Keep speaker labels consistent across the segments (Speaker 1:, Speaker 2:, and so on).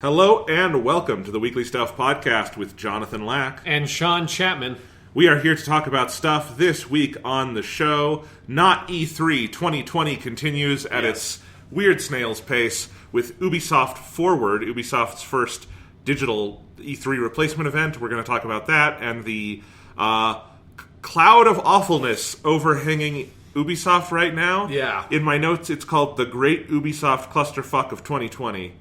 Speaker 1: Hello and welcome to the Weekly Stuff Podcast with Jonathan Lack
Speaker 2: and Sean Chapman.
Speaker 1: We are here to talk about stuff this week on the show. Not E3 2020 continues at its weird snail's pace with Ubisoft Forward, Ubisoft's first digital E3 replacement event. We're going to talk about that and the cloud of awfulness overhanging Ubisoft right now.
Speaker 2: Yeah.
Speaker 1: In my notes, it's called the Great Ubisoft Clusterfuck of 2020.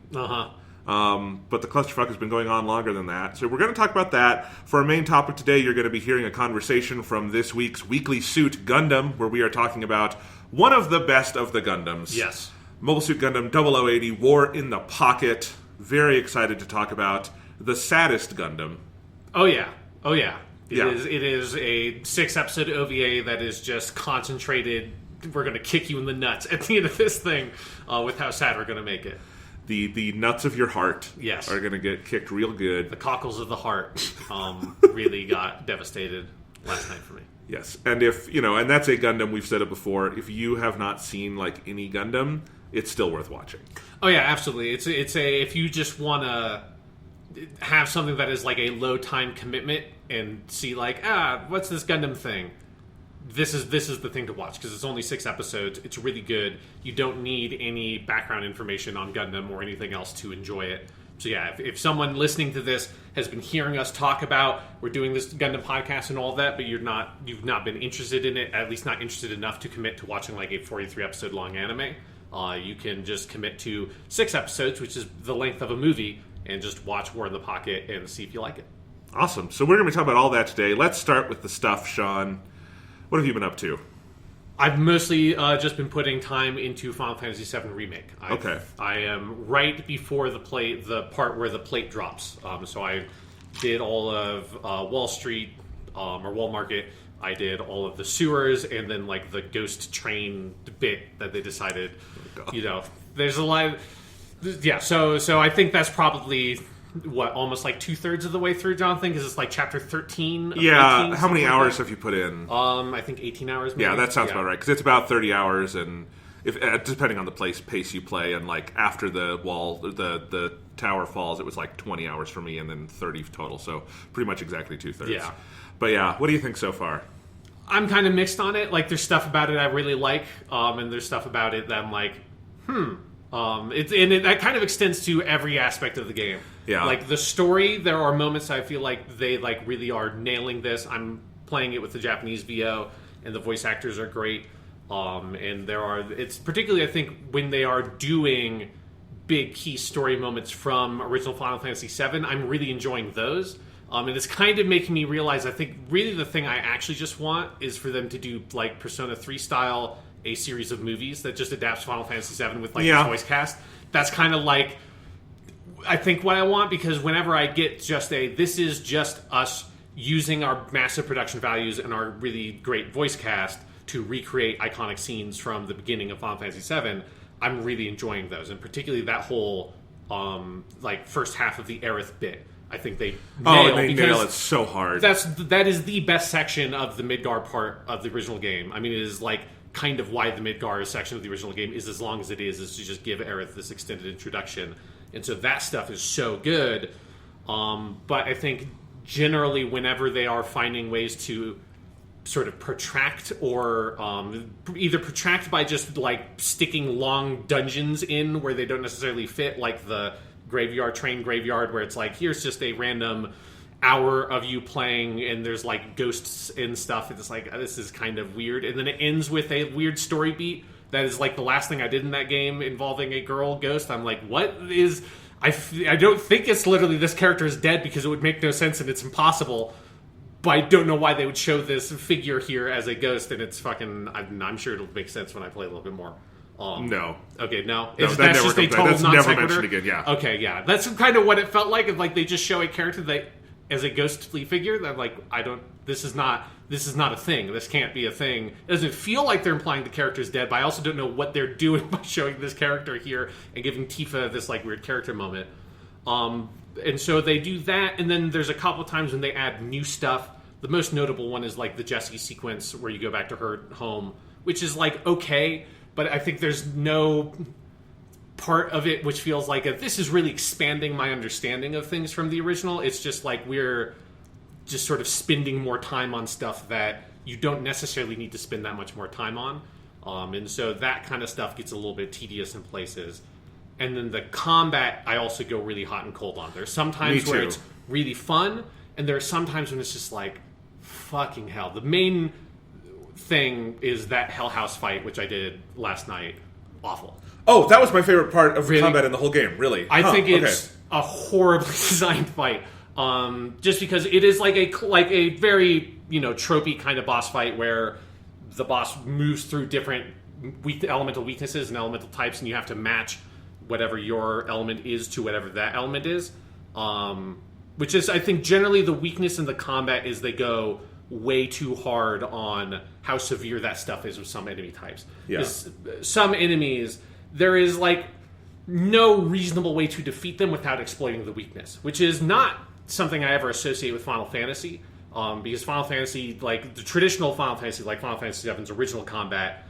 Speaker 1: But the clusterfuck has been going on longer than that. So we're going to talk about that. For our main topic today, you're going to be hearing a conversation from this week's Weekly Suit Gundam, where we are talking about one of the best of the Gundams.
Speaker 2: Yes.
Speaker 1: Mobile Suit Gundam 0080, War in the Pocket. Very excited to talk about the saddest Gundam.
Speaker 2: Oh, yeah. It
Speaker 1: Yeah.
Speaker 2: is a 6-episode OVA that is just concentrated. We're going to kick you in the nuts at the end of this thing with how sad we're going to make it.
Speaker 1: The nuts of your heart
Speaker 2: Yes.
Speaker 1: are going to get kicked real good.
Speaker 2: The cockles of the heart really got devastated last night for me.
Speaker 1: Yes, and and that's a Gundam, we've said it before, if you have not seen, any Gundam, it's still worth watching.
Speaker 2: Oh, yeah, absolutely. It's if you just want to have something that is like a low time commitment and see what's this Gundam thing? This is the thing to watch because it's only 6 episodes. It's really good. You don't need any background information on Gundam or anything else to enjoy it. So yeah, if someone listening to this has been hearing us talk about we're doing this Gundam podcast and all that, but you've not been interested in it, at least not interested enough to commit to watching a 43 episode long anime, you can just commit to 6 episodes, which is the length of a movie, and just watch War in the Pocket and see if you like it.
Speaker 1: Awesome. So we're going to be talking about all that today. Let's start with the stuff, Sean. What have you been up to?
Speaker 2: I've mostly just been putting time into Final Fantasy VII Remake. I am right before the part where the plate drops. So I did all of Wall Street or Wall Market. I did all of the sewers, and then the ghost train bit that they decided. There's a lot. So I think that's probably almost 2/3 of the way through, Jonathan, because it's chapter 13 of 18,
Speaker 1: how many hours have you put in?
Speaker 2: I think 18 hours maybe.
Speaker 1: Yeah, that sounds about right, because it's about 30 hours, and if depending on the pace you play, and after the tower falls, it was 20 hours for me, and then 30 total, so pretty much exactly 2/3.
Speaker 2: Yeah.
Speaker 1: But yeah, what do you think so far?
Speaker 2: I'm kind of mixed on it. There's stuff about it I really like, and there's stuff about it that I'm that kind of extends to every aspect of the game.
Speaker 1: Yeah.
Speaker 2: The story, there are moments I feel they really are nailing this. I'm playing it with the Japanese VO, and the voice actors are great. And it's particularly, I think, when they are doing big key story moments from original Final Fantasy VII, I'm really enjoying those. And it's kind of making me realize, I think, really the thing I actually just want is for them to do, Persona 3 style, a series of movies that just adapts Final Fantasy VII with, the voice cast. That's kind of I think what I want, because whenever I get this is just us using our massive production values and our really great voice cast to recreate iconic scenes from the beginning of Final Fantasy VII, I'm really enjoying those. And particularly that whole, first half of the Aerith bit. I think they nail
Speaker 1: it so hard.
Speaker 2: That is the best section of the Midgar part of the original game. I mean, it is kind of why the Midgar section of the original game is as long as it is to just give Aerith this extended introduction. And so that stuff is so good. But I think generally whenever they are finding ways to sort of protract or either protract by just sticking long dungeons in where they don't necessarily fit, the train graveyard, where it's here's just a random hour of you playing and there's ghosts and stuff. It's this is kind of weird, and then it ends with a weird story beat that is the last thing I did in that game involving a girl ghost. I'm what is I don't think it's literally this character is dead, because it would make no sense and it's impossible, but I don't know why they would show this figure here as a ghost, and it's fucking I'm sure it'll make sense when I play a little bit more.
Speaker 1: No.
Speaker 2: Okay, no.
Speaker 1: That's
Speaker 2: just a total
Speaker 1: that's
Speaker 2: non
Speaker 1: never
Speaker 2: sequitur?
Speaker 1: mentioned again, yeah.
Speaker 2: Okay, yeah. That's kind of what it felt like. If they just show a character that as a ghostly figure, that this is not a thing. This can't be a thing. It doesn't feel like they're implying the character's dead, but I also don't know what they're doing by showing this character here and giving Tifa this weird character moment. And so they do that, and then there's a couple times when they add new stuff. The most notable one is the Jessie sequence where you go back to her home, which is okay, but I think there's no part of it which feels like this is really expanding my understanding of things from the original. It's just like we're just sort of spending more time on stuff that you don't necessarily need to spend that much more time on. And so that kind of stuff gets a little bit tedious in places. And then the combat, I also go really hot and cold on. There's sometimes where it's really fun, and there are sometimes when it's just like, fucking hell. The main thing is that Hell House fight, which I did last night. Awful.
Speaker 1: Oh, that was my favorite part of the combat in the whole game, really.
Speaker 2: I think it's a horribly designed fight. Just because it is like a very, tropey kind of boss fight where the boss moves through different elemental weaknesses and elemental types, and you have to match whatever your element is to whatever that element is. Which is, I think, generally the weakness in the combat is they go way too hard on how severe that stuff is with some enemy types.
Speaker 1: Yeah.
Speaker 2: Some enemies, there is no reasonable way to defeat them without exploiting the weakness, which is not something I ever associate with Final Fantasy. Because Final Fantasy, like the traditional Final Fantasy, like Final Fantasy VII's original combat,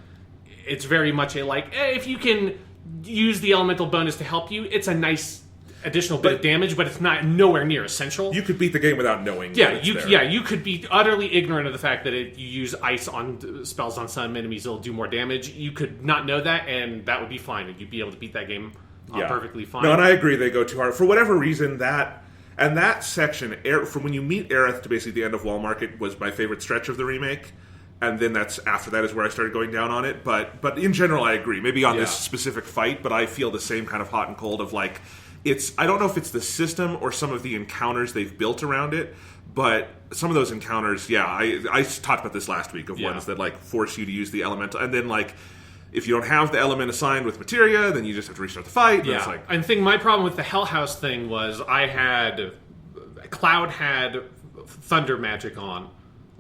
Speaker 2: it's very much if you can use the elemental bonus to help you, it's a nice additional bit of damage, but it's nowhere near essential.
Speaker 1: You could beat the game without knowing.
Speaker 2: You could be utterly ignorant of the fact that if you use ice on spells on some enemies, it'll do more damage. You could not know that, and that would be fine, and you'd be able to beat that game perfectly fine.
Speaker 1: No, and I agree, they go too hard. For whatever reason, that section, from when you meet Aerith to basically the end of Wall Market, was my favorite stretch of the remake. And then after that is where I started going down on it. But in general, I agree. Maybe on this specific fight, but I feel the same kind of hot and cold of I don't know if it's the system or some of the encounters they've built around it, but some of those encounters, I talked about this last week of ones that force you to use the elemental, and then if you don't have the element assigned with materia, then you just have to restart the fight.
Speaker 2: Yeah, I think my problem with the Hell House thing was Cloud had thunder magic on.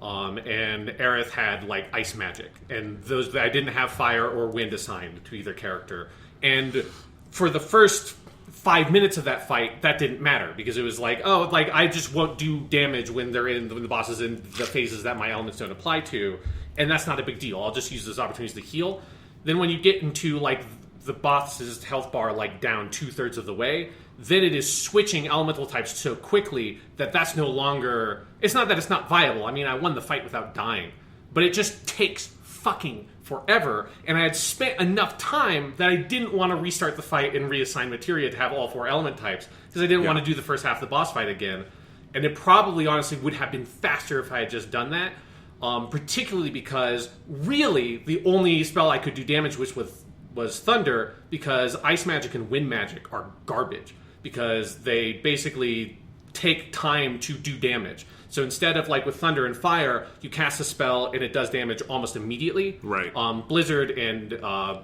Speaker 2: And Aerith had ice magic, and those I didn't have fire or wind assigned to either character. And for the first 5 minutes of that fight, that didn't matter because it was I just won't do damage when when the boss is in the phases that my elements don't apply to, and that's not a big deal. I'll just use those opportunities to heal. Then when you get into the boss's health bar down 2/3 of the way, then it is switching elemental types so quickly that that's no longer... It's not that it's not viable. I mean, I won the fight without dying. But it just takes fucking forever. And I had spent enough time that I didn't want to restart the fight and reassign materia to have all 4 element types. Because I didn't want to do the first half of the boss fight again. And it probably, honestly, would have been faster if I had just done that. Particularly because, really, the only spell I could do damage with was Thunder, because Ice Magic and Wind Magic are garbage. Because they basically take time to do damage. So instead of with Thunder and Fire, you cast a spell and it does damage almost immediately.
Speaker 1: Right.
Speaker 2: Blizzard and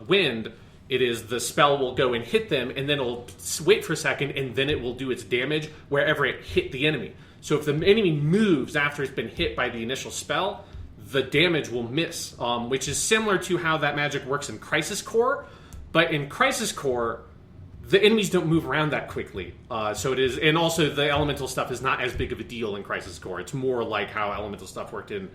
Speaker 2: Wind, it is the spell will go and hit them, and then it'll wait for a second, and then it will do its damage wherever it hit the enemy. So if the enemy moves after it's been hit by the initial spell, the damage will miss, which is similar to how that magic works in Crisis Core. But in Crisis Core, the enemies don't move around that quickly. So it is, and also the elemental stuff is not as big of a deal in Crisis Core. It's more like how elemental stuff worked in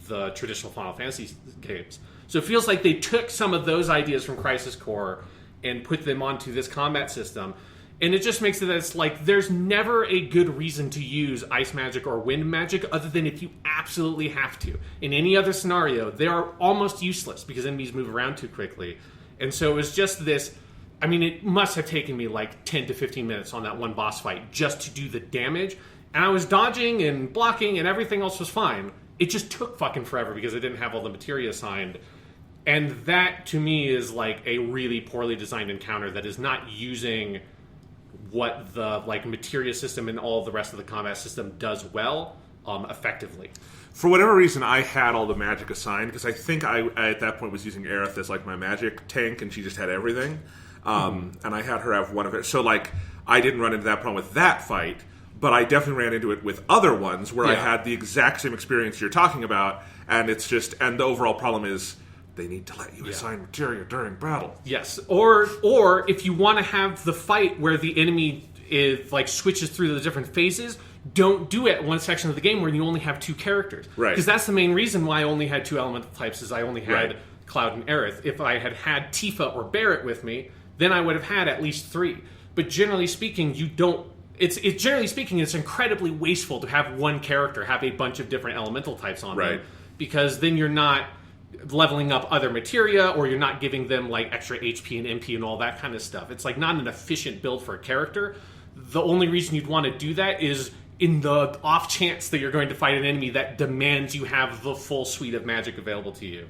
Speaker 2: the traditional Final Fantasy games. So it feels like they took some of those ideas from Crisis Core and put them onto this combat system. And it just makes it that it's there's never a good reason to use Ice Magic or Wind Magic other than if you absolutely have to. In any other scenario, they are almost useless because enemies move around too quickly. And so it was just this... I mean, it must have taken me 10 to 15 minutes on that one boss fight just to do the damage. And I was dodging and blocking and everything else was fine. It just took fucking forever because I didn't have all the materia assigned. And that, to me, is a really poorly designed encounter that is not using what the materia system and all the rest of the combat system does well effectively.
Speaker 1: For whatever reason, I had all the magic assigned because I think I at that point was using Aerith as my magic tank, and she just had everything. And I had her have one of it. So, I didn't run into that problem with that fight, but I definitely ran into it with other ones where I had the exact same experience you're talking about, and it's just... And the overall problem is they need to let you assign materia during battle.
Speaker 2: Yes. Or if you want to have the fight where the enemy is, switches through the different phases... Don't do it one section of the game where you only have 2 characters.
Speaker 1: Right.
Speaker 2: Because that's the main reason why I only had 2 elemental types, is I only had Cloud and Aerith. If I had Tifa or Barrett with me, then I would have had at least 3. But generally speaking, you don't. It's generally speaking, it's incredibly wasteful to have one character have a bunch of different elemental types on them, because then you're not leveling up other materia, or you're not giving them like extra HP and MP and all that kind of stuff. It's like not an efficient build for a character. The only reason you'd want to do that is in the off chance that you're going to fight an enemy that demands you have the full suite of magic available to you.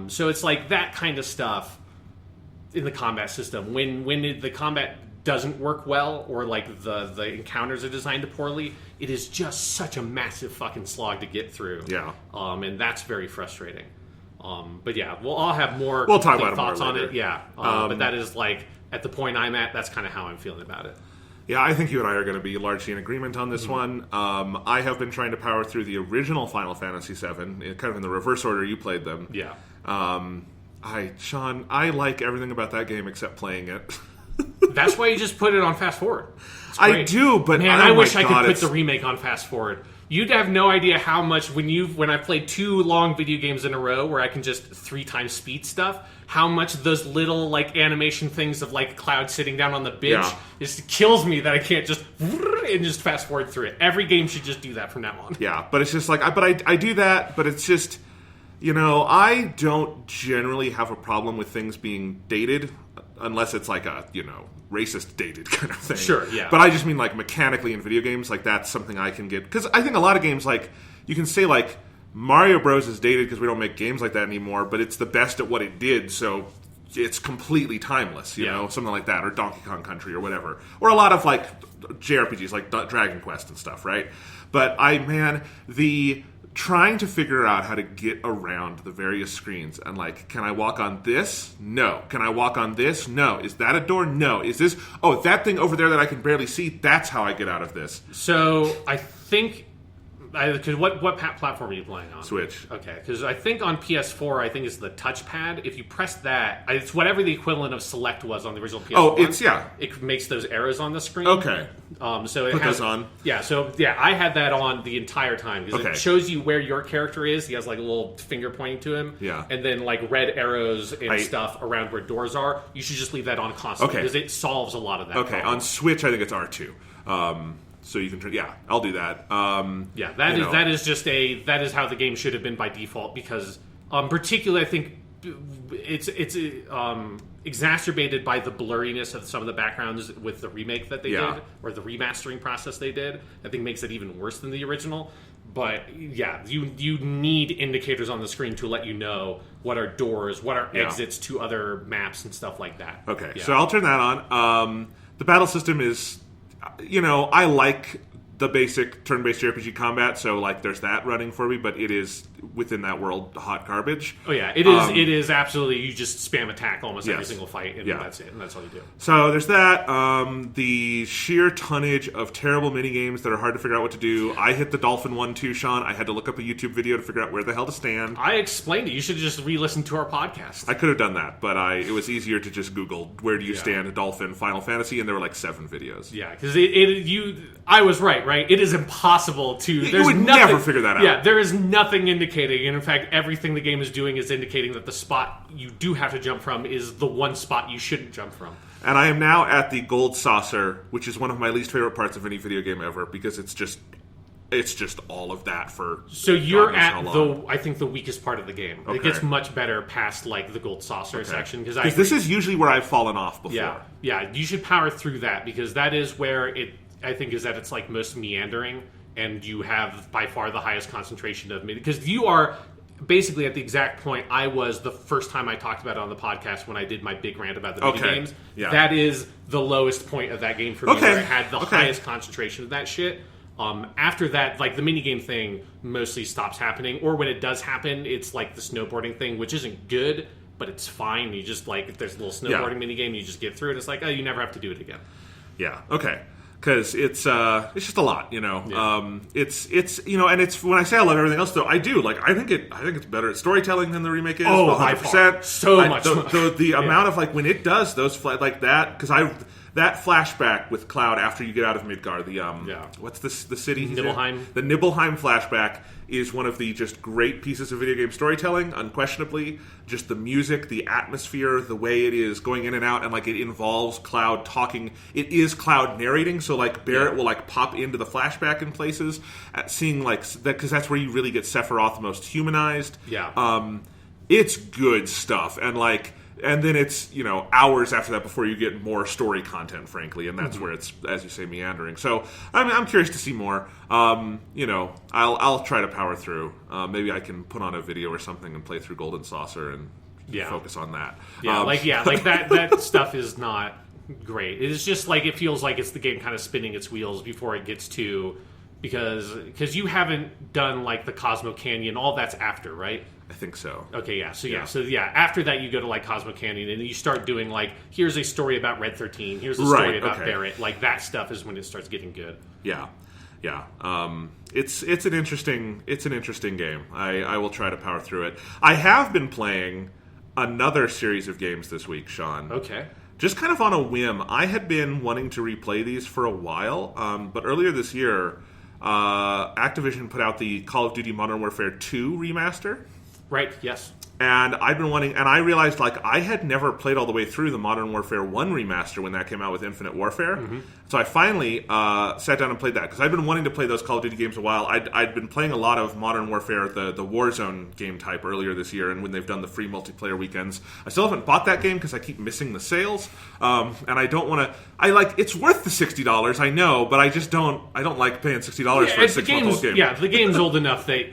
Speaker 2: So it's like that kind of stuff in the combat system. When the combat doesn't work well, or like the encounters are designed poorly, it is just such a massive fucking slog to get through.
Speaker 1: Yeah.
Speaker 2: And that's very frustrating. But yeah, we'll all have more
Speaker 1: we'll talk about
Speaker 2: thoughts
Speaker 1: more
Speaker 2: on
Speaker 1: later.
Speaker 2: it. Yeah. But that is like, at the point I'm at, that's kind of how I'm feeling about it.
Speaker 1: Yeah, I think you and I are going to be largely in agreement on this one. I have been trying to power through the original Final Fantasy VII, kind of in the reverse order you played them.
Speaker 2: Yeah.
Speaker 1: Sean, I like everything about that game except playing it.
Speaker 2: That's why you just put it on fast forward.
Speaker 1: I do, but
Speaker 2: man, I wish I could put the remake on fast forward. You'd have no idea how much when I played 2 long video games in a row where I can just 3 times speed stuff, how much those little like animation things of like Cloud sitting down on the bench just kills me that I can't just and just fast forward through it. Every game should just do that from now on.
Speaker 1: Yeah, but it's just like I do that, but it's just, I don't generally have a problem with things being dated unless it's like a, racist dated kind of thing.
Speaker 2: Sure, yeah.
Speaker 1: But I just mean like mechanically in video games, like that's something I can get. Because I think a lot of games, like, you can say like Mario Bros. Is dated because we don't make games like that anymore, but it's the best at what it did, so it's completely timeless, you know? Something like that, or Donkey Kong Country or whatever. Or a lot of like JRPGs like Dragon Quest and stuff, right? But the trying to figure out how to get around the various screens and like, can I walk on this? No. Can I walk on this? No. Is that a door? No. Is this, that thing over there that I can barely see, that's how I get out of this.
Speaker 2: So I think, because what platform are you playing on?
Speaker 1: Switch.
Speaker 2: Okay, because I think on PS4, I think it's the touchpad. If you press that, it's whatever the equivalent of select was on the original PS4. It makes those arrows on the screen.
Speaker 1: Okay.
Speaker 2: So it
Speaker 1: Put
Speaker 2: has
Speaker 1: those on.
Speaker 2: Yeah. So yeah, I had that on the entire time because it shows you where your character is. He has like a little finger pointing to him.
Speaker 1: Yeah.
Speaker 2: And then like red arrows and stuff around where doors are. You should just leave that on constantly because it solves a lot of that.
Speaker 1: Okay.
Speaker 2: problem.
Speaker 1: On Switch, I think it's R2. So you can turn. Yeah, I'll do that.
Speaker 2: That is how the game should have been by default because, particularly, I think it's exacerbated by the blurriness of some of the backgrounds with the remake that they did or the remastering process they did. I think makes it even worse than the original. But yeah, you need indicators on the screen to let you know what are doors, what are exits to other maps and stuff like that.
Speaker 1: Okay, so I'll turn that on. The battle system is. I like the basic turn-based JRPG combat, so like there's that running for me, but it is within that world hot garbage.
Speaker 2: Oh yeah, it is. It is absolutely. You just spam attack almost every single fight, and that's it, and that's all you do.
Speaker 1: So there's that. The sheer tonnage of terrible minigames that are hard to figure out what to do. I hit the dolphin one too, Sean. I had to look up a YouTube video to figure out where the hell to stand.
Speaker 2: I explained it. You should just re-listen to our podcast.
Speaker 1: I could have done that, but it was easier to just Google where do you stand dolphin Final Fantasy, and there were like 7 videos.
Speaker 2: Yeah, because I was right. It is impossible to.
Speaker 1: You would never figure that out.
Speaker 2: Yeah, there is nothing indicating, and in fact, everything the game is doing is indicating that the spot you do have to jump from is the one spot you shouldn't jump from.
Speaker 1: And I am now at the gold saucer, which is one of my least favorite parts of any video game ever, because it's just all of that for.
Speaker 2: So you're at I think the weakest part of the game. Okay. It gets much better past like the gold saucer section because
Speaker 1: this is usually where I've fallen off before.
Speaker 2: Yeah. You should power through that because that is where it. I think is that it's like most meandering, and you have by far the highest concentration of because you are basically at the exact point I was the first time I talked about it on the podcast when I did my big rant about the mini games. Yeah. That is the lowest point of that game for me where it had the highest concentration of that shit. After that, like the minigame thing mostly stops happening, or when it does happen, it's like the snowboarding thing, which isn't good, but it's fine. You just like if there's a little snowboarding minigame, you just get through it. It's like you never have to do it again.
Speaker 1: Yeah. Okay. Because it's just a lot, It's and it's when I say I love everything else, though, I do I think it's better at storytelling than the remake is. 100%.
Speaker 2: So much.
Speaker 1: The amount of when it does those like that because that flashback with Cloud after you get out of Midgar, what's the city?
Speaker 2: Nibelheim.
Speaker 1: The Nibelheim flashback is one of the just great pieces of video game storytelling, unquestionably. Just the music, the atmosphere, the way it is going in and out, and like it involves Cloud talking. It is Cloud narrating, so like Barrett will like pop into the flashback in places, seeing like that, because that's where you really get Sephiroth most humanized.
Speaker 2: Yeah.
Speaker 1: It's good stuff, and then it's hours after that before you get more story content, frankly, and that's where it's, as you say, meandering. So I'm curious to see more. I'll try to power through. Maybe I can put on a video or something and play through Golden Saucer and focus on that.
Speaker 2: That stuff is not great. It's just like it feels like it's the game kind of spinning its wheels before it gets to, because you haven't done like the Cosmo Canyon. All that's after, right?
Speaker 1: I think so.
Speaker 2: Okay, yeah. So after that you go to like Cosmo Canyon and you start doing like, here's a story about Red 13, here's a story about Barrett. Like that stuff is when it starts getting good.
Speaker 1: Yeah. It's an interesting game. I will try to power through it. I have been playing another series of games this week, Sean.
Speaker 2: Okay.
Speaker 1: Just kind of on a whim. I had been wanting to replay these for a while, but earlier this year, Activision put out the Call of Duty Modern Warfare 2 remaster.
Speaker 2: Right, yes.
Speaker 1: And I've been wanting, and I realized like I had never played all the way through the Modern Warfare 1 remaster when that came out with Infinite Warfare. Mm-hmm. So I finally sat down and played that, because I'd been wanting to play those Call of Duty games a while. I'd been playing a lot of Modern Warfare, the Warzone game type, earlier this year, and when they've done the free multiplayer weekends. I still haven't bought that game because I keep missing the sales, and I don't want to. It's worth the $60, I know, but I don't like paying $60 for a 6-month-old game.
Speaker 2: Yeah, the game's old enough that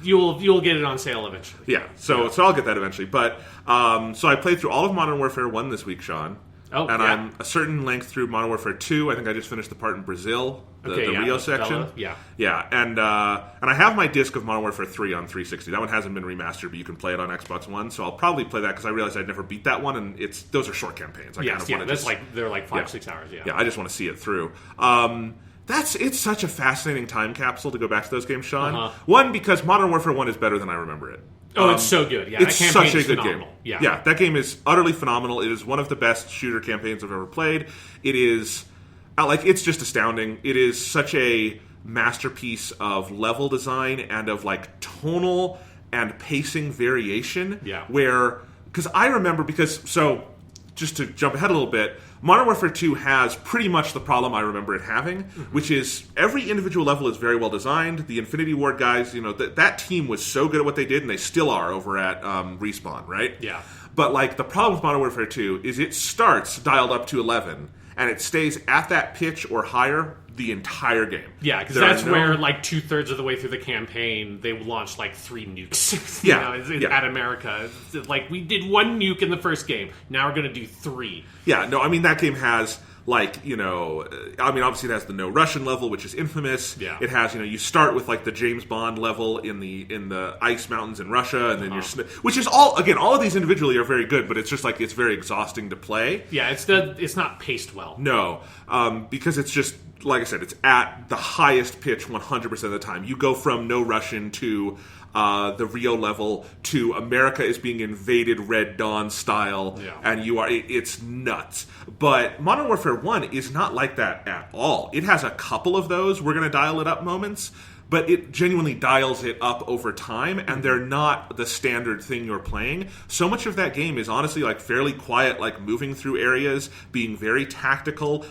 Speaker 2: you'll get it on sale eventually.
Speaker 1: Yeah, so I'll get that eventually. But so I played through all of Modern Warfare 1 this week, Sean.
Speaker 2: Oh,
Speaker 1: and I'm a certain length through Modern Warfare 2. I think I just finished the part in Brazil, the Rio section. Yeah, and I have my disc of Modern Warfare 3 on 360. That one hasn't been remastered, but you can play it on Xbox One. So I'll probably play that because I realized I'd never beat that one, and those are short campaigns.
Speaker 2: They're like 5-6 hours.
Speaker 1: Yeah, I just want to see it through. It's such a fascinating time capsule to go back to those games, Sean. Uh-huh. One, because Modern Warfare 1 is better than I remember it.
Speaker 2: Oh, it's so good. Yeah,
Speaker 1: it's
Speaker 2: that
Speaker 1: such a good
Speaker 2: phenomenal.
Speaker 1: game. Yeah, that game is utterly phenomenal. It is one of the best shooter campaigns I've ever played. It is, it's just astounding. It is such a masterpiece of level design and of, tonal and pacing variation.
Speaker 2: Yeah.
Speaker 1: Because I remember, so, just to jump ahead a little bit, Modern Warfare 2 has pretty much the problem I remember it having, which is every individual level is very well designed. The Infinity Ward guys, that team was so good at what they did, and they still are over at Respawn, right?
Speaker 2: Yeah.
Speaker 1: But, the problem with Modern Warfare 2 is it starts dialed up to 11, and it stays at that pitch or higher the entire game.
Speaker 2: Yeah, because that's where, 2/3 of the way through the campaign, they launched, 3 nukes. At America. It's we did 1 nuke in the first game. Now we're going to do 3.
Speaker 1: Yeah, no, I mean, that game has, obviously it has the no Russian level, which is infamous.
Speaker 2: Yeah.
Speaker 1: It has, you start with, the James Bond level in the ice mountains in Russia, and then which is all of these individually are very good, but it's just, it's very exhausting to play.
Speaker 2: Yeah, it's not paced well.
Speaker 1: No, because it's just, like I said, it's at the highest pitch 100% of the time. You go from no Russian to the Rio level to America is being invaded Red Dawn style, and it's nuts. But Modern Warfare 1 is not like that at all. It has a couple of those we're going to dial it up moments, but it genuinely dials it up over time, and they're not the standard thing you're playing. So much of that game is honestly fairly quiet, moving through areas, being very tactical.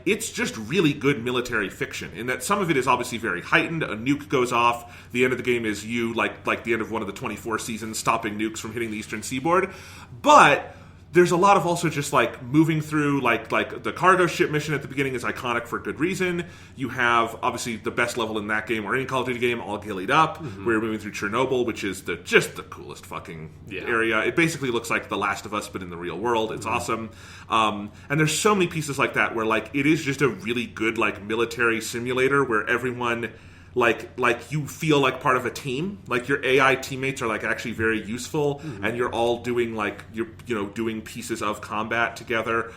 Speaker 1: It's just really good military fiction, in that some of it is obviously very heightened. A nuke goes off. The end of the game is you, like the end of one of the 24 seasons, stopping nukes from hitting the eastern seaboard. But there's a lot of also just moving through the cargo ship mission at the beginning is iconic for good reason. You have obviously the best level in that game or any Call of Duty game, all gillied up, where you're moving through Chernobyl, which is just the coolest fucking area. It basically looks like The Last of Us but in the real world. It's awesome. And there's so many pieces like that where it is just a really good military simulator where everyone you feel like part of a team. Your AI teammates are actually very useful, and you're all doing you're doing pieces of combat together.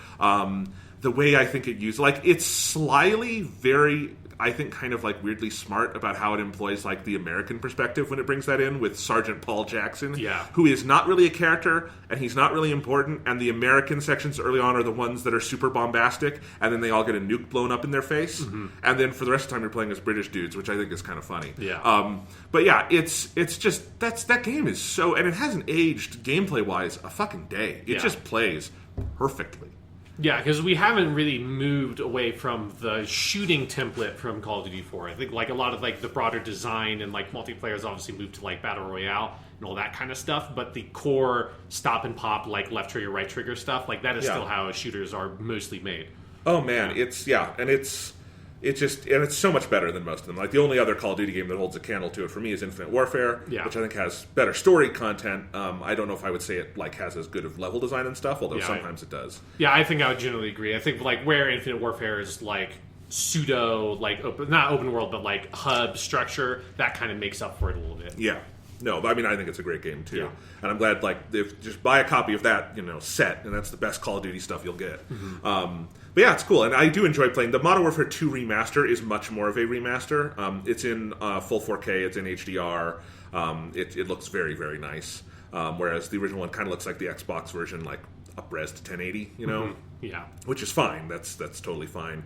Speaker 1: the way I think it used, like, it's slyly very, I think, kind of like weirdly smart about how it employs like the American perspective when it brings that in with Sergeant Paul Jackson, who is not really a character and he's not really important, and the American sections early on are the ones that are super bombastic, and then they all get a nuke blown up in their face, and then for the rest of the time you're playing as British dudes, which I think is kind of funny. But yeah, it's just that game is so, and it hasn't aged gameplay wise a fucking day. It just plays perfectly.
Speaker 2: Yeah, because we haven't really moved away from the shooting template from Call of Duty 4. I think like a lot of like the broader design and like multiplayer has obviously moved to like Battle Royale and all that kind of stuff, but the core stop and pop, like left trigger, right trigger stuff, like that is still how shooters are mostly made.
Speaker 1: Oh man, it's so much better than most of them. Like the only other Call of Duty game that holds a candle to it for me is Infinite Warfare, which I think has better story content. I don't know if I would say it like has as good of level design and stuff, although sometimes it does.
Speaker 2: Yeah, I think I would generally agree. I think like where Infinite Warfare is like pseudo, like not open world, but like hub structure, that kind of makes up for it a little bit.
Speaker 1: Yeah. No, I mean, I think it's a great game too, and I'm glad. Like, if just buy a copy of that, set, and that's the best Call of Duty stuff you'll get. But yeah, it's cool, and I do enjoy playing. The Modern Warfare 2 remaster is much more of a remaster. It's in full 4K, it's in HDR. It looks very, very nice. Whereas the original one kind of looks like the Xbox version, like up-res to 1080,
Speaker 2: Yeah,
Speaker 1: which is fine. That's totally fine.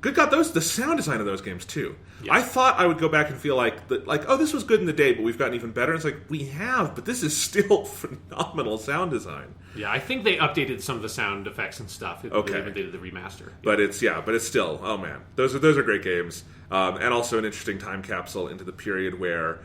Speaker 1: Good God, the sound design of those games too. Yeah. I thought I would go back and feel like oh, this was good in the day, but we've gotten even better. It's like we have, but this is still phenomenal sound design.
Speaker 2: Yeah, I think they updated some of the sound effects and stuff.
Speaker 1: Okay,
Speaker 2: they did the remaster.
Speaker 1: But it's still, oh man, those are great games, and also an interesting time capsule into the period where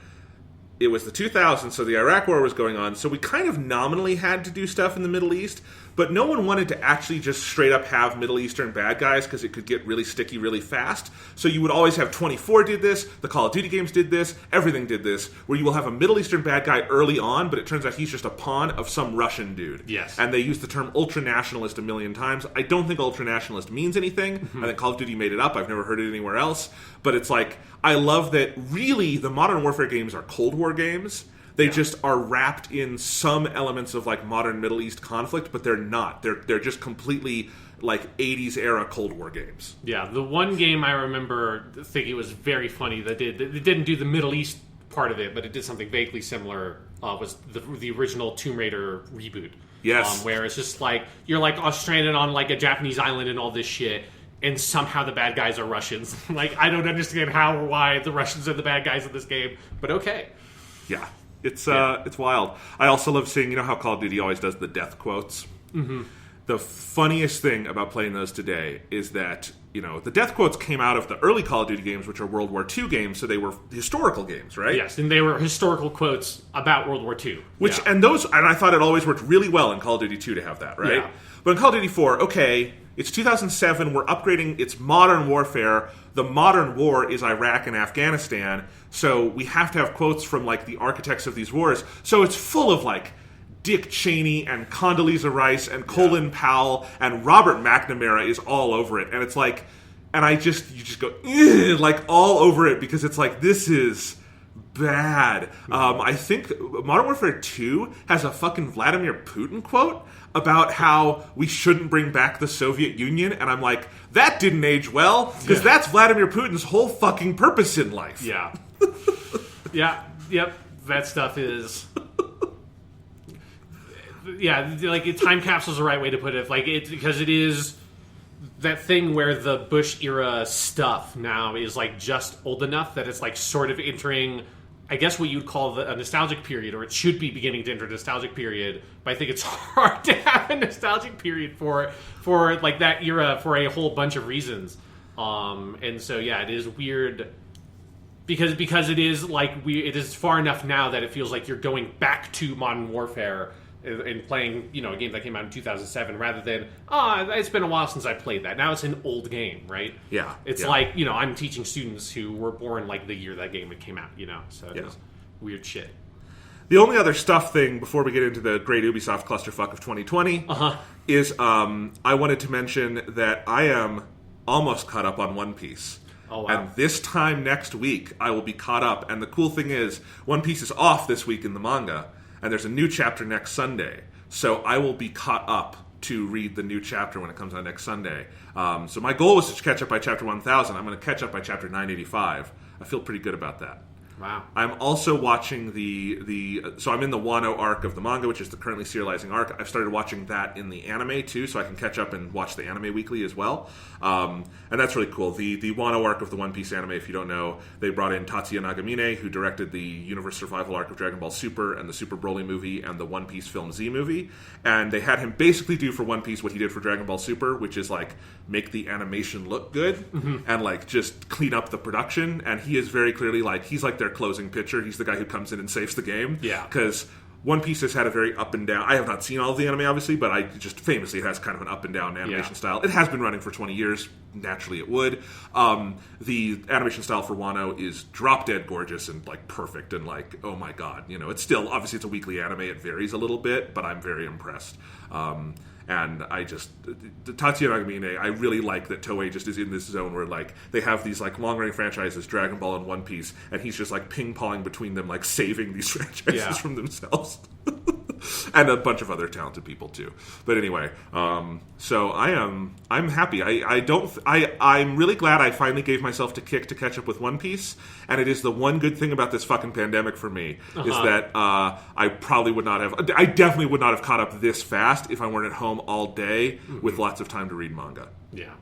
Speaker 1: it was the 2000s, so the Iraq War was going on, so we kind of nominally had to do stuff in the Middle East, but no one wanted to actually just straight up have Middle Eastern bad guys because it could get really sticky really fast. So you would always have 24 did this, the Call of Duty games did this, everything did this, where you will have a Middle Eastern bad guy early on, but it turns out he's just a pawn of some Russian dude.
Speaker 2: Yes.
Speaker 1: And they use the term ultra-nationalist a million times. I don't think ultra-nationalist means anything. I think Call of Duty made it up. I've never heard it anywhere else. But it's like, I love that really the Modern Warfare games are Cold War games. They just are wrapped in some elements of like modern Middle East conflict, but they're not. They're just completely like 80s era Cold War games.
Speaker 2: Yeah, the one game I remember thinking was very funny that it didn't do the Middle East part of it, but it did something vaguely similar. Was the original Tomb Raider reboot?
Speaker 1: Yes,
Speaker 2: where it's just like you're like stranded on like a Japanese island and all this shit. And somehow the bad guys are Russians. Like, I don't understand how or why the Russians are the bad guys in this game, but okay.
Speaker 1: Yeah, it's wild. I also love seeing, how Call of Duty always does the death quotes. The funniest thing about playing those today is that, the death quotes came out of the early Call of Duty games, which are World War II games, so they were historical games, right?
Speaker 2: Yes, and they were historical quotes about World War II.
Speaker 1: And I thought it always worked really well in Call of Duty 2 to have that, right?
Speaker 2: Yeah.
Speaker 1: But in Call of Duty 4, okay, it's 2007, we're upgrading, it's modern warfare. The modern war is Iraq and Afghanistan, so we have to have quotes from, like, the architects of these wars. So it's full of, like, Dick Cheney and Condoleezza Rice and Colin Powell and Robert McNamara is all over it. And it's like, and you just go, like, all over it because it's like, this is bad. I think Modern Warfare 2 has a fucking Vladimir Putin quote about how we shouldn't bring back the Soviet Union, and I'm like, that didn't age well, because that's Vladimir Putin's whole fucking purpose in life.
Speaker 2: Yeah. Yep, that stuff is... Yeah, like, time capsule is the right way to put it. Like, because it is that thing where the Bush-era stuff now is, like, just old enough that it's, like, sort of entering... I guess what you'd call a nostalgic period, or it should be beginning to enter a nostalgic period, but I think it's hard to have a nostalgic period for like that era for a whole bunch of reasons. And so yeah, it is weird because it is like it is far enough now that it feels like you're going back to Modern Warfare and playing, a game that came out in 2007 rather than, it's been a while since I played that. Now it's an old game, right?
Speaker 1: Yeah.
Speaker 2: It's like, I'm teaching students who were born like the year that game came out, so it's weird shit.
Speaker 1: The only other stuff thing before we get into the great Ubisoft clusterfuck of 2020 is I wanted to mention that I am almost caught up on One Piece.
Speaker 2: Oh, wow.
Speaker 1: And this time next week, I will be caught up. And the cool thing is, One Piece is off this week in the manga, and there's a new chapter next Sunday. So I will be caught up to read the new chapter when it comes out next Sunday. So my goal was to catch up by chapter 1000. I'm going to catch up by chapter 985. I feel pretty good about that.
Speaker 2: Wow.
Speaker 1: I'm also watching so I'm in the Wano arc of the manga, which is the currently serializing arc. I've started watching that in the anime too, so I can catch up and watch the anime weekly as well. And that's really cool. The Wano arc of the One Piece anime, if you don't know, they brought in Tatsuya Nagamine, who directed the Universe Survival arc of Dragon Ball Super and the Super Broly movie and the One Piece film Z movie. And they had him basically do for One Piece what he did for Dragon Ball Super, which is like make the animation look good and like just clean up the production. And he is very clearly like, he's like their closing pitcher. He's the guy who comes in and saves the game.
Speaker 2: Yeah.
Speaker 1: Because One Piece has had a very up and down. I have not seen all of the anime, obviously, but I just famously it has kind of an up and down animation style. It has been running for 20 years. Naturally, it would. The animation style for Wano is drop dead gorgeous and like perfect and like, oh my god, it's still obviously it's a weekly anime. It varies a little bit, but I'm very impressed. And I just, Tatsuya Nagamine, I really like that Toei just is in this zone where, like, they have these, like, long-running franchises, Dragon Ball and One Piece, and he's just, like, ping-ponging between them, like, saving these franchises from themselves. And a bunch of other talented people, too. But anyway, so I'm happy. I'm really glad I finally gave myself to kick to catch up with One Piece, and it is the one good thing about this fucking pandemic for me, is that I definitely would not have caught up this fast if I weren't at home all day with lots of time to read manga.
Speaker 2: Yeah.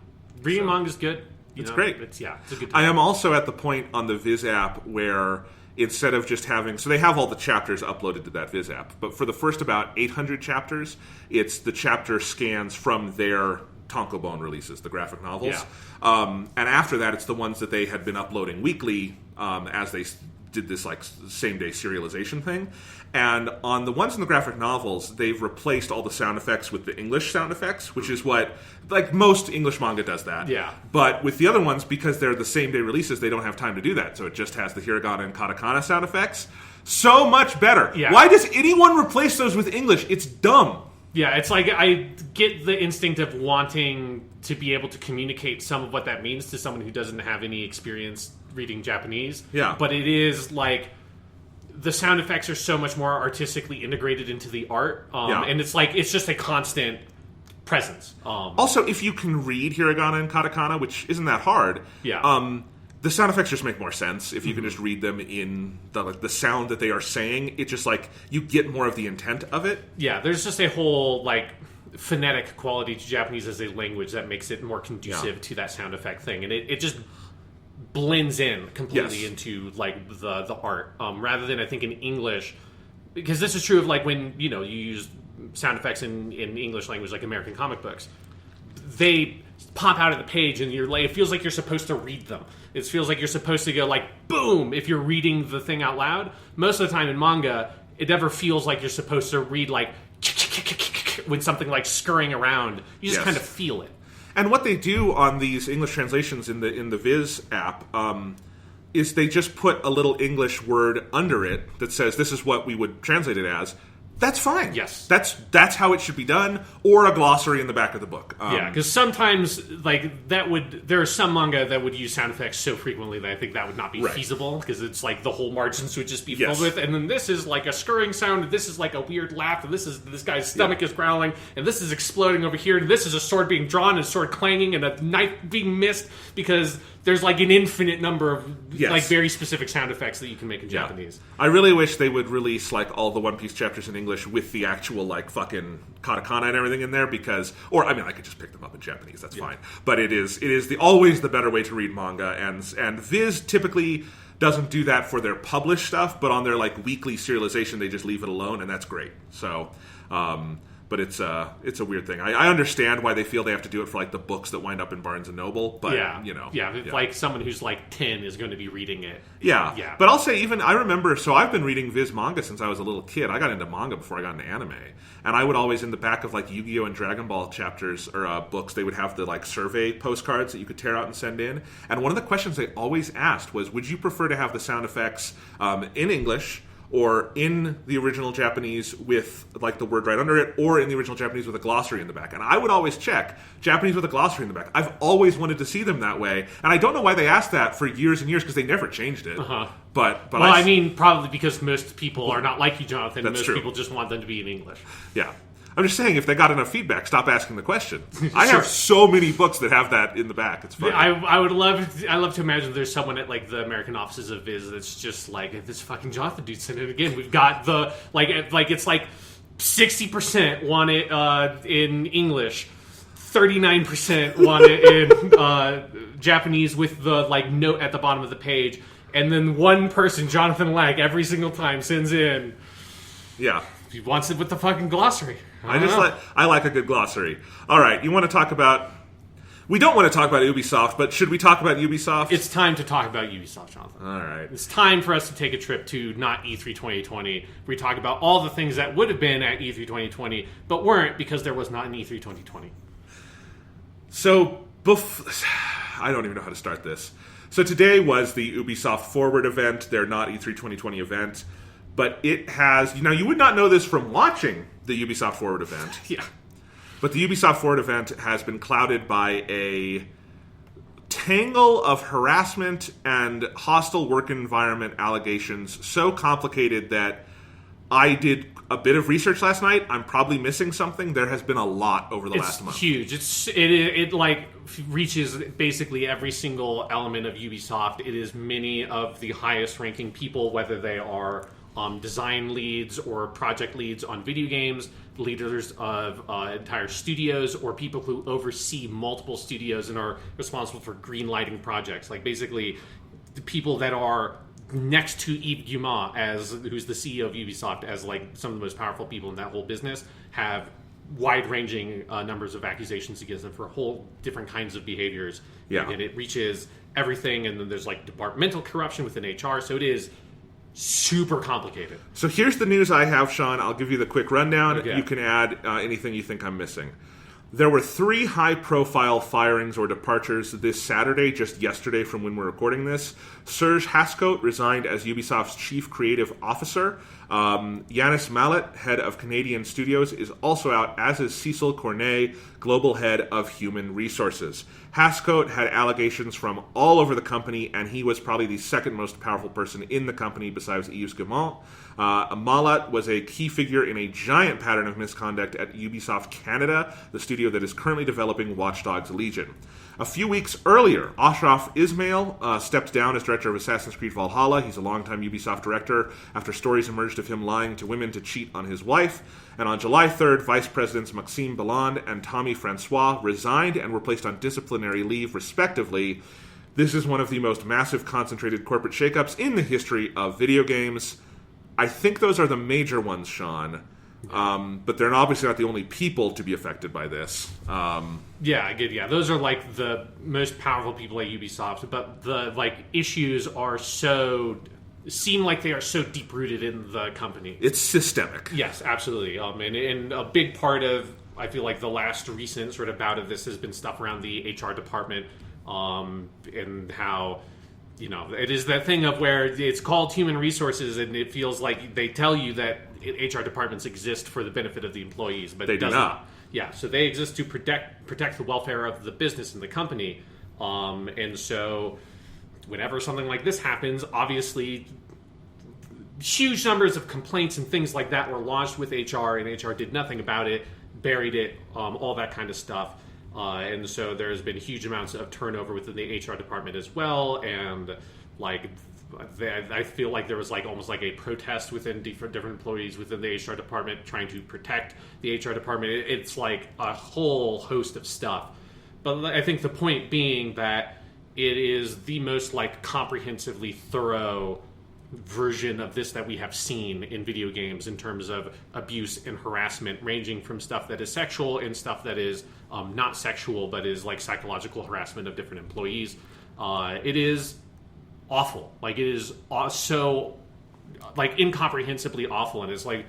Speaker 2: Reading manga is good.
Speaker 1: It's great.
Speaker 2: It's a good time.
Speaker 1: I am also at the point on the Viz app where instead of just having... So they have all the chapters uploaded to that Viz app, but for the first about 800 chapters, it's the chapter scans from their Tankobon releases, the graphic novels.
Speaker 2: Yeah.
Speaker 1: And after that, it's the ones that they had been uploading weekly as they did this like same-day serialization thing. And on the ones in the graphic novels, they've replaced all the sound effects with the English sound effects, which is what, like, most English manga does that.
Speaker 2: Yeah.
Speaker 1: But with the other ones, because they're the same-day releases, they don't have time to do that. So it just has the hiragana and katakana sound effects. So much better.
Speaker 2: Yeah.
Speaker 1: Why does anyone replace those with English? It's dumb.
Speaker 2: Yeah, it's like I get the instinct of wanting to be able to communicate some of what that means to someone who doesn't have any experience reading Japanese.
Speaker 1: Yeah.
Speaker 2: But it is like the sound effects are so much more artistically integrated into the art. And it's like it's just a constant presence.
Speaker 1: Also, if you can read hiragana and katakana, which isn't that hard, the sound effects just make more sense if you can just read them in the sound that they are saying. It just like you get more of the intent of it.
Speaker 2: Yeah, there's just a whole like phonetic quality to Japanese as a language that makes it more conducive to that sound effect thing, and it just blends in completely into like the art rather than I think in English, because this is true of like when you use sound effects in English language like American comic books, they pop out of the page and you're like, it feels like you're supposed to read them. It feels like you're supposed to go like boom if you're reading the thing out loud. Most of the time in manga, it never feels like you're supposed to read like when something like scurrying around. You just kind of feel it.
Speaker 1: And what they do on these English translations in the Viz app is they just put a little English word under it that says this is what we would translate it as. That's fine.
Speaker 2: Yes.
Speaker 1: That's how it should be done, or a glossary in the back of the book.
Speaker 2: Because sometimes like there are some manga that would use sound effects so frequently that I think that would not be feasible, because it's like the whole margins would just be filled with, and then this is like a scurrying sound, and this is like a weird laugh, and this guy's stomach is growling, and this is exploding over here, and this is a sword being drawn and a sword clanging and a knife being missed, because there's like an infinite number of like very specific sound effects that you can make in Japanese.
Speaker 1: I really wish they would release like all the One Piece chapters in English with the actual like fucking katakana and everything in there, because, or I mean, I could just pick them up in Japanese. That's fine. But it is always the better way to read manga, and Viz typically doesn't do that for their published stuff, but on their like weekly serialization, they just leave it alone, and that's great. So. But it's a weird thing. I understand why they feel they have to do it for like the books that wind up in Barnes and Noble, but
Speaker 2: like someone who's like 10 is going to be reading it.
Speaker 1: Yeah. But I'll say I remember. So I've been reading Viz manga since I was a little kid. I got into manga before I got into anime, and I would always in the back of like Yu-Gi-Oh and Dragon Ball chapters or books, they would have the like survey postcards that you could tear out and send in. And one of the questions they always asked was, would you prefer to have the sound effects in English, or in the original Japanese with like the word right under it, or in the original Japanese with a glossary in the back? And I would always check Japanese with a glossary in the back. I've always wanted to see them that way, and I don't know why they asked that for years and years, because they never changed it. But
Speaker 2: I mean, probably because most people are not like you, Jonathan. Most people just want them to be in English.
Speaker 1: Yeah. I'm just saying, if they got enough feedback, stop asking the question. I have so many books that have that in the back. It's funny.
Speaker 2: I love to imagine there's someone at like the American offices of Viz that's just like, this fucking Jonathan dude sent it again. We've got the like it's like 60% want it in English, 39% want it in Japanese with the like note at the bottom of the page, and then one person, Jonathan Lack, every single time sends in.
Speaker 1: Yeah.
Speaker 2: He wants it with the fucking glossary.
Speaker 1: I like a good glossary. All right, you want to talk about... We don't want to talk about Ubisoft, but should we talk about Ubisoft?
Speaker 2: It's time to talk about Ubisoft, Jonathan.
Speaker 1: All right.
Speaker 2: It's time for us to take a trip to not E3 2020. We talk about all the things that would have been at E3 2020, but weren't because there was not an E3 2020.
Speaker 1: So, I don't even know how to start this. So today was the Ubisoft Forward event, their not E3 2020 event. But it has... Now, you would not know this from watching the Ubisoft Forward event.
Speaker 2: Yeah.
Speaker 1: But the Ubisoft Forward event has been clouded by a tangle of harassment and hostile work environment allegations so complicated that I did a bit of research last night. I'm probably missing something. There has been a lot over the last month.
Speaker 2: It's huge. It like reaches basically every single element of Ubisoft. It is many of the highest ranking people, whether they are design leads or project leads on video games, leaders of entire studios, or people who oversee multiple studios and are responsible for green lighting projects. Like basically the people that are next to Yves Guillemot, who's the CEO of Ubisoft, as like some of the most powerful people in that whole business, have wide-ranging numbers of accusations against them for whole different kinds of behaviors.
Speaker 1: Yeah.
Speaker 2: And it reaches everything, and then there's like departmental corruption within HR, so it is super complicated.
Speaker 1: So here's the news I have, Sean. I'll give you the quick rundown.
Speaker 2: Okay.
Speaker 1: You can add anything you think I'm missing. There were 3 high-profile firings or departures this Saturday, just yesterday from when we're recording this. Serge Hascote resigned as Ubisoft's chief creative officer. Yanis Mallet, head of Canadian Studios, is also out, as is Cecil Cornet, global head of human resources. Hascote had allegations from all over the company, and he was probably the second most powerful person in the company besides Yves Guillemot. Mallet was a key figure in a giant pattern of misconduct at Ubisoft Canada, the studio that is currently developing Watch Dogs Legion. A few weeks earlier, Ashraf Ismail stepped down as director of Assassin's Creed Valhalla. He's a longtime Ubisoft director after stories emerged of him lying to women to cheat on his wife. And on July 3rd, Vice Presidents Maxime Belland and Tommy Francois resigned and were placed on disciplinary leave, respectively. This is one of the most massive concentrated corporate shakeups in the history of video games. I think those are the major ones, Sean. But they're obviously not the only people to be affected by this.
Speaker 2: Yeah. Those are like the most powerful people at Ubisoft, but the like issues seem like they are so deep rooted in the company.
Speaker 1: It's systemic.
Speaker 2: Yes, absolutely. And a big part of, I feel like, the last recent sort of bout of this has been stuff around the HR department, and how, you know, it is that thing of where it's called human resources, and it feels like they tell you that HR departments exist for the benefit of the employees, but
Speaker 1: they
Speaker 2: it does
Speaker 1: do
Speaker 2: not. Yeah, so they exist to protect the welfare of the business and the company. And so whenever something like this happens, obviously huge numbers of complaints and things like that were lodged with HR, and HR did nothing about it, buried it, all that kind of stuff. And so there's been huge amounts of turnover within the HR department as well, and like I feel like there was like almost like a protest within different employees within the HR department trying to protect the HR department. It's like a whole host of stuff. But I think the point being that it is the most like comprehensively thorough version of this that we have seen in video games in terms of abuse and harassment, ranging from stuff that is sexual and stuff that is not sexual but is like psychological harassment of different employees. It is awful. Like, it is so like incomprehensibly awful, and it's like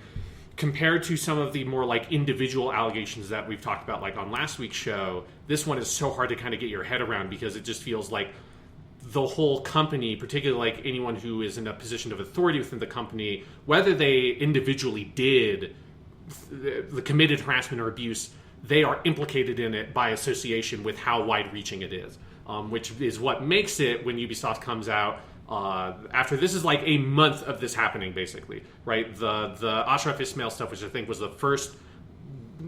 Speaker 2: compared to some of the more like individual allegations that we've talked about like on last week's show, this one is so hard to kind of get your head around because it just feels like the whole company, particularly like anyone who is in a position of authority within the company, whether they individually did the committed harassment or abuse, they are implicated in it by association with how wide-reaching it is, which is what makes it, when Ubisoft comes out after this is like a month of this happening, basically, right? The Ashraf Ismail stuff, which I think was the first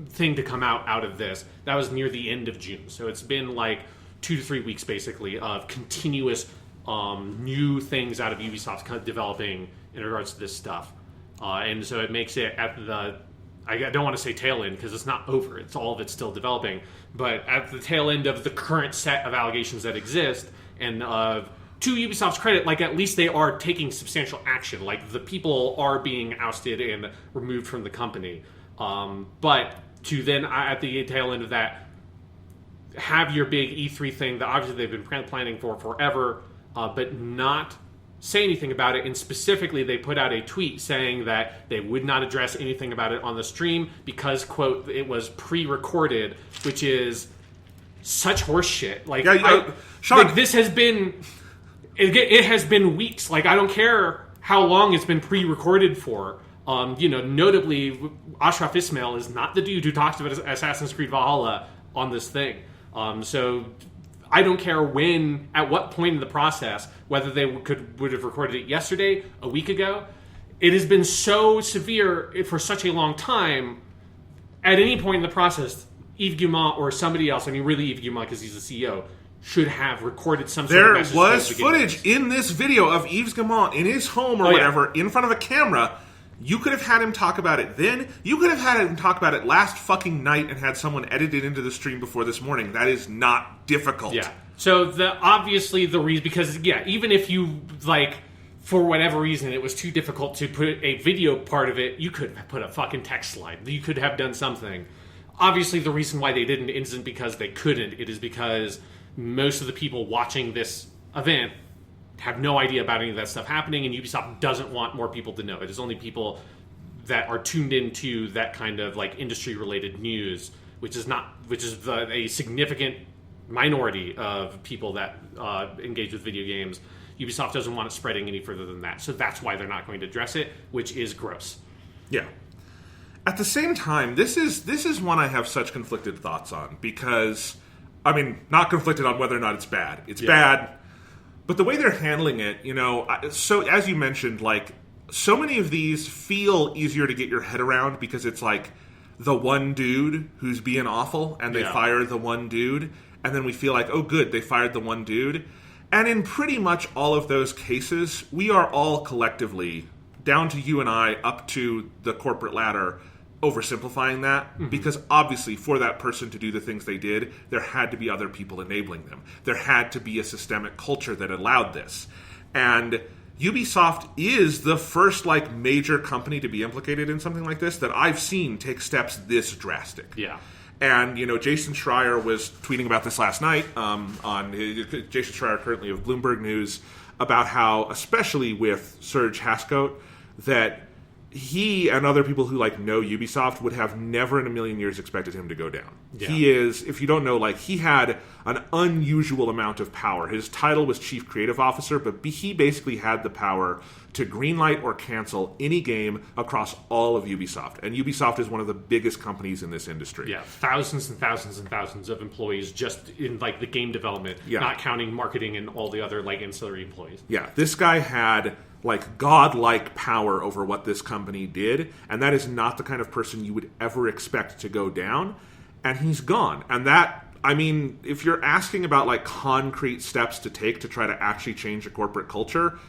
Speaker 2: thing to come out of this. That was near the end of June. So it's been like 2 to 3 weeks, basically, of continuous new things out of Ubisoft kind of developing in regards to this stuff. And so it makes it at the... I don't want to say tail end, because it's not over. All of it's still developing. But at the tail end of the current set of allegations that exist, and to Ubisoft's credit, like, at least they are taking substantial action. Like, the people are being ousted and removed from the company. But to then, at the tail end of that, have your big E3 thing that obviously they've been planning for forever, but not say anything about it. And specifically, they put out a tweet saying that they would not address anything about it on the stream because, quote, it was pre-recorded, which is such horse shit. Like,
Speaker 1: Sean,
Speaker 2: like, this has been... It has been weeks. Like, I don't care how long it's been pre-recorded for. Notably, Ashraf Ismail is not the dude who talks about Assassin's Creed Valhalla on this thing. So I don't care at what point in the process, whether they would have recorded it yesterday, a week ago. It has been so severe for such a long time. At any point in the process, Yves Guillemot or somebody else, I mean, really Yves Guillemot because he's the CEO, should have recorded some sort of message.
Speaker 1: There was footage in this video of Yves Guillemot in his home or whatever, in front of a camera. You could have had him talk about it then. You could have had him talk about it last fucking night and had someone edit it into the stream before this morning. That is not difficult.
Speaker 2: Yeah. So obviously the reason, because even if you, like, for whatever reason it was too difficult to put a video part of it, you could have put a fucking text slide. You could have done something. Obviously the reason why they didn't isn't because they couldn't. It is because most of the people watching this event have no idea about any of that stuff happening, and Ubisoft doesn't want more people to know. It is only people that are tuned into that kind of, like, industry-related news, which is a significant minority of people that engage with video games. Ubisoft doesn't want it spreading any further than that, so that's why they're not going to address it, which is gross.
Speaker 1: Yeah. At the same time, this is one I have such conflicted thoughts on, because, I mean, not conflicted on whether or not it's bad. It's bad, but the way they're handling it, so as you mentioned, like, so many of these feel easier to get your head around because it's like the one dude who's being awful and they fire the one dude, and then we feel like, oh good, they fired the one dude. And in pretty much all of those cases, we are all collectively, down to you and I, up to the corporate ladder, oversimplifying that, because obviously for that person to do the things they did, there had to be other people enabling them. There had to be a systemic culture that allowed this. And Ubisoft is the first, like, major company to be implicated in something like this that I've seen take steps this drastic.
Speaker 2: Yeah.
Speaker 1: And, Jason Schreier was tweeting about this last night Jason Schreier, currently of Bloomberg News, about how, especially with Serge Hascote, that he and other people who, like, know Ubisoft would have never in a million years expected him to go down. Yeah. He is, if you don't know, like, he had an unusual amount of power. His title was Chief Creative Officer, but he basically had the power to greenlight or cancel any game across all of Ubisoft. And Ubisoft is one of the biggest companies in this industry.
Speaker 2: Yeah, thousands and thousands and thousands of employees just in, like, the game development, not counting marketing and all the other, like, ancillary employees.
Speaker 1: Yeah, this guy had, like, godlike power over what this company did, and that is not the kind of person you would ever expect to go down, and he's gone. And that, I mean, if you're asking about, like, concrete steps to take to try to actually change a corporate culture,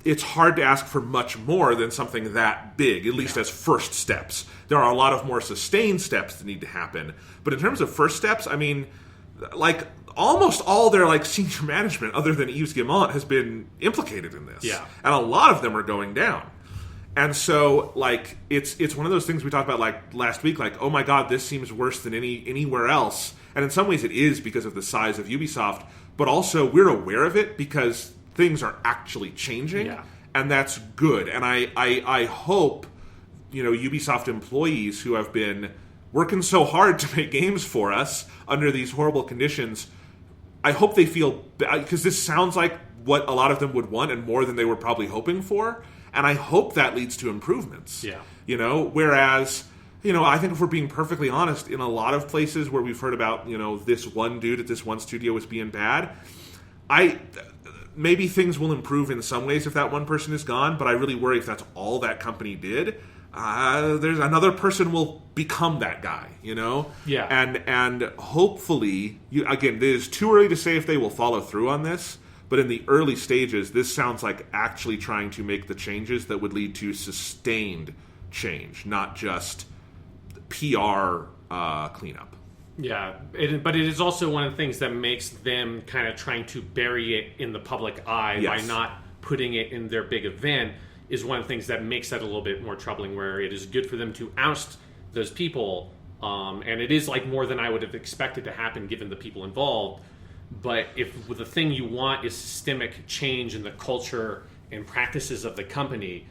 Speaker 1: it's hard to ask for much more than something that big, at least as first steps. There are a lot of more sustained steps that need to happen, but in terms of first steps, I mean, like, almost all their, like, senior management, other than Yves Guillemot, has been implicated in this.
Speaker 2: Yeah.
Speaker 1: And a lot of them are going down. And so, like, it's one of those things we talked about, like, last week, like, oh my god, this seems worse than anywhere else. And in some ways it is because of the size of Ubisoft, but also we're aware of it because things are actually changing, and that's good. And I hope, Ubisoft employees who have been working so hard to make games for us under these horrible conditions, I hope they feel bad, because this sounds like what a lot of them would want and more than they were probably hoping for, and I hope that leads to improvements. Whereas, I think if we're being perfectly honest, in a lot of places where we've heard about, this one dude at this one studio was being bad, maybe things will improve in some ways if that one person is gone, but I really worry if that's all that company did. there's another person will become that guy, you know?
Speaker 2: Yeah.
Speaker 1: And hopefully, again, it is too early to say if they will follow through on this, but in the early stages, this sounds like actually trying to make the changes that would lead to sustained change, not just PR cleanup.
Speaker 2: Yeah, but it is also one of the things that makes them kind of trying to bury it in the public eye by not putting it in their big event, is one of the things that makes that a little bit more troubling, where it is good for them to oust those people, and it is like more than I would have expected to happen given the people involved. But if the thing you want is systemic change in the culture and practices of the company,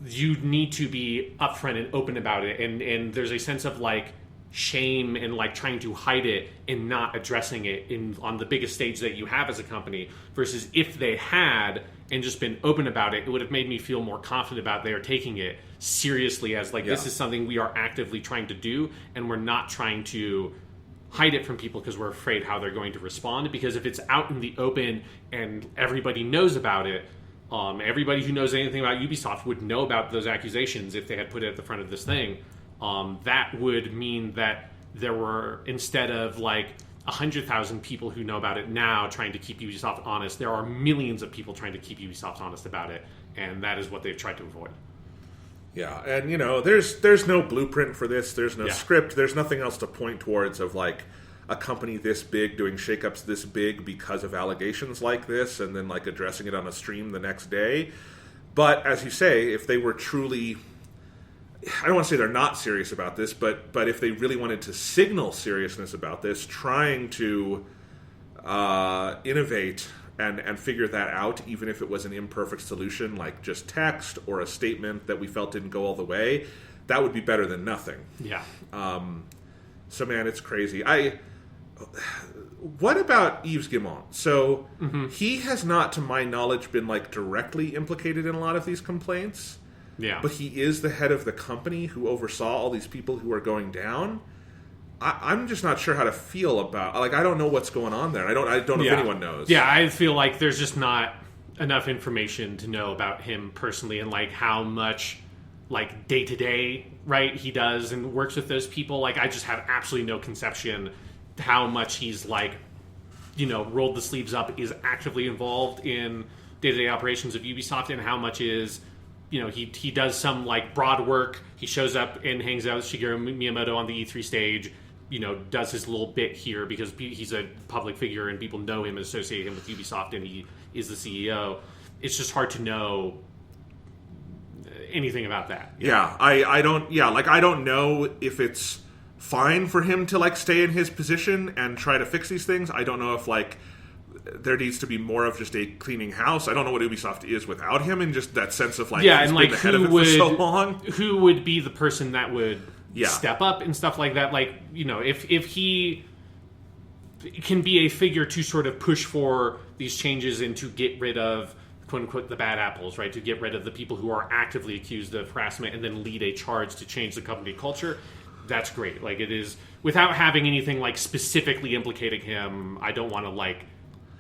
Speaker 2: you need to be upfront and open about it, and there's a sense of like shame and like trying to hide it and not addressing it on the biggest stage that you have as a company, versus if they had and just been open about it, it would have made me feel more confident about they are taking it seriously as like this is something we are actively trying to do, and we're not trying to hide it from people because we're afraid how they're going to respond. Because if it's out in the open and everybody knows about it, everybody who knows anything about Ubisoft would know about those accusations if they had put it at the front of this thing. That would mean that there were, instead of like 100,000 people who know about it now trying to keep Ubisoft honest, there are millions of people trying to keep Ubisoft honest about it, and that is what they've tried to avoid.
Speaker 1: Yeah, and you know, there's no blueprint for this. There's no script. There's nothing else to point towards of like a company this big doing shakeups this big because of allegations like this, and then like addressing it on a stream the next day. But as you say, if they were truly, I don't want to say they're not serious about this, but if they really wanted to signal seriousness about this, trying to innovate and figure that out, even if it was an imperfect solution, like just text or a statement that we felt didn't go all the way, that would be better than nothing.
Speaker 2: Yeah.
Speaker 1: So, man, it's crazy. What about Yves Guillemot? So, he has not, to my knowledge, been like directly implicated in a lot of these complaints.
Speaker 2: Yeah.
Speaker 1: But he is the head of the company who oversaw all these people who are going down. I'm just not sure how to feel about. Like, I don't know what's going on there. I don't know if anyone knows.
Speaker 2: Yeah, I feel like there's just not enough information to know about him personally, and like how much, like day to day, right, he does and works with those people. Like, I just have absolutely no conception how much he's like, you know, rolled the sleeves up, is actively involved in day to day operations of Ubisoft, and how much is, you know, he does some like broad work. He shows up and hangs out with Shigeru Miyamoto on the E3 stage, you know, does his little bit here because he's a public figure and people know him and associate him with Ubisoft, and he is the CEO. It's just hard to know anything about that.
Speaker 1: Yeah, I don't know if it's fine for him to like stay in his position and try to fix these things. I don't know if like there needs to be more of just a cleaning house. I don't know what Ubisoft is without him, and just that sense of like,
Speaker 2: he's
Speaker 1: and
Speaker 2: like
Speaker 1: been the head of it for so long.
Speaker 2: Who would be the person that would step up and stuff like that? Like, you know, if he can be a figure to sort of push for these changes and to get rid of, quote unquote, the bad apples, right? To get rid of the people who are actively accused of harassment and then lead a charge to change the company culture, that's great. Like, it is, without having anything like specifically implicating him, I don't want to like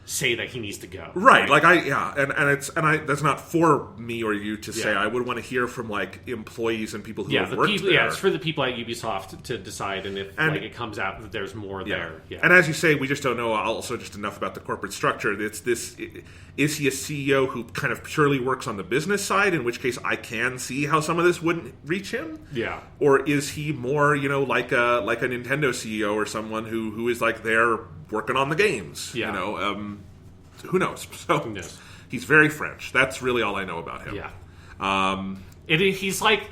Speaker 2: say that he needs to go.
Speaker 1: Right. Like that's not for me or you to say. I would want to hear from like employees and people who have worked there.
Speaker 2: Yeah, it's for the people at Ubisoft to decide, and if like it comes out that there's more there. Yeah.
Speaker 1: And as you say, we just don't know also just enough about the corporate structure. Is he a CEO who kind of purely works on the business side, in which case I can see how some of this wouldn't reach him?
Speaker 2: Yeah.
Speaker 1: Or is he more, you know, like a Nintendo CEO or someone who is like there working on the games?
Speaker 2: Yeah.
Speaker 1: You know, who knows? So
Speaker 2: who knows?
Speaker 1: He's very French. That's really all I know about him.
Speaker 2: Yeah. He's like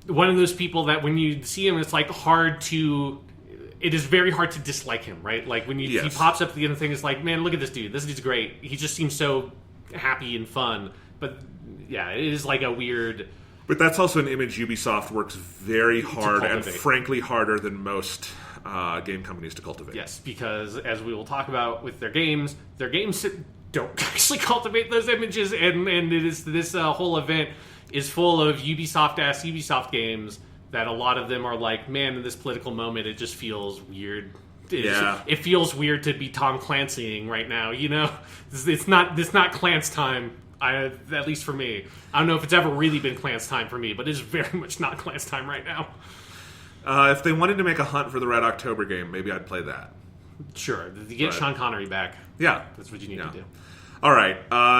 Speaker 2: one of those people that when you see him, it's like it is very hard to dislike him, right? Like when he pops up at the end of the thing, it's like, man, look at this dude. This dude's great. He just seems so happy and fun. But yeah, it is like a weird.
Speaker 1: But that's also an image Ubisoft works very hard, and frankly harder than most game companies to cultivate.
Speaker 2: Yes, because as we will talk about with their games don't actually cultivate those images, and it is this whole event is full of Ubisoft-ass Ubisoft games that a lot of them are like, man, in this political moment, it just feels weird. It feels weird to be Tom Clancying right now, you know? It's not Clance time. At least for me. I don't know if it's ever really been Clan's time for me, but it's very much not Clan's time right now.
Speaker 1: If they wanted to make a Hunt for the Red October game, maybe I'd play that.
Speaker 2: Sure. Get Sean Connery back.
Speaker 1: Yeah.
Speaker 2: That's what you need to do.
Speaker 1: All right.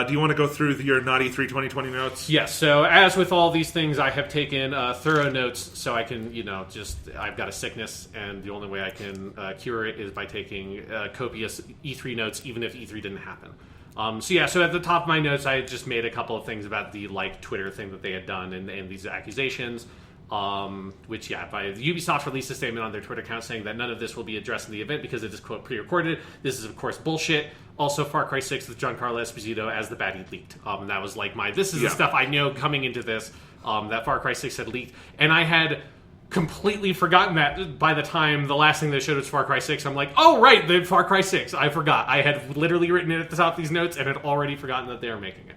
Speaker 1: Do you want to go through your Not E3 2020 notes?
Speaker 2: Yes. So as with all these things, I have taken thorough notes so I can, I've got a sickness, and the only way I can cure it is by taking copious E3 notes, even if E3 didn't happen. So at the top of my notes, I just made a couple of things about the Twitter thing that they had done and these accusations. Ubisoft released a statement on their Twitter account saying that none of this will be addressed in the event because it is, quote, pre-recorded. This is, of course, bullshit. Also, Far Cry 6 with Giancarlo Esposito as the baddie leaked. That was this is the stuff I know coming into this, that Far Cry 6 had leaked. And I had completely forgotten that by the time the last thing they showed was Far Cry 6. I'm like, oh, right, the Far Cry 6. I forgot. I had literally written it at the top of these notes and had already forgotten that they were making it.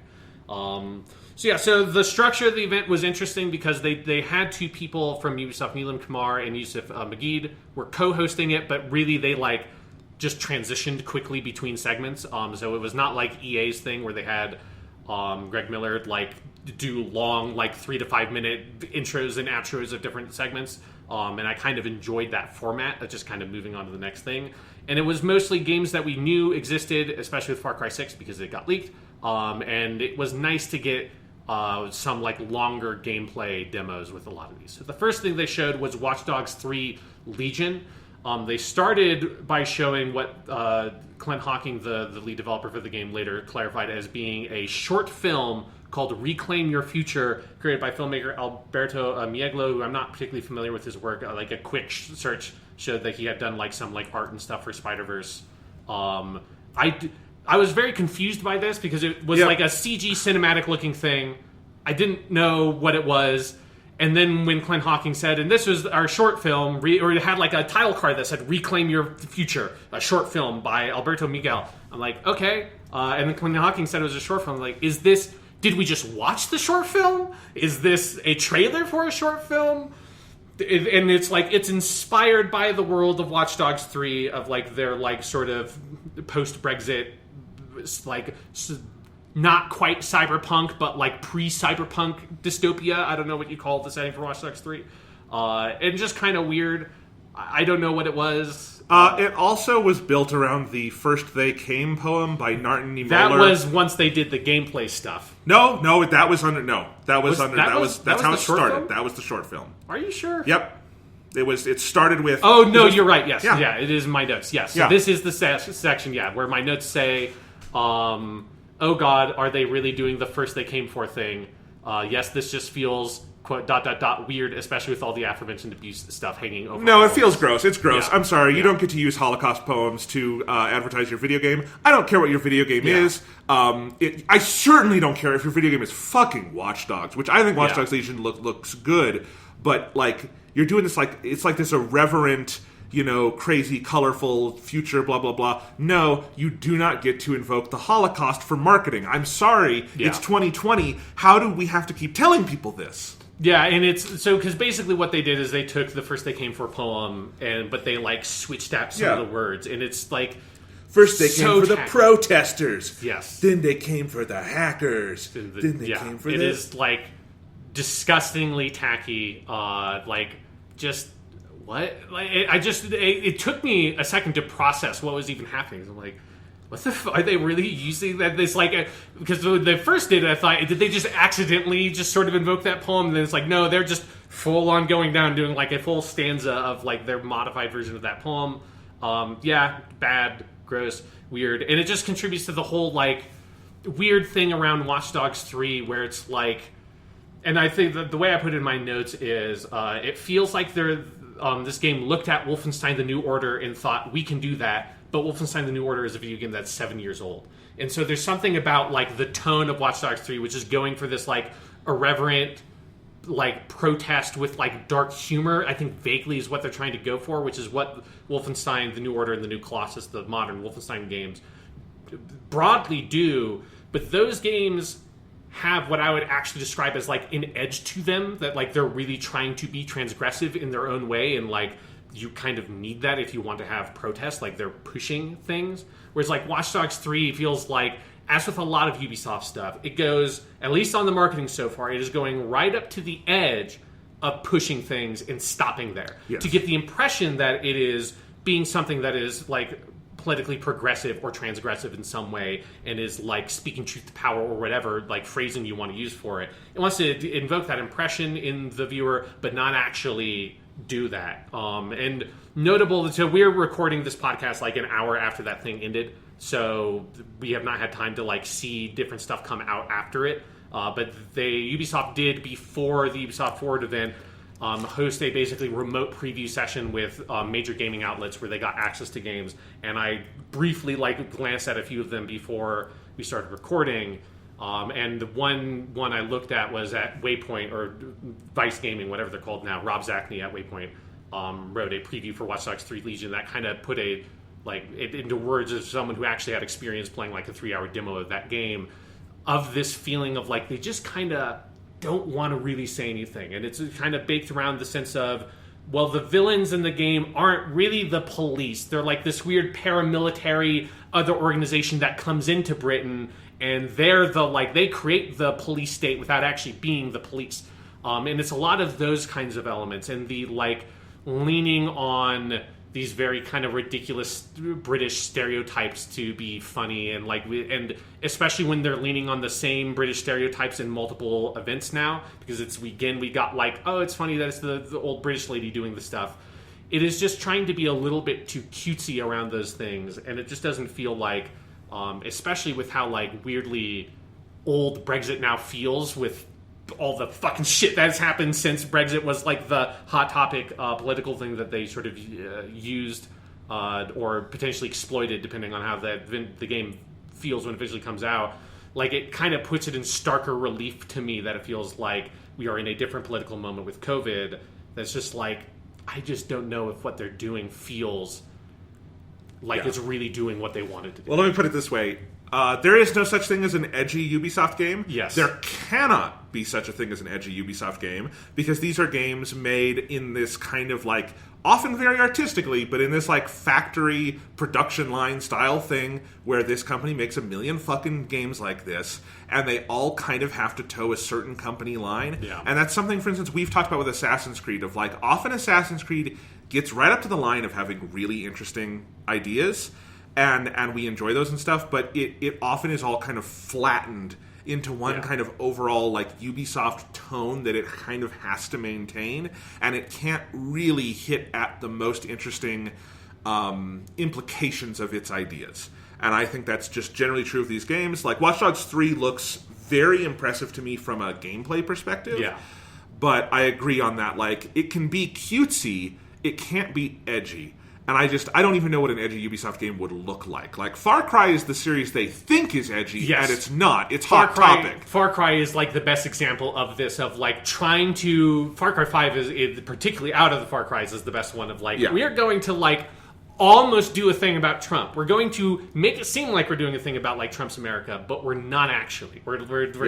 Speaker 2: So the structure of the event was interesting because they had two people from Ubisoft, Neelam Kumar and Yusuf Magid, were co-hosting it, but really they just transitioned quickly between segments. So it was not like EA's thing where they had Greg Miller do long 3 to 5 minute intros and outros of different segments. And I kind of enjoyed that format of just kind of moving on to the next thing. And it was mostly games that we knew existed, especially with Far Cry 6 because it got leaked. And it was nice to get some longer gameplay demos with a lot of these. So the first thing they showed was Watch Dogs 3 Legion. They started by showing what Clint Hawking, the lead developer for the game, later clarified as being a short film called Reclaim Your Future, created by filmmaker Alberto Mieglo, who I'm not particularly familiar with his work. A quick search showed that he had done some art and stuff for Spider-Verse. I was very confused by this because it was a CG cinematic looking thing. I didn't know what it was. And then when Clint Hawking said, and this was our short film, or it had a title card that said Reclaim Your Future, a short film by Alberto Miguel. I'm like, okay. And then Clint Hawking said it was a short film. I'm like, did we just watch the short film? Is this a trailer for a short film? And it's it's inspired by the world of Watch Dogs 3, of their sort of post-Brexit, not quite cyberpunk, but pre-cyberpunk dystopia. I don't know what you call the setting for Watch Dogs 3. And just kind of weird. I don't know what it was.
Speaker 1: It also was built around the First They Came poem by Narton E.
Speaker 2: That
Speaker 1: Moeller.
Speaker 2: was once they did the gameplay stuff.
Speaker 1: That's how it started.
Speaker 2: Film?
Speaker 1: That was the short film.
Speaker 2: Are you sure?
Speaker 1: Yep. It started with...
Speaker 2: Oh, no, you're right. Yes.
Speaker 1: Yeah.
Speaker 2: It is in my notes. Yes. So this is the section, where my notes say, oh God, are they really doing the First They Came For thing? Yes, this just feels... quote, ... weird, especially with all the aforementioned abuse stuff hanging over.
Speaker 1: No, it feels gross. It's gross.
Speaker 2: Yeah.
Speaker 1: I'm sorry. You don't get to use Holocaust poems to advertise your video game. I don't care what your video game is. I certainly don't care if your video game is fucking Watch Dogs, which I think Watch Dogs Legion looks good, but you're doing this it's this irreverent, crazy, colorful future, blah, blah, blah. No, you do not get to invoke the Holocaust for marketing. I'm sorry. Yeah. It's 2020. How do we have to keep telling people this?
Speaker 2: Yeah, and it's so because basically what they did is they took the First They Came For poem but they switched out some of the words, and it's
Speaker 1: first they came for the protesters.
Speaker 2: Yes.
Speaker 1: Then they came for the hackers. Then they came for
Speaker 2: it is disgustingly tacky. Just what? It took me a second to process what was even happening. I'm like, what the are they really using that? This because when they first did it, I thought, did they just accidentally just sort of invoke that poem? And then it's no, they're just full on going down doing a full stanza of their modified version of that poem. Bad, gross, weird, and it just contributes to the whole weird thing around Watch Dogs 3 where it's and I think that the way I put it in my notes is it feels like they're this game looked at Wolfenstein: The New Order and thought, we can do that. But Wolfenstein: The New Order is a video game that's 7 years old. And so there's something about, the tone of Watch Dogs 3, which is going for this, irreverent, protest with, dark humor, I think vaguely is what they're trying to go for, which is what Wolfenstein: The New Order and The New Colossus, the modern Wolfenstein games, broadly do. But those games have what I would actually describe as, an edge to them, that, they're really trying to be transgressive in their own way, and, you kind of need that if you want to have protests, they're pushing things. Whereas Watch Dogs 3 feels as with a lot of Ubisoft stuff, it goes, at least on the marketing so far, it is going right up to the edge of pushing things and stopping there.
Speaker 1: Yes.
Speaker 2: To get the impression that it is being something that is, like, politically progressive or transgressive in some way and is, like, speaking truth to power or whatever, like, phrasing you want to use for it. It wants to invoke that impression in the viewer, but not actually do that. And notable, so we're recording this podcast, like, an hour after that thing ended. So we have not had time to, like, see different stuff come out after it. But Ubisoft did, before the Ubisoft Forward event, host a basically remote preview session with major gaming outlets where they got access to games. And I briefly, like, glanced at a few of them before we started recording. And the one I looked at was at Waypoint, or Vice Gaming, whatever they're called now. Rob Zachney at Waypoint wrote a preview for Watch Dogs 3 Legion that kind of put it into words of someone who actually had experience playing, like, a 3-hour demo of that game, of this feeling of, like, they just kind of don't want to really say anything. And it's kind of baked around the sense of, well, the villains in the game aren't really the police. They're, like, this weird paramilitary other organization that comes into Britain, and they're they create the police state without actually being the police. And it's a lot of those kinds of elements, and the, like, leaning on these very kind of ridiculous British stereotypes to be funny, and and especially when they're leaning on the same British stereotypes in multiple events now, because we got, like, oh, it's funny that it's the old British lady doing the stuff. It is just trying to be a little bit too cutesy around those things, and it just doesn't feel like, especially with how, like, weirdly old Brexit now feels, with all the fucking shit that's happened since Brexit was, like, the hot topic political thing that they sort of used or potentially exploited, depending on how the game feels when it visually comes out. Like, it kind of puts it in starker relief to me that it feels like we are in a different political moment with COVID. That's just like, I just don't know if what they're doing feels like it's really doing what they wanted to do.
Speaker 1: Well, let me put it this way. There is no such thing as an edgy Ubisoft game.
Speaker 2: Yes.
Speaker 1: There cannot be such a thing as an edgy Ubisoft game, because these are games made in this kind of, like, often very artistically, but in this, like, factory production line style thing where this company makes a million fucking games like this, and they all kind of have to toe a certain company line.
Speaker 2: Yeah.
Speaker 1: And that's something, for instance, we've talked about with Assassin's Creed, of, like, often Assassin's Creed gets right up to the line of having really interesting ideas, and we enjoy those and stuff, but it often is all kind of flattened into one kind of overall, like, Ubisoft tone that it kind of has to maintain, and it can't really hit at the most interesting implications of its ideas. And I think that's just generally true of these games. Like, Watch Dogs 3 looks very impressive to me from a gameplay perspective.
Speaker 2: Yeah.
Speaker 1: But I agree on that. Like, it can be cutesy, it can't be edgy. And I don't even know what an edgy Ubisoft game would look like. Like, Far Cry is the series they think is edgy, and it's not. It's Hot Topic.
Speaker 2: Far Cry is, like, the best example of this, of, like, trying to... Far Cry 5 is particularly out of the Far Cries, is the best one of, like, we are going to, like, almost do a thing about Trump. We're going to make it seem like we're doing a thing about, like, Trump's America, but we're not actually. We're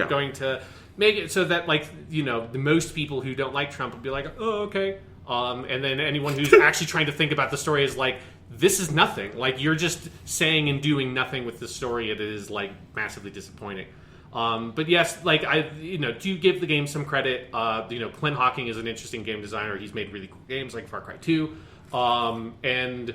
Speaker 2: going to make it so that, like, you know, the most people who don't like Trump will be like, oh, okay. And then anyone who's actually trying to think about the story is like, this is nothing. Like, you're just saying and doing nothing with the story. It is, like, massively disappointing. But yes, like, do give the game some credit. Clint Hawking is an interesting game designer. He's made really cool games like Far Cry 2. And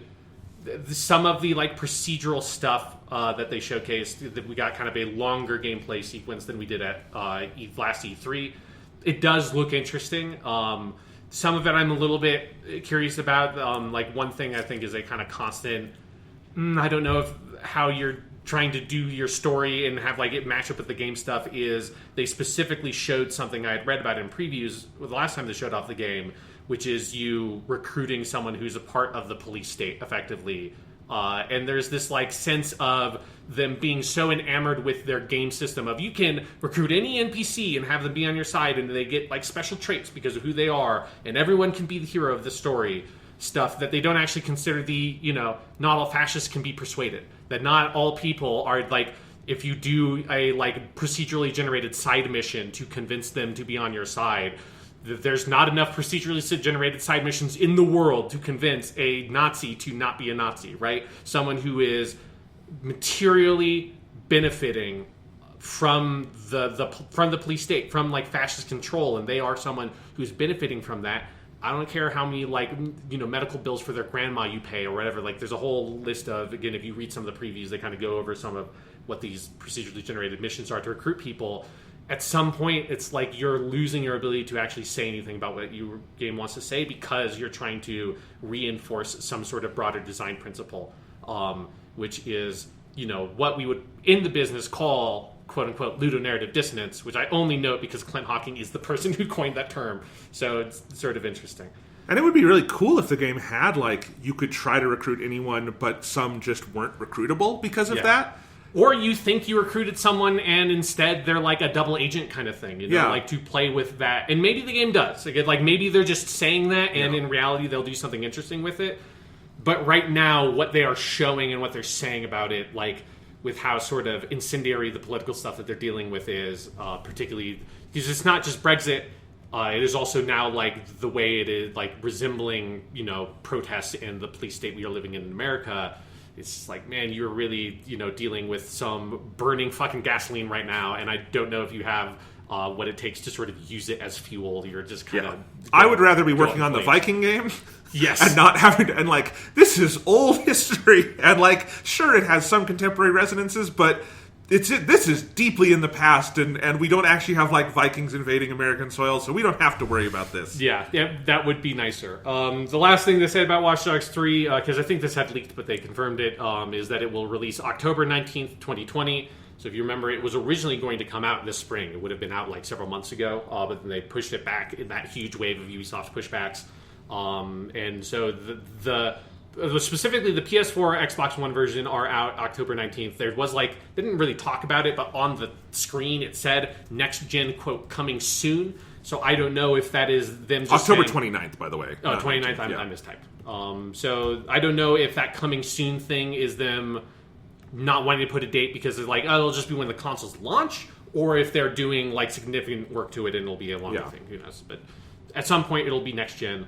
Speaker 2: some of the, like, procedural stuff that they showcased, that we got kind of a longer gameplay sequence than we did at last E3. It does look interesting. Some of it I'm a little bit curious about. Like, one thing I think is a kind of constant, I don't know how you're trying to do your story and have, like, it match up with the game stuff, is they specifically showed something I had read about in previews the last time they showed off the game, which is you recruiting someone who's a part of the police state, effectively. And there's this, like, sense of them being so enamored with their game system of, you can recruit any NPC and have them be on your side, and they get, like, special traits because of who they are, and everyone can be the hero of the story, stuff that they don't actually consider not all fascists can be persuaded. That not all people are, like, if you do a, like, procedurally generated side mission to convince them to be on your side, there's not enough procedurally generated side missions in the world to convince a Nazi to not be a Nazi, right? Someone who is materially benefiting from the police state, from like fascist control, and they are someone who's benefiting from that. I don't care how many medical bills for their grandma you pay or whatever. Like there's a whole list of, again, if you read some of the previews, they kind of go over some of what these procedurally generated missions are to recruit people. At some point, it's like you're losing your ability to actually say anything about what your game wants to say because you're trying to reinforce some sort of broader design principle, which is, what we would in the business call quote-unquote ludonarrative dissonance, which I only note because Clint Hawking is the person who coined that term. So it's sort of interesting.
Speaker 1: And it would be really cool if the game had, you could try to recruit anyone, but some just weren't recruitable because of that.
Speaker 2: Or you think you recruited someone and instead they're like a double agent kind of thing, to play with that. And maybe the game does. Maybe they're just saying that and in reality they'll do something interesting with it. But right now, what they are showing and what they're saying about it, with how sort of incendiary the political stuff that they're dealing with is, particularly because it's not just Brexit, it is also now the way it is resembling protests in the police state we are living in America. It's man, you're really dealing with some burning fucking gasoline right now, and I don't know if you have what it takes to sort of use it as fuel. You're just kind of.
Speaker 1: I would rather be working on the Viking game.
Speaker 2: Yes.
Speaker 1: And not having to, and this is old history, and sure, it has some contemporary resonances, but this is deeply in the past, and we don't actually have Vikings invading American soil, so we don't have to worry about this.
Speaker 2: Yeah, that would be nicer. The last thing they said about Watch Dogs 3, because I think this had leaked, but they confirmed it, is that it will release October 19th, 2020. So if you remember, it was originally going to come out this spring. It would have been out several months ago, but then they pushed it back in that huge wave of Ubisoft pushbacks. And so specifically the PS4, Xbox One version are out October 19th. There was they didn't really talk about it, but on the screen it said next gen quote coming soon. So I don't know if that is them just
Speaker 1: October
Speaker 2: saying,
Speaker 1: 29th, by the way.
Speaker 2: Oh, 29th, I mistyped. So I don't know if that coming soon thing is them not wanting to put a date because it's it'll just be when the consoles launch, or if they're doing significant work to it and it'll be a longer thing. Who knows? But at some point it'll be next gen.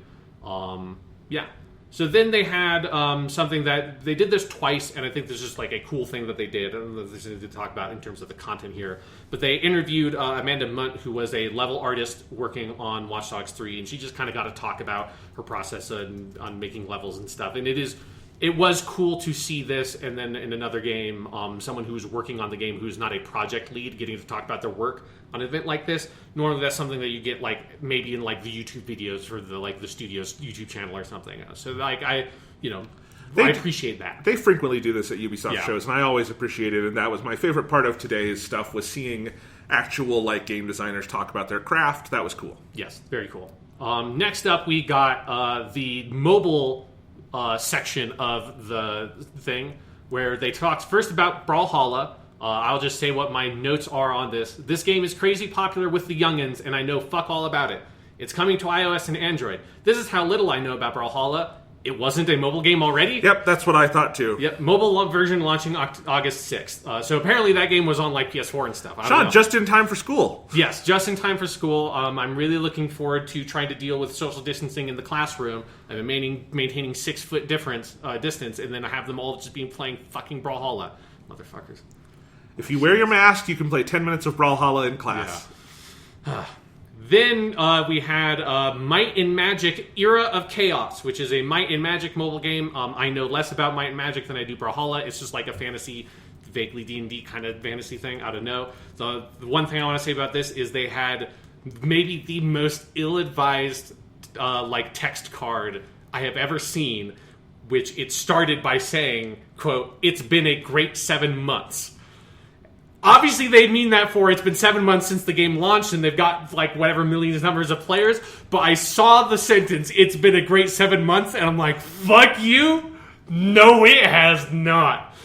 Speaker 2: So then they had something that they did this twice, and I think this is a cool thing that they did. I don't know if there's anything to talk about in terms of the content here, but they interviewed Amanda Munt, who was a level artist working on Watch Dogs 3, and she just kind of got to talk about her process on making levels and stuff. And it was cool to see this, and then in another game, someone who's working on the game who's not a project lead getting to talk about their work on an event like this. Normally that's something that you get maybe in the YouTube videos for the studio's YouTube channel or something. So I appreciate that.
Speaker 1: They frequently do this at Ubisoft shows, and I always appreciate it, and that was my favorite part of today's stuff, was seeing actual game designers talk about their craft. That was cool.
Speaker 2: Yes, very cool. Next up we got the mobile section of the thing, where they talked first about Brawlhalla. I'll just say what my notes are on this. This game is crazy popular with the youngins, and I know fuck all about it. It's coming to iOS and Android. This is how little I know about Brawlhalla. It wasn't a mobile game already?
Speaker 1: Yep, that's what I thought too.
Speaker 2: Yep, mobile version launching August 6th. So apparently that game was on PS4 and stuff.
Speaker 1: Sean, just in time for school.
Speaker 2: Yes, just in time for school. I'm really looking forward to trying to deal with social distancing in the classroom. I'm maintaining 6 foot distance, and then I have them all just playing fucking Brawlhalla. Motherfuckers.
Speaker 1: If you wear your mask, you can play 10 minutes of Brawlhalla in class.
Speaker 2: Yeah. Then we had Might and Magic Era of Chaos, which is a Might and Magic mobile game. I know less about Might and Magic than I do Brawlhalla. It's just a fantasy, vaguely D&D kind of fantasy thing. I don't know. The one thing I want to say about this is they had maybe the most ill-advised text card I have ever seen, which it started by saying, quote, "It's been a great 7 months." Obviously, they mean that for it's been 7 months since the game launched, and they've got whatever millions numbers of players. But I saw the sentence, "It's been a great 7 months," and I'm like, "Fuck you! No, it has not."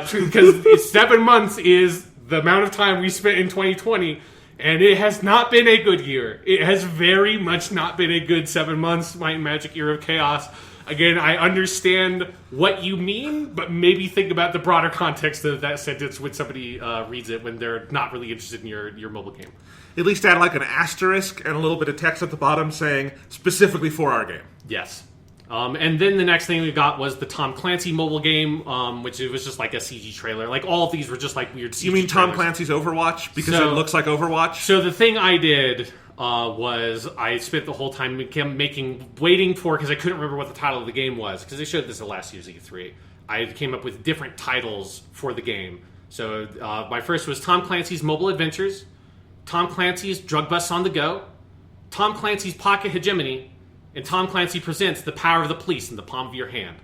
Speaker 2: True, because 7 months is the amount of time we spent in 2020, and it has not been a good year. It has very much not been a good 7 months. Might and Magic Era of Chaos. Again, I understand what you mean, but maybe think about the broader context of that sentence when somebody reads it when they're not really interested in your mobile game.
Speaker 1: At least add an asterisk and a little bit of text at the bottom saying, specifically for our game.
Speaker 2: Yes. And then the next thing we got was the Tom Clancy mobile game, which it was just like a CG trailer. Like, all of these were just like weird CG
Speaker 1: You mean
Speaker 2: trailers.
Speaker 1: Tom Clancy's Overwatch? Because it looks like Overwatch?
Speaker 2: So the thing I did was I spent the whole time waiting for, because I couldn't remember what the title of the game was, because they showed this at last year's E3. I came up with different titles for the game. So my first was Tom Clancy's Mobile Adventures, Tom Clancy's Drug Busts on the Go, Tom Clancy's Pocket Hegemony, and Tom Clancy Presents The Power of the Police in the Palm of Your Hand.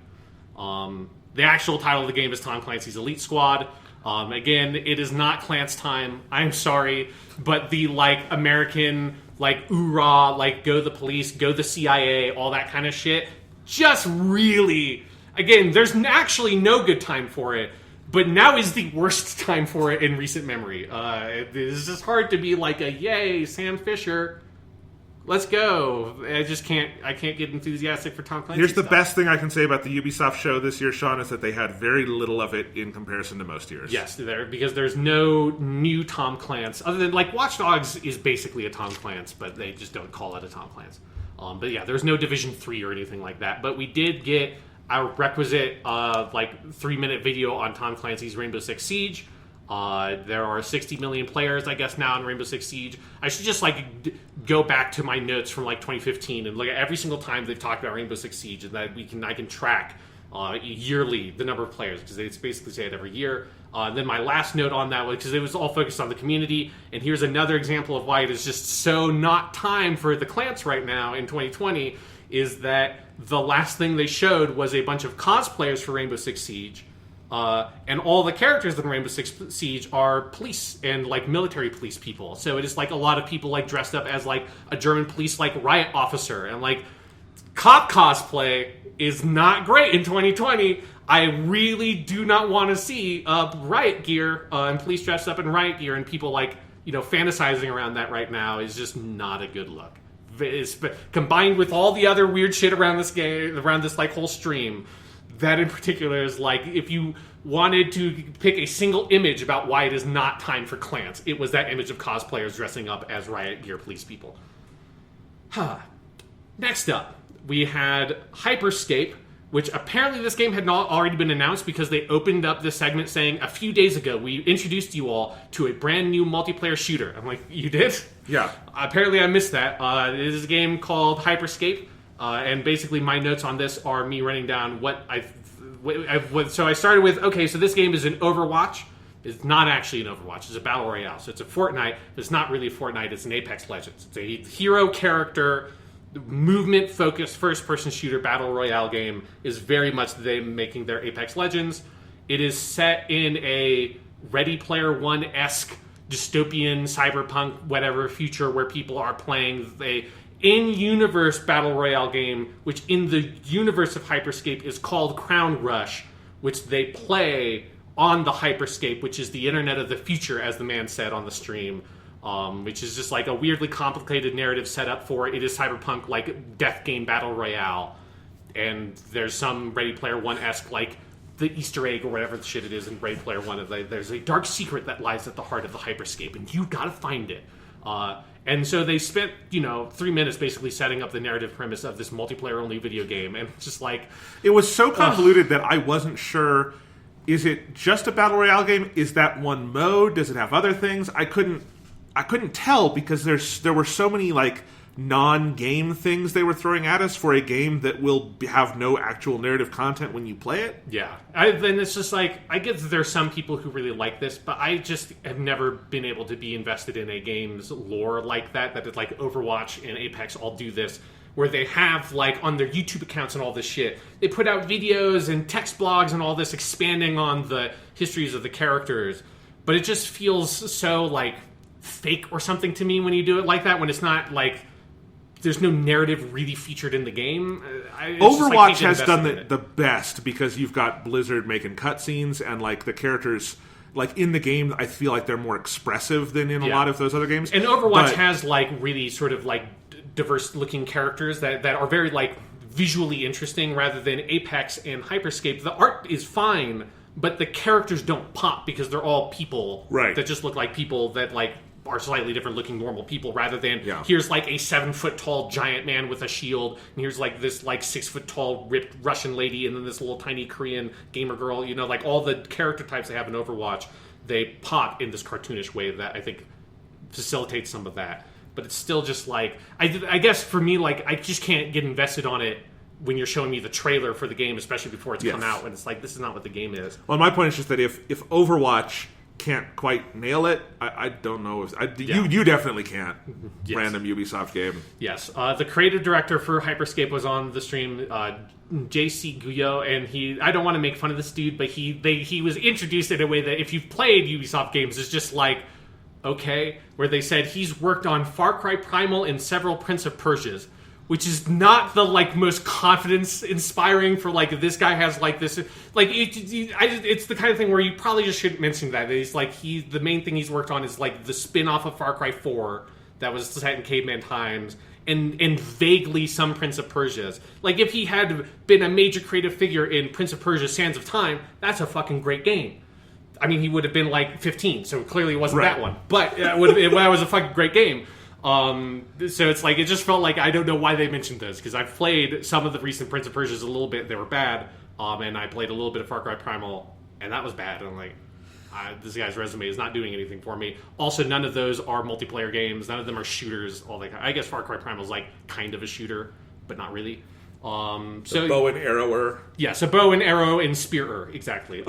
Speaker 2: The actual title of the game is Tom Clancy's Elite Squad. Again, it is not Clance time. I'm sorry, but the American hoorah, go the police, go the CIA, all that kind of shit. Just really, again, there's actually no good time for it. But now is the worst time for it in recent memory. It's just hard to be like yay, Sam Fisher. Let's go. I can't get enthusiastic for Tom Clancy.
Speaker 1: Here's the
Speaker 2: stuff.
Speaker 1: best thing I can say about the Ubisoft show this year, Sean, is that they had very little of it in comparison to most years.
Speaker 2: Yes, because there's no new Tom Clancy. Other than, Watch Dogs is basically a Tom Clancy, but they just don't call it a Tom Clancy. But yeah, there's no Division 3 or anything like that. But we did get our requisite 3-minute video on Tom Clancy's Rainbow Six Siege. There are 60 million players, I guess, now in Rainbow Six Siege. I should just go back to my notes from 2015 and look at every single time they've talked about Rainbow Six Siege, and that I can track yearly the number of players, because they basically say it every year. Then my last note on that was because it was all focused on the community, and here's another example of why it is just so not time for the Clans right now in 2020, is that the last thing they showed was a bunch of cosplayers for Rainbow Six Siege. And all the characters in Rainbow Six Siege are police and military police people. So it is a lot of people dressed up as a German police riot officer, and cop cosplay is not great in 2020. I really do not want to see riot gear and police dressed up in riot gear and people fantasizing around that right now is just not a good look. Combined with all the other weird shit around this game, around this whole stream. That in particular is if you wanted to pick a single image about why it is not time for Clans, it was that image of cosplayers dressing up as riot gear police people. Next up, we had Hyperscape, which apparently this game had not already been announced because they opened up this segment saying, a few days ago, we introduced you all to a brand new multiplayer shooter. I'm like, you did?
Speaker 1: Yeah.
Speaker 2: Apparently I missed that. It is a game called Hyperscape. And basically my notes on this are me running down so I started with, okay, so this game is an Overwatch. It's not actually an Overwatch. It's a Battle Royale. So it's a Fortnite, but it's not really a Fortnite. It's an Apex Legends. It's a hero character, movement-focused, first-person shooter Battle Royale game is very much them making their Apex Legends. It is set in a Ready Player One-esque dystopian, cyberpunk, whatever future where people are playing a in-universe Battle Royale game, which in the universe of Hyperscape is called Crown Rush, which they play on the Hyperscape, which is the internet of the future, as the man said on the stream, which is just a weirdly complicated narrative set up for it is cyberpunk, death game Battle Royale, and there's some Ready Player One-esque, the Easter egg or whatever the shit it is in Ready Player One. There's a dark secret that lies at the heart of the Hyperscape, and you gotta find it. And so they spent, 3 minutes basically setting up the narrative premise of this multiplayer-only video game, and just
Speaker 1: it was so convoluted that I wasn't sure, is it just a Battle Royale game? Is that one mode? Does it have other things? I couldn't tell because there were so many, non-game things they were throwing at us for a game that will have no actual narrative content when you play it.
Speaker 2: Yeah. Then it's just I get that there's some people who really like this, but I just have never been able to be invested in a game's lore like that it's Overwatch and Apex all do this, where they have, on their YouTube accounts and all this shit, they put out videos and text blogs and all this expanding on the histories of the characters, but it just feels so, fake or something to me when you do it like that, when it's not, there's no narrative really featured in the game.
Speaker 1: Overwatch has done the best because you've got Blizzard making cutscenes and the characters in the game. I feel like they're more expressive than in a lot of those other games.
Speaker 2: And Overwatch has really sort of diverse looking characters that are very visually interesting, rather than Apex and Hyperscape. The art is fine, but the characters don't pop because they're all people that just look like people that are slightly different looking normal people, rather than here's like a 7-foot tall giant man with a shield, and here's like this like 6-foot tall ripped Russian lady, and then this little tiny Korean gamer girl. You know, like all the character types they have in Overwatch, they pop in this cartoonish way that I think facilitates some of that. But it's still just like, I guess for me, like, I just can't get invested on it when you're showing me the trailer for the game, especially before it's come out, and it's like, this is not what the game is.
Speaker 1: Well, my point is just that if Overwatch can't quite nail it, I don't know if... You definitely can't. Yes. Random Ubisoft game.
Speaker 2: Yes. The creative director for Hyperscape was on the stream, JC Guyo, and I don't want to make fun of this dude, but he was introduced in a way that if you've played Ubisoft games, it's just like, okay, where they said he's worked on Far Cry Primal and several Prince of Persias, which is not the like most confidence inspiring for like this guy has like this like it's the kind of thing where you probably just shouldn't mention that he's like the main thing he's worked on is like the spin-off of Far Cry 4 that was set in caveman times and vaguely some Prince of Persia's. Like if he had been a major creative figure in Prince of Persia Sands of Time, that's a fucking great game. I mean, he would have been like 15, so clearly it wasn't that one, but that was a fucking great game. So it's like, it just felt like I don't know why they mentioned this, because I've played some of the recent Prince of Persia's a little bit, they were bad, and I played a little bit of Far Cry Primal, and that was bad, and I'm like, this guy's resume is not doing anything for me. Also, none of those are multiplayer games, none of them are shooters, I guess Far Cry Primal is like kind of a shooter, but not really. So
Speaker 1: bow and arrower.
Speaker 2: Yeah, so bow and arrow and spearer, exactly.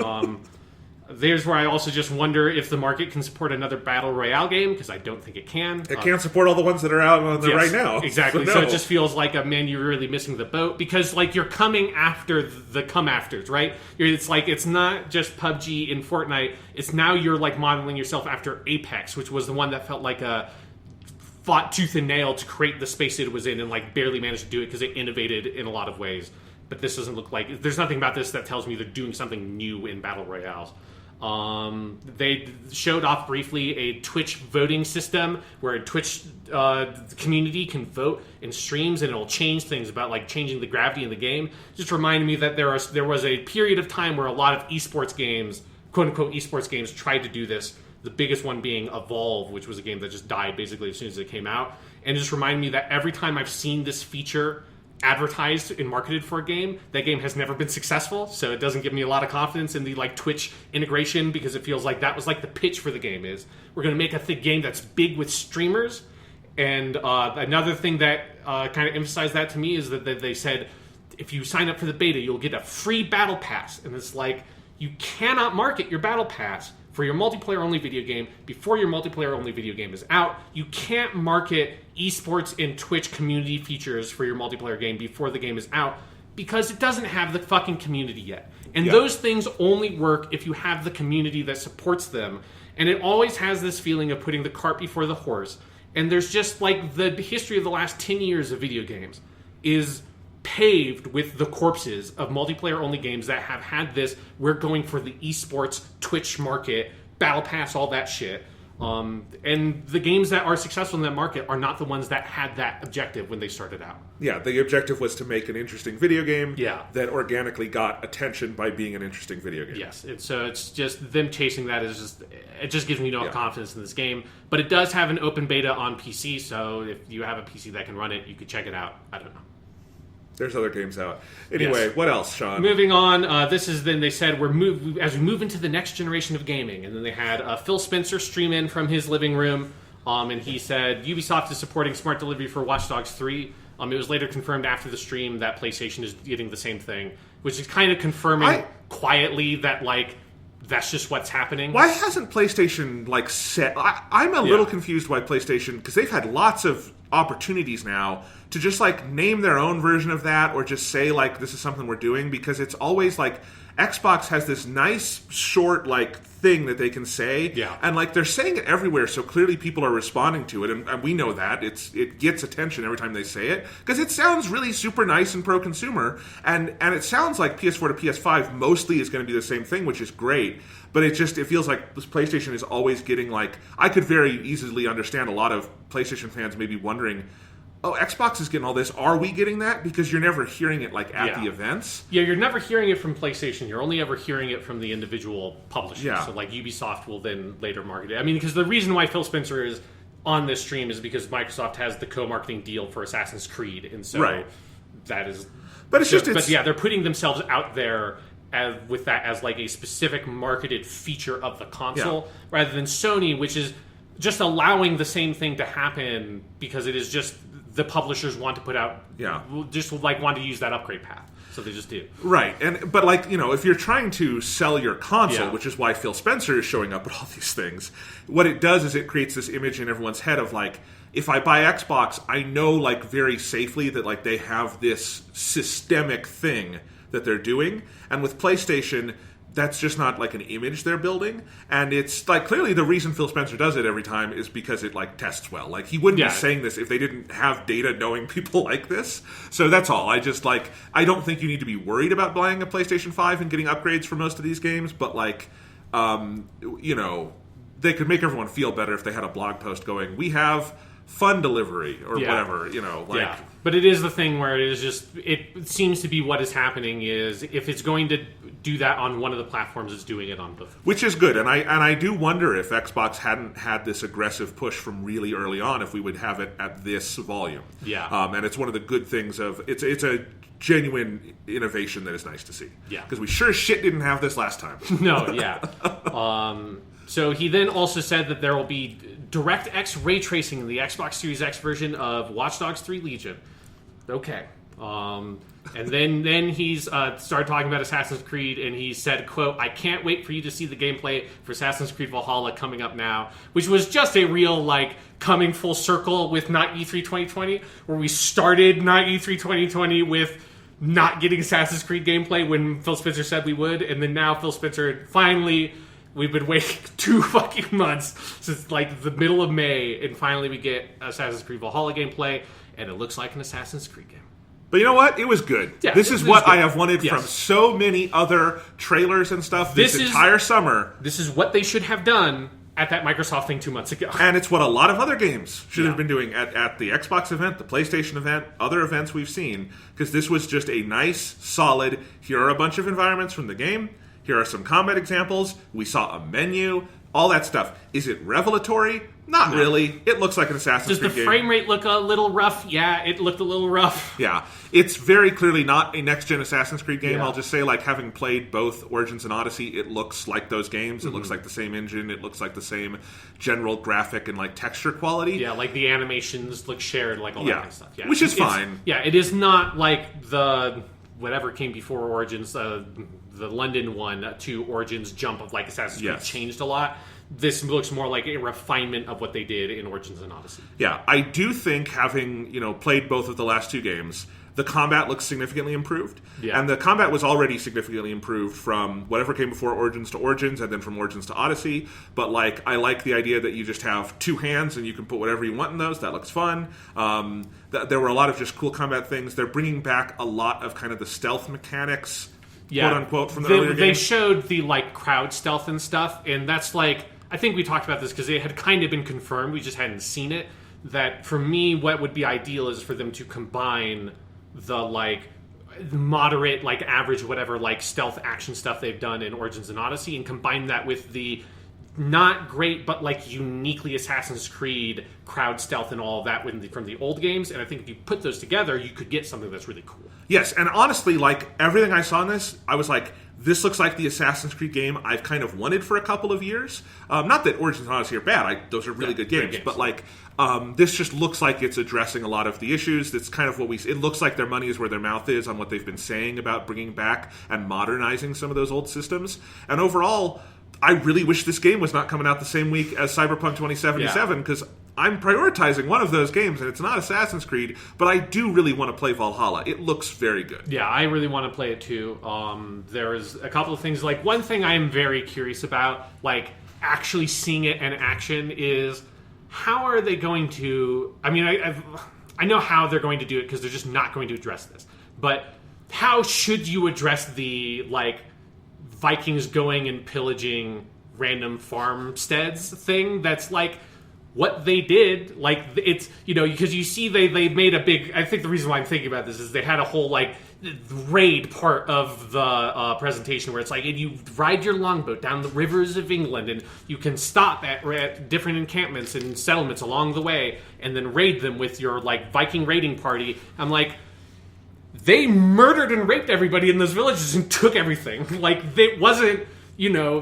Speaker 2: There's where I also just wonder if the market can support another Battle Royale game, because I don't think it can.
Speaker 1: It can't support all the ones that are out on there right now.
Speaker 2: Exactly. So it just feels like, man, you're really missing the boat, because like you're coming after the come-afters, right? It's like, it's not just PUBG and Fortnite. It's now you're like modeling yourself after Apex, which was the one that felt like a fought tooth and nail to create the space it was in and like barely managed to do it because it innovated in a lot of ways. But this doesn't look like... There's nothing about this that tells me they're doing something new in Battle Royales. They showed off briefly a Twitch voting system where a Twitch community can vote in streams, and it'll change things about like changing the gravity in the game. Just reminded me that there was a period of time where a lot of esports games, quote unquote esports games, tried to do this. The biggest one being Evolve, which was a game that just died basically as soon as it came out. And it just reminded me that every time I've seen this feature advertised and marketed for a game, that game has never been successful, so it doesn't give me a lot of confidence in the like Twitch integration, because it feels like that was like the pitch for the game is we're going to make a game that's big with streamers. And another thing that kind of emphasized that to me is that they said if you sign up for the beta, you'll get a free battle pass. And it's like, you cannot market your battle pass for your multiplayer-only video game before your multiplayer-only video game is out. You can't market esports and Twitch community features for your multiplayer game before the game is out, because it doesn't have the fucking community yet. And those things only work if you have the community that supports them. And it always has this feeling of putting the cart before the horse. And there's just like the history of the last 10 years of video games is paved with the corpses of multiplayer-only games that have had this, we're going for the esports, Twitch market, battle pass, all that shit. And the games that are successful in that market are not the ones that had that objective when they started out.
Speaker 1: Yeah, the objective was to make an interesting video game that organically got attention by being an interesting video game.
Speaker 2: Yes, and so it's just them chasing that is just, it just gives me no confidence in this game. But it does have an open beta on PC, so if you have a PC that can run it, you could check it out. I don't know.
Speaker 1: There's other games out. Anyway, what else, Sean?
Speaker 2: Moving on, this is then they said as we move into the next generation of gaming, and then they had Phil Spencer stream in from his living room, and he said Ubisoft is supporting smart delivery for Watch Dogs 3. It was later confirmed after the stream that PlayStation is getting the same thing, which is kind of confirming quietly that like that's just what's happening.
Speaker 1: Why hasn't PlayStation like said? I'm a little confused why PlayStation, because they've had lots of opportunities now to just like name their own version of that, or just say like this is something we're doing, because it's always like Xbox has this nice short like thing that they can say, and like they're saying it everywhere, so clearly people are responding to it, and we know that it gets attention every time they say it, because it sounds really super nice and pro-consumer, and it sounds like PS4 to PS5 mostly is going to be the same thing, which is great. But it feels like this PlayStation is always getting like, I could very easily understand a lot of PlayStation fans maybe wondering, oh, Xbox is getting all this. Are we getting that? Because you're never hearing it like at the events.
Speaker 2: Yeah, you're never hearing it from PlayStation. You're only ever hearing it from the individual publishers.
Speaker 1: Yeah.
Speaker 2: So like Ubisoft will then later market it. I mean, because the reason why Phil Spencer is on this stream is because Microsoft has the co-marketing deal for Assassin's Creed, and so that is.
Speaker 1: But it's
Speaker 2: but yeah, they're putting themselves out there with that as like a specific marketed feature of the console, rather than Sony, which is just allowing the same thing to happen because it is just the publishers want to put out, just like want to use that upgrade path. So they just do.
Speaker 1: Right. But like, if you're trying to sell your console, which is why Phil Spencer is showing up at all these things, what it does is it creates this image in everyone's head of like, if I buy Xbox, I know like very safely that like they have this systemic thing that they're doing. And with PlayStation, that's just not like an image they're building. And it's like clearly the reason Phil Spencer does it every time is because it like tests well. Like he wouldn't be saying this if they didn't have data knowing people like this. So that's all. I just like, I don't think you need to be worried about buying a PlayStation 5 and getting upgrades for most of these games. But like, they could make everyone feel better if they had a blog post going, we have fun delivery or whatever,
Speaker 2: But it is the thing where it is just, it seems to be what is happening is if it's going to do that on one of the platforms, it's doing it on both.
Speaker 1: Which is good. And I do wonder if Xbox hadn't had this aggressive push from really early on, if we would have it at this volume.
Speaker 2: Yeah.
Speaker 1: And it's one of the good things of, it's a genuine innovation that is nice to see.
Speaker 2: Yeah.
Speaker 1: Because we sure as shit didn't have this last time.
Speaker 2: No, yeah. So he then also said that there will be DirectX ray tracing in the Xbox Series X version of Watch Dogs 3 Legion. Okay. And then he's started talking about Assassin's Creed, and he said, quote, I can't wait for you to see the gameplay for Assassin's Creed Valhalla coming up now, which was just a real, like, coming full circle with not E3 2020, where we started not E3 2020 with not getting Assassin's Creed gameplay when Phil Spencer said we would, and then now Phil Spencer finally... We've been waiting 2 fucking months since like the middle of May, and finally we get Assassin's Creed Valhalla gameplay, and it looks like an Assassin's Creed game.
Speaker 1: But you know what? It was good.
Speaker 2: Yeah,
Speaker 1: this is what
Speaker 2: good.
Speaker 1: I have wanted from so many other trailers and stuff this entire summer.
Speaker 2: This is what they should have done at that Microsoft thing 2 months ago.
Speaker 1: And it's what a lot of other games should have been doing at the Xbox event, the PlayStation event, other events we've seen, because this was just a nice, solid, here are a bunch of environments from the game. Here are some combat examples. We saw a menu. All that stuff. Is it revelatory? Not really. It looks like an Assassin's Creed game.
Speaker 2: Does the frame rate look a little rough? Yeah, it looked a little rough.
Speaker 1: Yeah. It's very clearly not a next-gen Assassin's Creed game. I'll just say, like, having played both Origins and Odyssey, it looks like those games. It looks like the same engine. It looks like the same general graphic and, like, texture quality.
Speaker 2: Yeah, like the animations look shared, like all that kind of stuff. Yeah.
Speaker 1: Which is fine.
Speaker 2: Yeah, it is not like the... whatever came before Origins, the London one to Origins jump of like Assassin's Creed changed a lot. This looks more like a refinement of what they did in Origins and Odyssey.
Speaker 1: Yeah, I do think having played both of the last 2 games, the combat looks significantly improved. Yeah. And the combat was already significantly improved from whatever came before Origins to Origins, and then from Origins to Odyssey. But like, I like the idea that you just have 2 hands and you can put whatever you want in those. That looks fun. There were a lot of just cool combat things. They're bringing back a lot of kind of the stealth mechanics, quote unquote, from the earlier games.
Speaker 2: They showed the like crowd stealth and stuff, and that's like, I think we talked about this because it had kind of been confirmed. We just hadn't seen it. That for me, what would be ideal is for them to combine the like moderate, like average, whatever, like stealth action stuff they've done in Origins and Odyssey, and combine that with the not great but like uniquely Assassin's Creed crowd stealth and all of that from the old games. And I think if you put those together, you could get something that's really cool.
Speaker 1: Yes, and honestly, like everything I saw in this, I was like, this looks like the Assassin's Creed game I've kind of wanted for a couple of years. Not that Origins and Odyssey are bad. Those are really good games. But like, this just looks like it's addressing a lot of the issues. That's kind of what it looks like their money is where their mouth is on what they've been saying about bringing back and modernizing some of those old systems. And overall, I really wish this game was not coming out the same week as Cyberpunk 2077, because I'm prioritizing one of those games, and it's not Assassin's Creed, but I do really want to play Valhalla. It looks very good.
Speaker 2: Yeah, I really want to play it too. There's a couple of things. Like, one thing I am very curious about, like, actually seeing it in action is how are they going to... I mean, I know how they're going to do it because they're just not going to address this. But how should you address the, like, Vikings going and pillaging random farmsteads thing that's like what they did, like, it's, because you see they made a big, I think the reason why I'm thinking about this is they had a whole, like, raid part of the presentation where it's like, and you ride your longboat down the rivers of England, and you can stop at different encampments and settlements along the way, and then raid them with your, like, Viking raiding party. I'm like, they murdered and raped everybody in those villages and took everything. Like, it wasn't,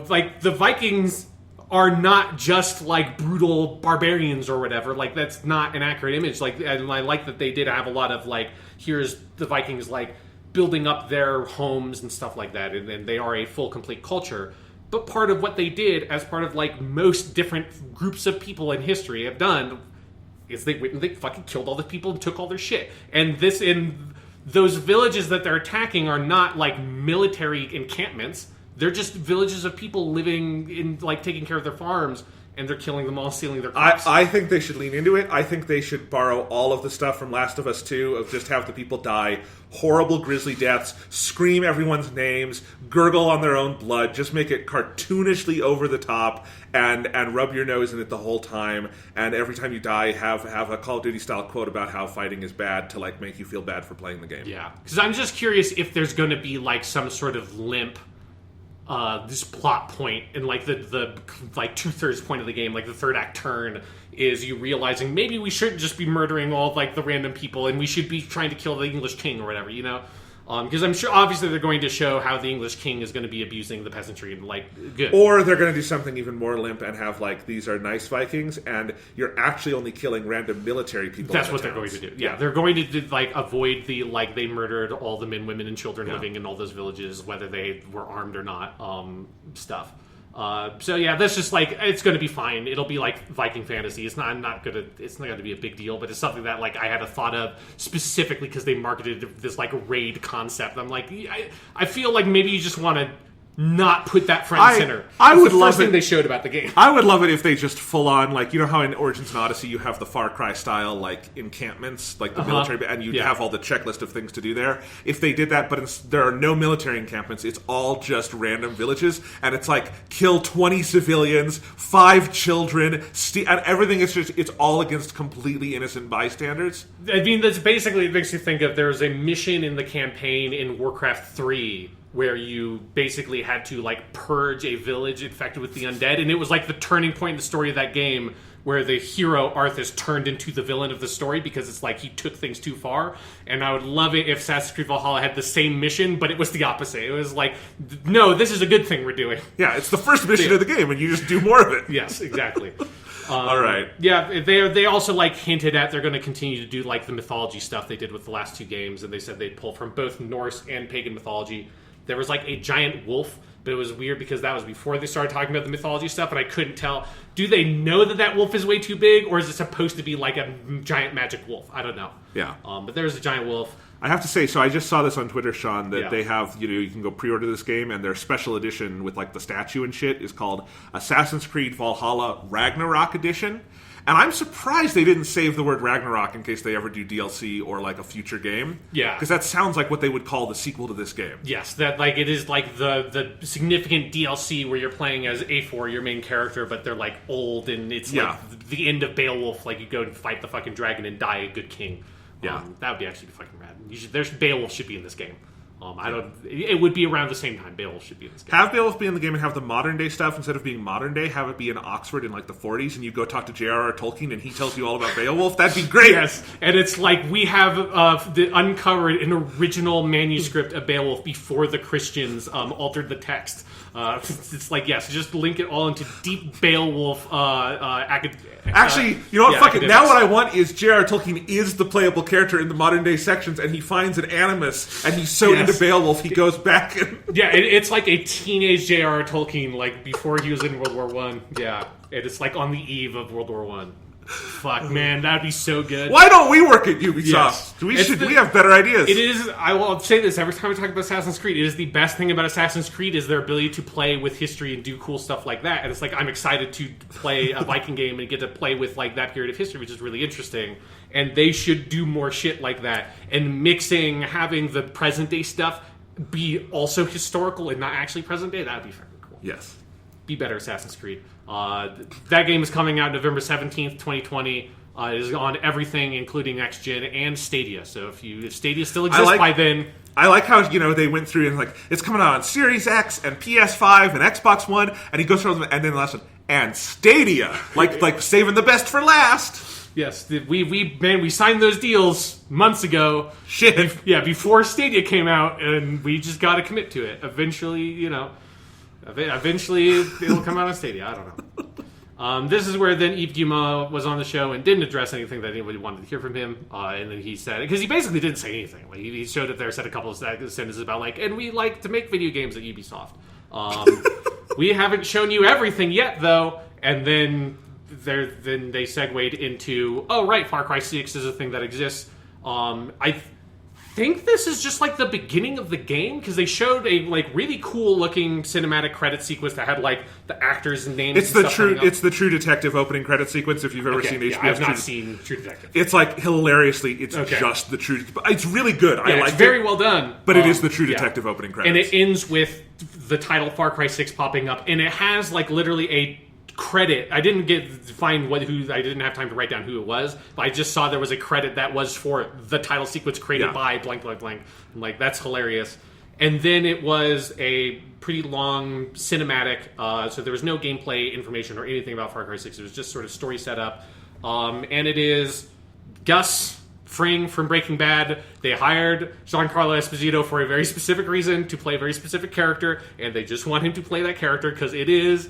Speaker 2: like, the Vikings are not just, like, brutal barbarians or whatever. Like, that's not an accurate image. Like, and I like that they did have a lot of, like, here's the Vikings, like, building up their homes and stuff like that, and they are a full, complete culture. But part of what they did, as part of, like, most different groups of people in history have done, is they went and they fucking killed all the people and took all their shit. And those villages that they're attacking are not, like, military encampments. They're just villages of people living in, like, taking care of their farms, and they're killing them all, stealing their crops.
Speaker 1: I think they should lean into it. I think they should borrow all of the stuff from Last of Us 2 of just have the people die horrible, grisly deaths, scream everyone's names, gurgle on their own blood, just make it cartoonishly over the top, and rub your nose in it the whole time, and every time you die, have a Call of Duty style quote about how fighting is bad to, like, make you feel bad for playing the game.
Speaker 2: Yeah, because I'm just curious if there's going to be, like, some sort of limp this plot point, and, like, the like 2/3 point of the game, like the third act turn, is you realizing maybe we shouldn't just be murdering all, like, the random people, and we should be trying to kill the English king or whatever, because I'm sure obviously they're going to show how the English king is going to be abusing the peasantry, and, like, good.
Speaker 1: Or they're going to do something even more limp and have, like, these are nice Vikings, and you're actually only killing random military people.
Speaker 2: That's what they're going to do. Yeah, they're going to like avoid the, like, they murdered all the men, women, and children living in all those villages, whether they were armed or not, stuff. So yeah, that's just, like, it's going to be fine. It'll be like Viking fantasy. It's not going to be a big deal, but it's something that, like, I had a thought of specifically because they marketed this, like, raid concept. I'm like, I feel like maybe you just want to not put that front and center.
Speaker 1: I would
Speaker 2: the
Speaker 1: love
Speaker 2: first thing they showed about the game.
Speaker 1: I would love it if they just full on, like, you know how in Origins and Odyssey you have the Far Cry style, like, encampments, like the military, and you have all the checklist of things to do there. If they did that, but there are no military encampments, it's all just random villages, and it's like kill 20 civilians, 5 children, and everything is just, it's all against completely innocent bystanders.
Speaker 2: I mean, that's basically, it makes you think of, there's a mission in the campaign in Warcraft 3 where you basically had to, like, purge a village infected with the undead, and it was like the turning point in the story of that game where the hero Arthas turned into the villain of the story because it's like he took things too far. And I would love it if Assassin's Creed Valhalla had the same mission, but it was the opposite. It was like, no, this is a good thing we're doing.
Speaker 1: Yeah, it's the first mission of the game, and you just do more of it.
Speaker 2: Yes, exactly.
Speaker 1: All right.
Speaker 2: Yeah, they also, like, hinted at they're going to continue to do, like, the mythology stuff they did with the last 2 games, and they said they'd pull from both Norse and pagan mythology. There was, like, a giant wolf, but it was weird because that was before they started talking about the mythology stuff, and I couldn't tell. Do they know that wolf is way too big, or is it supposed to be like a giant magic wolf? I don't know.
Speaker 1: Yeah.
Speaker 2: But there's a giant wolf.
Speaker 1: I have to say, so I just saw this on Twitter, Sean, that they have, you can go pre-order this game, and their special edition with, like, the statue and shit is called Assassin's Creed Valhalla Ragnarok Edition. And I'm surprised they didn't save the word Ragnarok in case they ever do DLC or, like, a future game.
Speaker 2: Yeah.
Speaker 1: Because that sounds like what they would call the sequel to this game.
Speaker 2: Yes, that, like, it is, like, the significant DLC where you're playing as A4, your main character, but they're, like, old, and it's, like, the end of Beowulf. Like, you go and fight the fucking dragon and die a good king.
Speaker 1: Yeah.
Speaker 2: That would be actually fucking rad. Beowulf should be in this game. It would be around the same time Beowulf should be in this game.
Speaker 1: Have Beowulf be in the game and have the modern day stuff instead of being modern day. Have it be in Oxford in, like, the 40s, and you go talk to J.R.R. Tolkien and he tells you all about Beowulf. That'd be great.
Speaker 2: Yes, and it's like we have uncovered an original manuscript of Beowulf before the Christians altered the text. It's like, yes, just link it all into deep Beowulf.
Speaker 1: Actually, you know what? Fuck it. Now what I want is J.R.R. Tolkien is the playable character in the modern day sections, and he finds an animus, and he's so into Beowulf, he goes back and
Speaker 2: it's like a teenage J.R.R. Tolkien, like before he was in World War One. Yeah, and it's like on the eve of World War One. Fuck, man, that'd be so good.
Speaker 1: Why don't we work at Ubisoft?
Speaker 2: Yes.
Speaker 1: We have better ideas.
Speaker 2: It is. I will say this every time we talk about Assassin's Creed. It is the best thing about Assassin's Creed is their ability to play with history and do cool stuff like that. And it's like I'm excited to play a Viking game and get to play with, like, that period of history, which is really interesting. And they should do more shit like that. And having the present day stuff be also historical and not actually present day. That'd be fucking cool.
Speaker 1: Yes.
Speaker 2: Be better, Assassin's Creed. That game is coming out November 17th, 2020. It is on everything, including Next Gen and Stadia. So if Stadia still exists by then...
Speaker 1: I like how, they went through and like, it's coming out on Series X and PS5 and Xbox One, and he goes through them, and then the last one, and Stadia. Like saving the best for last.
Speaker 2: Yes, we signed those deals months ago.
Speaker 1: Shit.
Speaker 2: Before Stadia came out, and we just got to commit to it. Eventually, it'll come out on Stadia. I don't know. This is where then Yves Guillemot was on the show and didn't address anything that anybody wanted to hear from him. And then he said, because he basically didn't say anything. Like he showed up there, said a couple of sentences about and we like to make video games at Ubisoft. We haven't shown you everything yet, though. And then they segued into, oh right, Far Cry 6 is a thing that exists. I think this is just the beginning of the game, because they showed a really cool looking cinematic credit sequence that had the actors' names.
Speaker 1: It's the True Detective opening credit sequence. If you've ever seen HBO,
Speaker 2: I have not seen True Detective.
Speaker 1: It's hilariously, it's just the True. It's really good. I like it.
Speaker 2: It's very well done.
Speaker 1: But it is the True Detective opening credits,
Speaker 2: and it ends with the title Far Cry 6 popping up, and it has literally a credit. I didn't find who. I didn't have time to write down who it was, but I just saw there was a credit that was for the title sequence created by blank blank blank. I'm that's hilarious. And then it was a pretty long cinematic, so there was no gameplay information or anything about Far Cry 6. It was just sort of story setup. And it is Gus Fring from Breaking Bad. They hired Giancarlo Esposito for a very specific reason, to play a very specific character, and they just want him to play that character because it is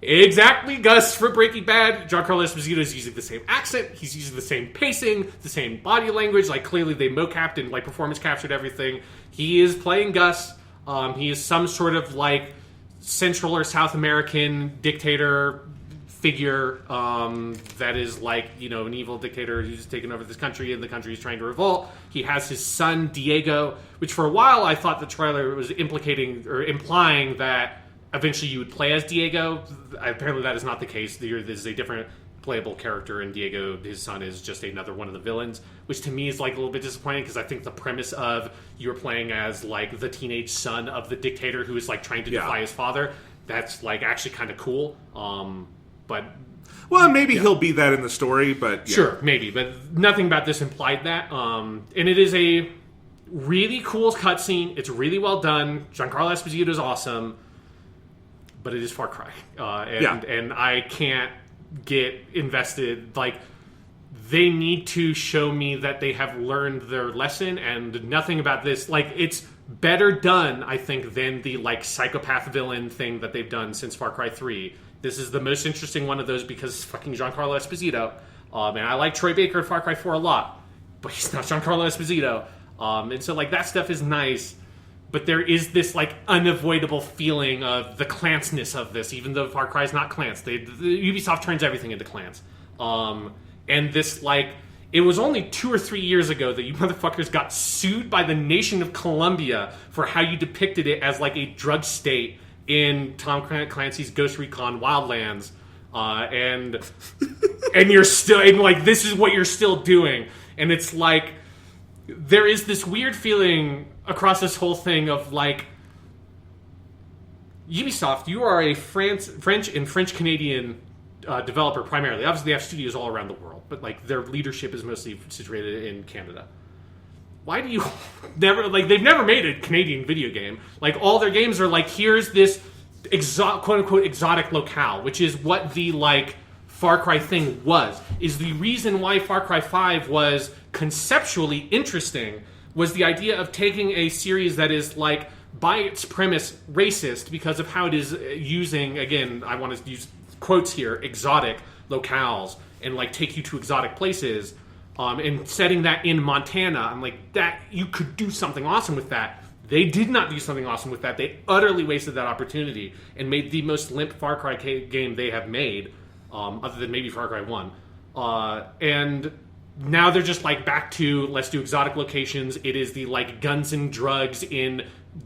Speaker 2: exactly Gus from Breaking Bad. Giancarlo Esposito is using the same accent. He's using the same pacing, the same body language. Clearly they mocapped and performance captured everything. He is playing Gus. He is some sort of Central or South American dictator figure that is an evil dictator who's taken over this country, and the country is trying to revolt. He has his son Diego, which for a while I thought the trailer was implicating or implying that eventually you would play as Diego. Apparently that is not the case. This is a different playable character, and Diego, his son, is just another one of the villains, which to me is a little bit disappointing, because I think the premise of you're playing as the teenage son of the dictator who is trying to defy his father, that's actually kind of cool. But
Speaker 1: maybe he'll be that in the story, but
Speaker 2: sure, maybe, but nothing about this implied that. And it is a really cool cutscene. It's really well done. Giancarlo Esposito is awesome. But it is Far Cry, and I can't get invested. They need to show me that they have learned their lesson, and nothing about this. It's better done, I think, than the psychopath villain thing that they've done since Far Cry 3. This is the most interesting one of those because it's fucking Giancarlo Esposito, and I like Troy Baker in Far Cry 4 a lot, but he's not Giancarlo Esposito, and so that stuff is nice. But there is this unavoidable feeling of the Clanceness of this, even though Far Cry is not Clans. Ubisoft turns everything into Clans. And this it was only 2 or 3 years ago that you motherfuckers got sued by the nation of Colombia for how you depicted it as a drug state in Tom Clancy's Ghost Recon Wildlands. And you're still, and this is what you're still doing. And it's there is this weird feeling across this whole thing of Ubisoft, you are a French and French-Canadian developer primarily. Obviously, they have studios all around the world, but their leadership is mostly situated in Canada. Why do you never they've never made a Canadian video game? All their games are here's this quote-unquote exotic locale, which is what the Far Cry thing is the reason why Far Cry 5 was conceptually interesting, was the idea of taking a series that is by its premise racist because of how it is using, again, I want to use quotes here, exotic locales, and take you to exotic places, and setting that in Montana. I'm that you could do something awesome with that. They did not do something awesome with that. They utterly wasted that opportunity and made the most limp Far Cry game they have made, other than maybe Far Cry 1. And now they're just back to let's do exotic locations. It is the guns and drugs in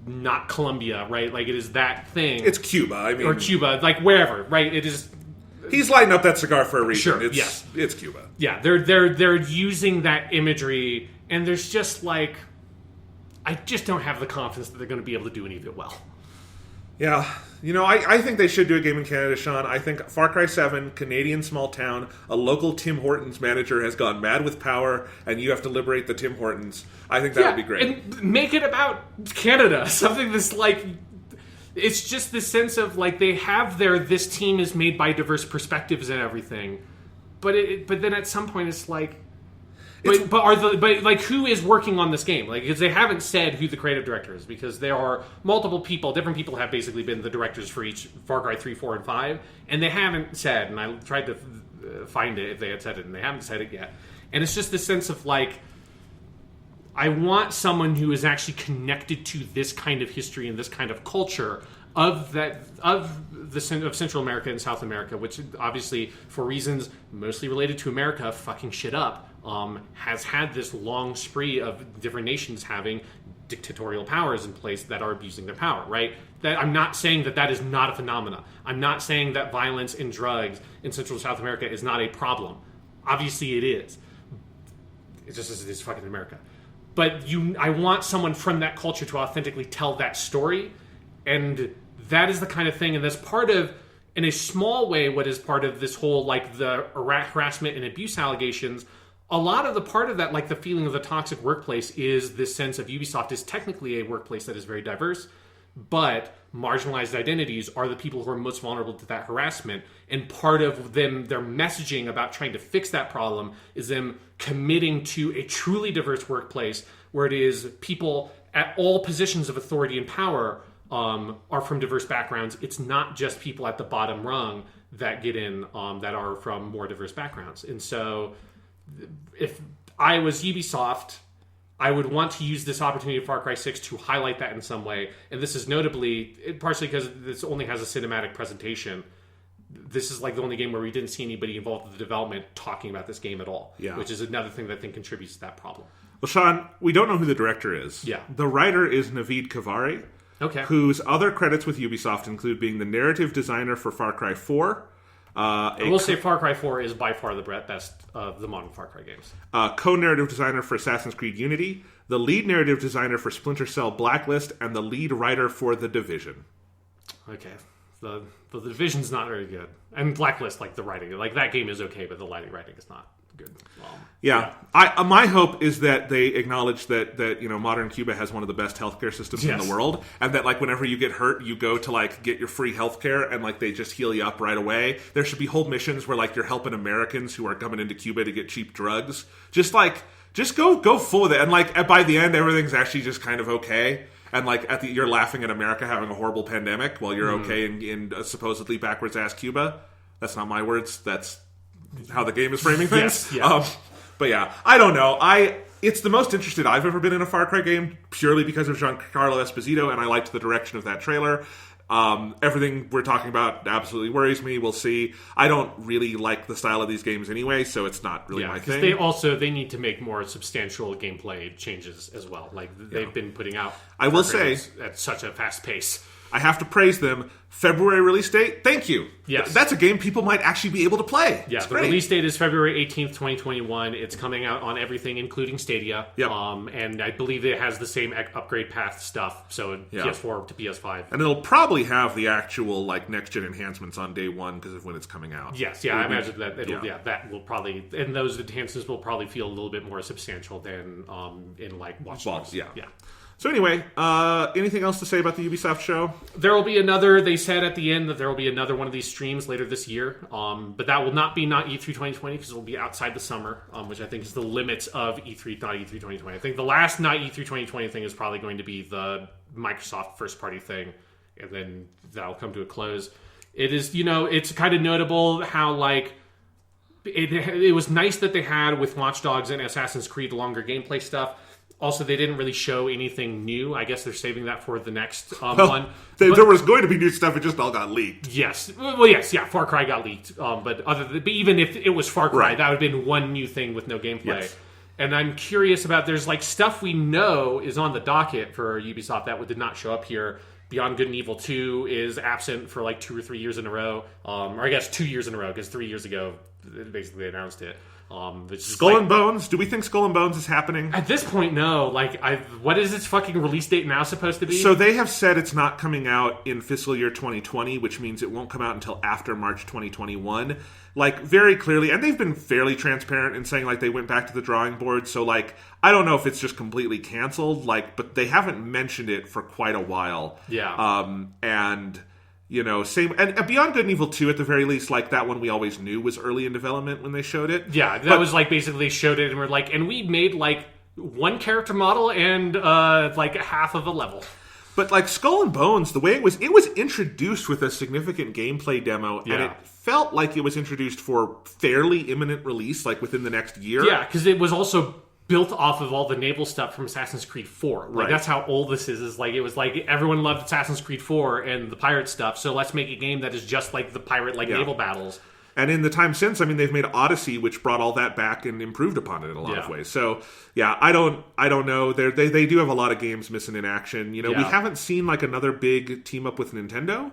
Speaker 2: not Colombia, right? It is that thing.
Speaker 1: It's Cuba,
Speaker 2: or Cuba, wherever, right? It is.
Speaker 1: He's lighting up that cigar for a reason.
Speaker 2: Sure,
Speaker 1: it's Cuba.
Speaker 2: Yeah, they're using that imagery, and there's just I just don't have the confidence that they're going to be able to do any of it well.
Speaker 1: Yeah. I think they should do a game in Canada, Sean. I think Far Cry 7, Canadian small town, a local Tim Hortons manager has gone mad with power, and you have to liberate the Tim Hortons. I think that would be great.
Speaker 2: And make it about Canada. Something that's like... It's just the sense of, like, they have this team is made by diverse perspectives and everything. But then at some point it's like... But who is working on this game? Like, because they haven't said who the creative director is, because there are multiple people. Different people have basically been the directors for each Far Cry 3, 4, and 5, and they haven't said. And I tried to find it if they had said it, and they haven't said it yet. And it's just this sense of like, I want someone who is actually connected to this kind of history and this kind of culture of Central America and South America, which obviously, for reasons mostly related to America fucking shit up, has had this long spree of different nations having dictatorial powers in place that are abusing their power, right? That I'm not saying that is not a phenomena. I'm not saying that violence and drugs in Central South America is not a problem. Obviously it is. It's just it's fucking America. But I want someone from that culture to authentically tell that story, and that is the kind of thing, and that's part of, in a small way, what is part of this whole, like, the harassment and abuse allegations. A lot of the part of that, like the feeling of the toxic workplace, is this sense of Ubisoft is technically a workplace that is very diverse, but marginalized identities are the people who are most vulnerable to that harassment. And part of their messaging about trying to fix that problem is them committing to a truly diverse workplace where it is people at all positions of authority and power are from diverse backgrounds. It's not just people at the bottom rung that get in that are from more diverse backgrounds. And so if I was Ubisoft, I would want to use this opportunity of Far Cry 6 to highlight that in some way. And this is notably, partially because this only has a cinematic presentation. This is like the only game where we didn't see anybody involved with the development talking about this game at all.
Speaker 1: Yeah.
Speaker 2: Which is another thing that I think contributes to that problem.
Speaker 1: Well, Sean, we don't know who the director is.
Speaker 2: Yeah.
Speaker 1: The writer is Naveed Kavari, whose other credits with Ubisoft include being the narrative designer for Far Cry 4.
Speaker 2: I will say Far Cry 4 is by far the best of the modern Far Cry games.
Speaker 1: Co-narrative designer for Assassin's Creed Unity, the lead narrative designer for Splinter Cell Blacklist, and the lead writer for The Division.
Speaker 2: Okay. The Division's not very good. And Blacklist, like the writing, like that game is okay, but the writing is not good.
Speaker 1: Yeah. My hope is that they acknowledge that modern Cuba has one of the best healthcare systems in the world, and that like whenever you get hurt, you go to like get your free healthcare, and like they just heal you up right away. There should be whole missions where like you're helping Americans who are coming into Cuba to get cheap drugs. Just go full with it, and like by the end, everything's actually just kind of okay. And like you're laughing at America having a horrible pandemic while you're okay in supposedly backwards ass Cuba. That's not my words. That's how the game is framing things. But yeah, I don't know. It's the most interested I've ever been in a Far Cry game, purely because of Giancarlo Esposito, and I liked the direction of that trailer. Everything we're talking about absolutely worries me. We'll see. I don't really like the style of these games anyway, so it's not really my thing.
Speaker 2: They need to make more substantial gameplay changes as well. Like they've been putting out.
Speaker 1: I will say
Speaker 2: at such a fast pace.
Speaker 1: I have to praise them. February release date, thank you.
Speaker 2: Yes.
Speaker 1: That's a game people might actually be able to play.
Speaker 2: Yeah, the release date is February 18th, 2021. It's coming out on everything, including Stadia.
Speaker 1: Yep.
Speaker 2: And I believe it has the same upgrade path stuff, so PS4 to PS5.
Speaker 1: And it'll probably have the actual like next-gen enhancements on day one because of when it's coming out.
Speaker 2: Yes, I imagine that that will probably... And those enhancements will probably feel a little bit more substantial than in like Watch Dogs.
Speaker 1: Yeah. So anyway, anything else to say about the Ubisoft show?
Speaker 2: There will be another, they said at the end that there will be another one of these streams later this year. But that will not be E3 2020 because it will be outside the summer, which I think is the limits of E3, not E3 2020. I think the last not E3 2020 thing is probably going to be the Microsoft first party thing, and then that'll come to a close. It is, it's kind of notable how like, it was nice that they had with Watch Dogs and Assassin's Creed longer gameplay stuff. Also, they didn't really show anything new. I guess they're saving that for the next one.
Speaker 1: There was going to be new stuff. It just all got leaked.
Speaker 2: Yes. Well, yes. Yeah, Far Cry got leaked. But even if it was Far Cry, that would have been one new thing with no gameplay. Yes. And I'm curious about, there's like stuff we know is on the docket for Ubisoft that did not show up here. Beyond Good and Evil 2 is absent for like 2 or 3 years in a row. Or I guess 2 years in a row, because 3 years ago, basically they announced it.
Speaker 1: Skull and Bones? Do we think Skull and Bones is happening?
Speaker 2: At this point, no. Like, what is its fucking release date now supposed to be?
Speaker 1: So they have said it's not coming out in fiscal year 2020, which means it won't come out until after March 2021. Like, very clearly, and they've been fairly transparent in saying, like, they went back to the drawing board. So, like, I don't know if it's just completely canceled, like, but they haven't mentioned it for quite a while.
Speaker 2: Yeah.
Speaker 1: And... You know, same, and Beyond Good and Evil 2, at the very least, like, that one we always knew was early in development when they showed it.
Speaker 2: Yeah, that was, like, basically they showed it and we're like, and we made, like, one character model and, like, half of a level.
Speaker 1: But, like, Skull and Bones, the way it was introduced with a significant gameplay demo, and it felt like it was introduced for fairly imminent release, like, within the next year.
Speaker 2: Yeah, because it was also built off of all the naval stuff from Assassin's Creed 4. Like, that's how old this is. Like, it was like, everyone loved Assassin's Creed 4 and the pirate stuff, so let's make a game that is just like the pirate, like, naval battles.
Speaker 1: And in the time since, I mean, they've made Odyssey, which brought all that back and improved upon it in a lot of ways. So, yeah, I don't know. They do have a lot of games missing in action. You know, we haven't seen, like, another big team up with Nintendo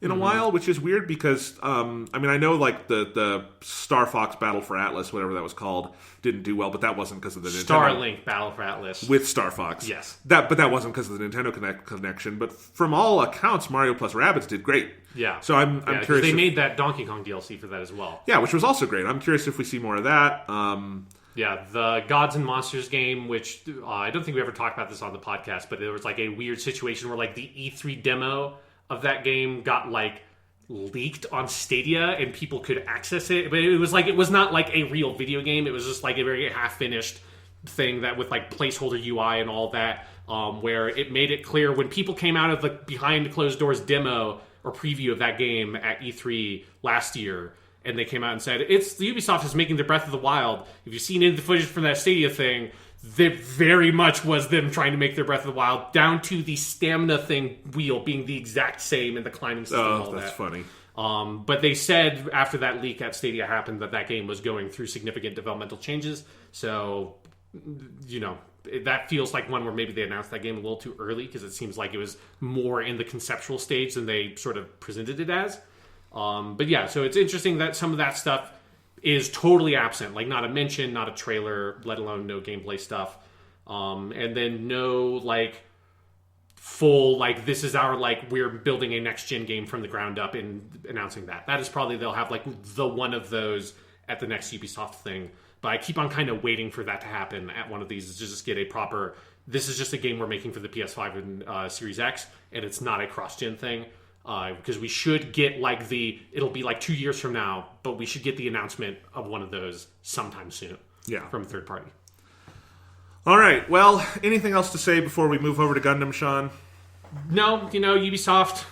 Speaker 1: in a while, which is weird because, I mean, I know, like, the Star Fox Battle for Atlas, whatever that was called, didn't do well, but that wasn't because of the Nintendo.
Speaker 2: Starlink Battle for Atlas.
Speaker 1: With Star Fox.
Speaker 2: Yes.
Speaker 1: But that wasn't because of the Nintendo connection. But from all accounts, Mario plus Rabbids did great.
Speaker 2: Yeah.
Speaker 1: So I'm curious.
Speaker 2: They made that Donkey Kong DLC for that as well.
Speaker 1: Yeah, which was also great. I'm curious if we see more of that.
Speaker 2: Yeah, the Gods and Monsters game, which I don't think we ever talked about this on the podcast, but there was, like, a weird situation where, like, the E3 demo of that game got, like, leaked on Stadia and people could access it, but it was like, it was not like a real video game. It was just like a very half-finished thing that with, like, placeholder UI and all that, where it made it clear when people came out of the behind closed doors demo or preview of that game at E3 last year, and they came out and said, it's the Ubisoft is making the Breath of the Wild. If you've seen any of the footage from that Stadia thing, that very much was them trying to make their Breath of the Wild, down to the stamina thing wheel being the exact same and the climbing system and all that. Oh,
Speaker 1: that's funny.
Speaker 2: But they said after that leak at Stadia happened that game was going through significant developmental changes. So, you know, that feels like one where maybe they announced that game a little too early because it seems like it was more in the conceptual stage than they sort of presented it as. But yeah, so it's interesting that some of that stuff is totally absent, like not a mention, not a trailer, let alone no gameplay stuff. And then no, like, full, like, this is our, like, we're building a next-gen game from the ground up and announcing that. That is probably, they'll have, like, the one of those at the next Ubisoft thing. But I keep on kind of waiting for that to happen at one of these, is just get a proper, this is just a game we're making for the PS5 and Series X, and it's not a cross-gen thing. Because we should get, like, it'll be like 2 years from now, but we should get the announcement of one of those sometime soon.
Speaker 1: Yeah.
Speaker 2: From a third party.
Speaker 1: All right. Well, anything else to say before we move over to Gundam, Sean?
Speaker 2: No, you know, Ubisoft,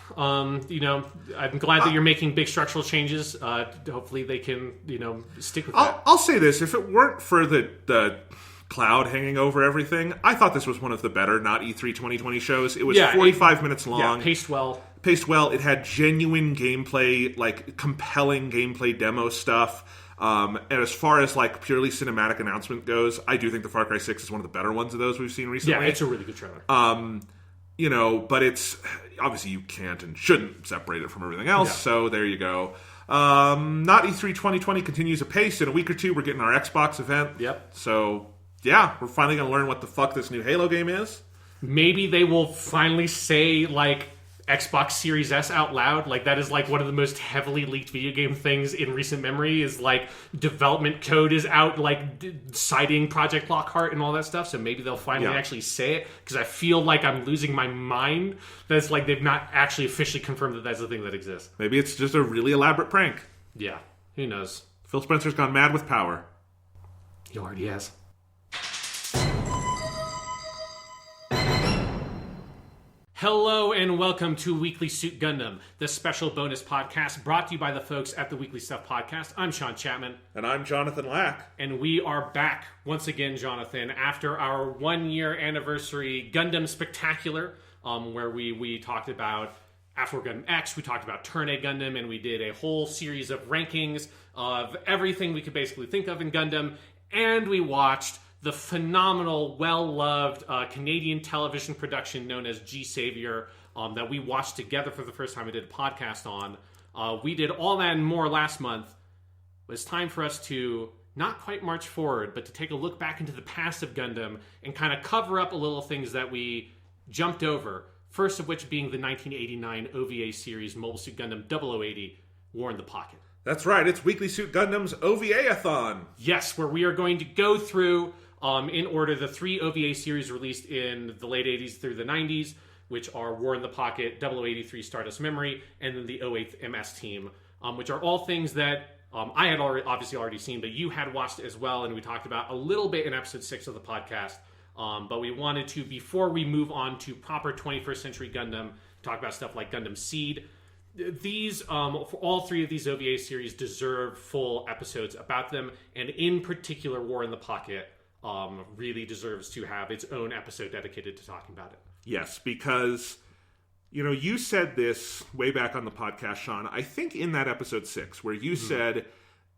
Speaker 2: you know, I'm glad that you're making big structural changes. Hopefully they can, you know, stick with that.
Speaker 1: I'll say this. If it weren't for the cloud hanging over everything, I thought this was one of the better not E3 2020 shows. It was 45 minutes long.
Speaker 2: Yeah, paced well.
Speaker 1: It had genuine gameplay, like compelling gameplay demo stuff. And as far as like purely cinematic announcement goes, I do think the Far Cry 6 is one of the better ones of those we've seen recently.
Speaker 2: Yeah, it's a really good trailer.
Speaker 1: You know, but it's obviously you can't and shouldn't separate it from everything else. Yeah. So there you go. Not E3 2020 continues apace. In a week or two, we're getting our Xbox event.
Speaker 2: Yep.
Speaker 1: So yeah, we're finally going to learn what the fuck this new Halo game is.
Speaker 2: Maybe they will finally say, like, Xbox Series S out loud. Like, that is, like, one of the most heavily leaked video game things in recent memory is, like, development code is out, like, citing Project Lockhart and all that stuff. So maybe they'll finally actually say it. Because I feel like I'm losing my mind that it's like they've not actually officially confirmed that that's the thing that exists.
Speaker 1: Maybe it's just a really elaborate prank.
Speaker 2: Yeah. Who knows?
Speaker 1: Phil Spencer's gone mad with power.
Speaker 2: He already has. Hello and welcome to Weekly Suit Gundam, the special bonus podcast brought to you by the folks at the Weekly Stuff Podcast. I'm Sean Chapman.
Speaker 1: And I'm Jonathan Lack.
Speaker 2: And we are back once again, Jonathan, after our 1 year anniversary Gundam Spectacular, where we talked about After Gundam X, we talked about Turn A Gundam, and we did a whole series of rankings of everything we could basically think of in Gundam, and we watched the phenomenal, well-loved Canadian television production known as G-Savior that we watched together for the first time. We did a podcast on. We did all that and more last month. It's time for us to not quite march forward, but to take a look back into the past of Gundam and kind of cover up a little things that we jumped over. First of which being the 1989 OVA series Mobile Suit Gundam 0080, War in the Pocket.
Speaker 1: That's right, it's Weekly Suit Gundam's OVA-a-thon.
Speaker 2: Yes, where we are going to go through, in order, the 3 OVA series released in the late 80s through the 90s, which are War in the Pocket, 0083 Stardust Memory, and then the 08th MS Team, which are all things that I had obviously already seen, but you had watched as well, and we talked about a little bit in episode 6 of the podcast. But we wanted to, before we move on to proper 21st Century Gundam, talk about stuff like Gundam Seed. These, for all 3 of these OVA series deserve full episodes about them, and in particular, War in the Pocket really deserves to have its own episode dedicated to talking about it.
Speaker 1: Yes, because, you said this way back on the podcast, Sean, I think in that episode 6, where you said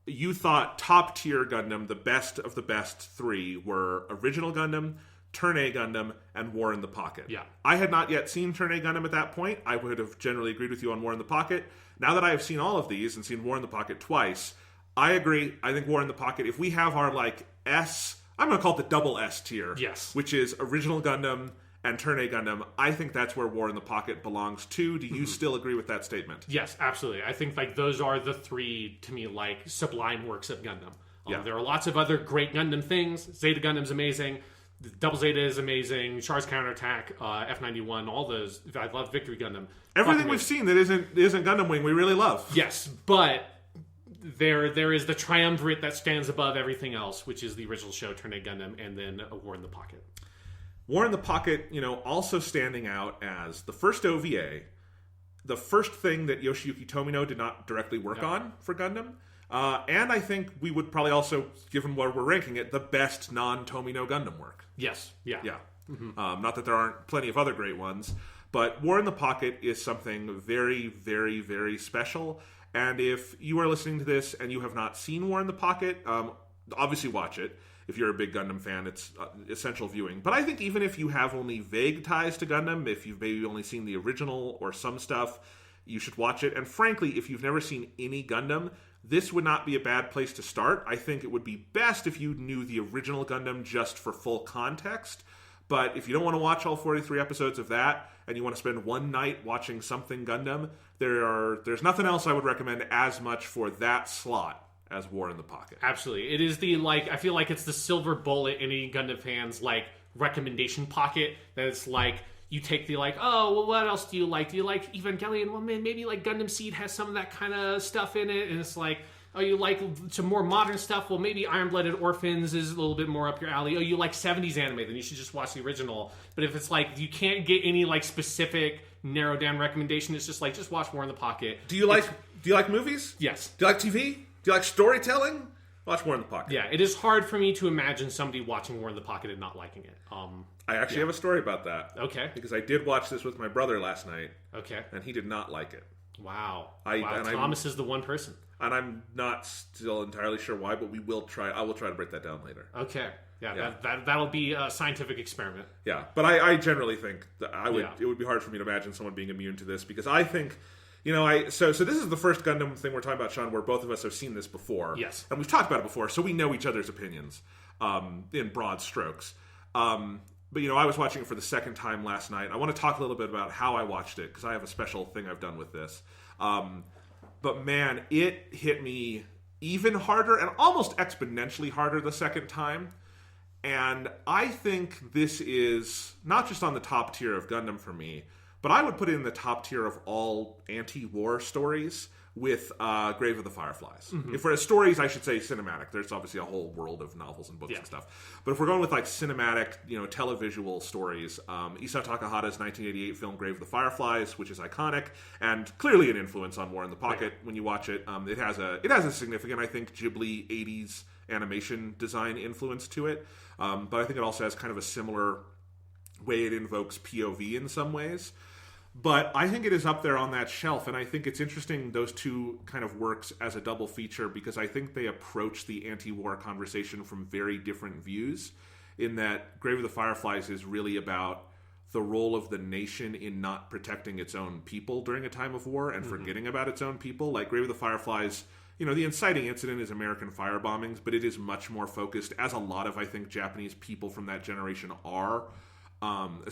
Speaker 1: you thought top-tier Gundam, the best of the best 3, were Original Gundam, Turn A Gundam, and War in the Pocket.
Speaker 2: Yeah.
Speaker 1: I had not yet seen Turn A Gundam at that point. I would have generally agreed with you on War in the Pocket. Now that I have seen all of these and seen War in the Pocket twice, I agree. I think War in the Pocket, if we have our, S... I'm going to call it the double S tier.
Speaker 2: Yes.
Speaker 1: Which is Original Gundam and Turn A Gundam. I think that's where War in the Pocket belongs too. Do you still agree with that statement?
Speaker 2: Yes, absolutely. I think those are the 3, to me, sublime works of Gundam.
Speaker 1: Yeah.
Speaker 2: There are lots of other great Gundam things. Zeta Gundam's amazing. Double Zeta is amazing. Char's Counterattack, F91, all those. I love Victory Gundam.
Speaker 1: Everything we've seen that isn't Gundam Wing we really love.
Speaker 2: Yes, but there is the triumvirate that stands above everything else, which is the original show, Turn A Gundam, and then War in the Pocket.
Speaker 1: War in the Pocket, also standing out as the first OVA, the first thing that Yoshiyuki Tomino did not directly work on for Gundam, and I think we would probably also, given where we're ranking it, the best non-Tomino Gundam work.
Speaker 2: Yes, yeah.
Speaker 1: Yeah. Not that there aren't plenty of other great ones, but War in the Pocket is something very, very, very special. And if you are listening to this and you have not seen War in the Pocket, obviously watch it. If you're a big Gundam fan, it's essential viewing. But I think even if you have only vague ties to Gundam, if you've maybe only seen the original or some stuff, you should watch it. And frankly, if you've never seen any Gundam, this would not be a bad place to start. I think it would be best if you knew the original Gundam just for full context. But if you don't want to watch all 43 episodes of that, and you want to spend one night watching something Gundam, there's nothing else I would recommend as much for that slot as War in the Pocket.
Speaker 2: Absolutely. It is I feel like it's the silver bullet in any Gundam fans, recommendation pocket, that it's you take the oh, well, what else do you like? Do you like Evangelion? Well, man, maybe Gundam Seed has some of that kind of stuff in it, and it's oh, you like some more modern stuff? Well, maybe Iron-Blooded Orphans is a little bit more up your alley. Oh, you like 70s anime? Then you should just watch the original. But if it's you can't get any specific narrowed down recommendation, it's just watch War in the Pocket.
Speaker 1: Do you like movies?
Speaker 2: Yes.
Speaker 1: Do you like TV? Do you like storytelling? Watch War in the Pocket.
Speaker 2: Yeah, it is hard for me to imagine somebody watching War in the Pocket and not liking it.
Speaker 1: I actually have a story about that.
Speaker 2: Okay.
Speaker 1: Because I did watch this with my brother last night.
Speaker 2: Okay.
Speaker 1: And he did not like it.
Speaker 2: Wow.
Speaker 1: Wow.
Speaker 2: Thomas is the one person.
Speaker 1: And I'm not still entirely sure why, but I will try to break that down later.
Speaker 2: Okay. Yeah. That'll be a scientific experiment.
Speaker 1: Yeah. But I generally think that it would be hard for me to imagine someone being immune to this, because I think... so this is the first Gundam thing we're talking about, Sean, where both of us have seen this before.
Speaker 2: Yes.
Speaker 1: And we've talked about it before, so we know each other's opinions in broad strokes. But, I was watching it for the second time last night. I want to talk a little bit about how I watched it, because I have a special thing I've done with this. But, man, it hit me even harder and almost exponentially harder the second time. And I think this is not just on the top tier of Gundam for me, but I would put it in the top tier of all anti-war stories with Grave of the Fireflies.
Speaker 2: Mm-hmm.
Speaker 1: If we're stories, I should say cinematic. There's obviously a whole world of novels and books and stuff. But if we're going with cinematic, televisual stories, Isao Takahata's 1988 film Grave of the Fireflies, which is iconic and clearly an influence on War in the Pocket when you watch it. It has a significant, I think, Ghibli 80s animation design influence to it. But I think it also has kind of a similar way it invokes POV in some ways. But I think it is up there on that shelf, and I think it's interesting those two kind of works as a double feature, because I think they approach the anti-war conversation from very different views, in that Grave of the Fireflies is really about the role of the nation in not protecting its own people during a time of war and forgetting about its own people. Grave of the Fireflies the inciting incident is American fire bombings, but it is much more focused, as a lot of, I think, Japanese people from that generation are,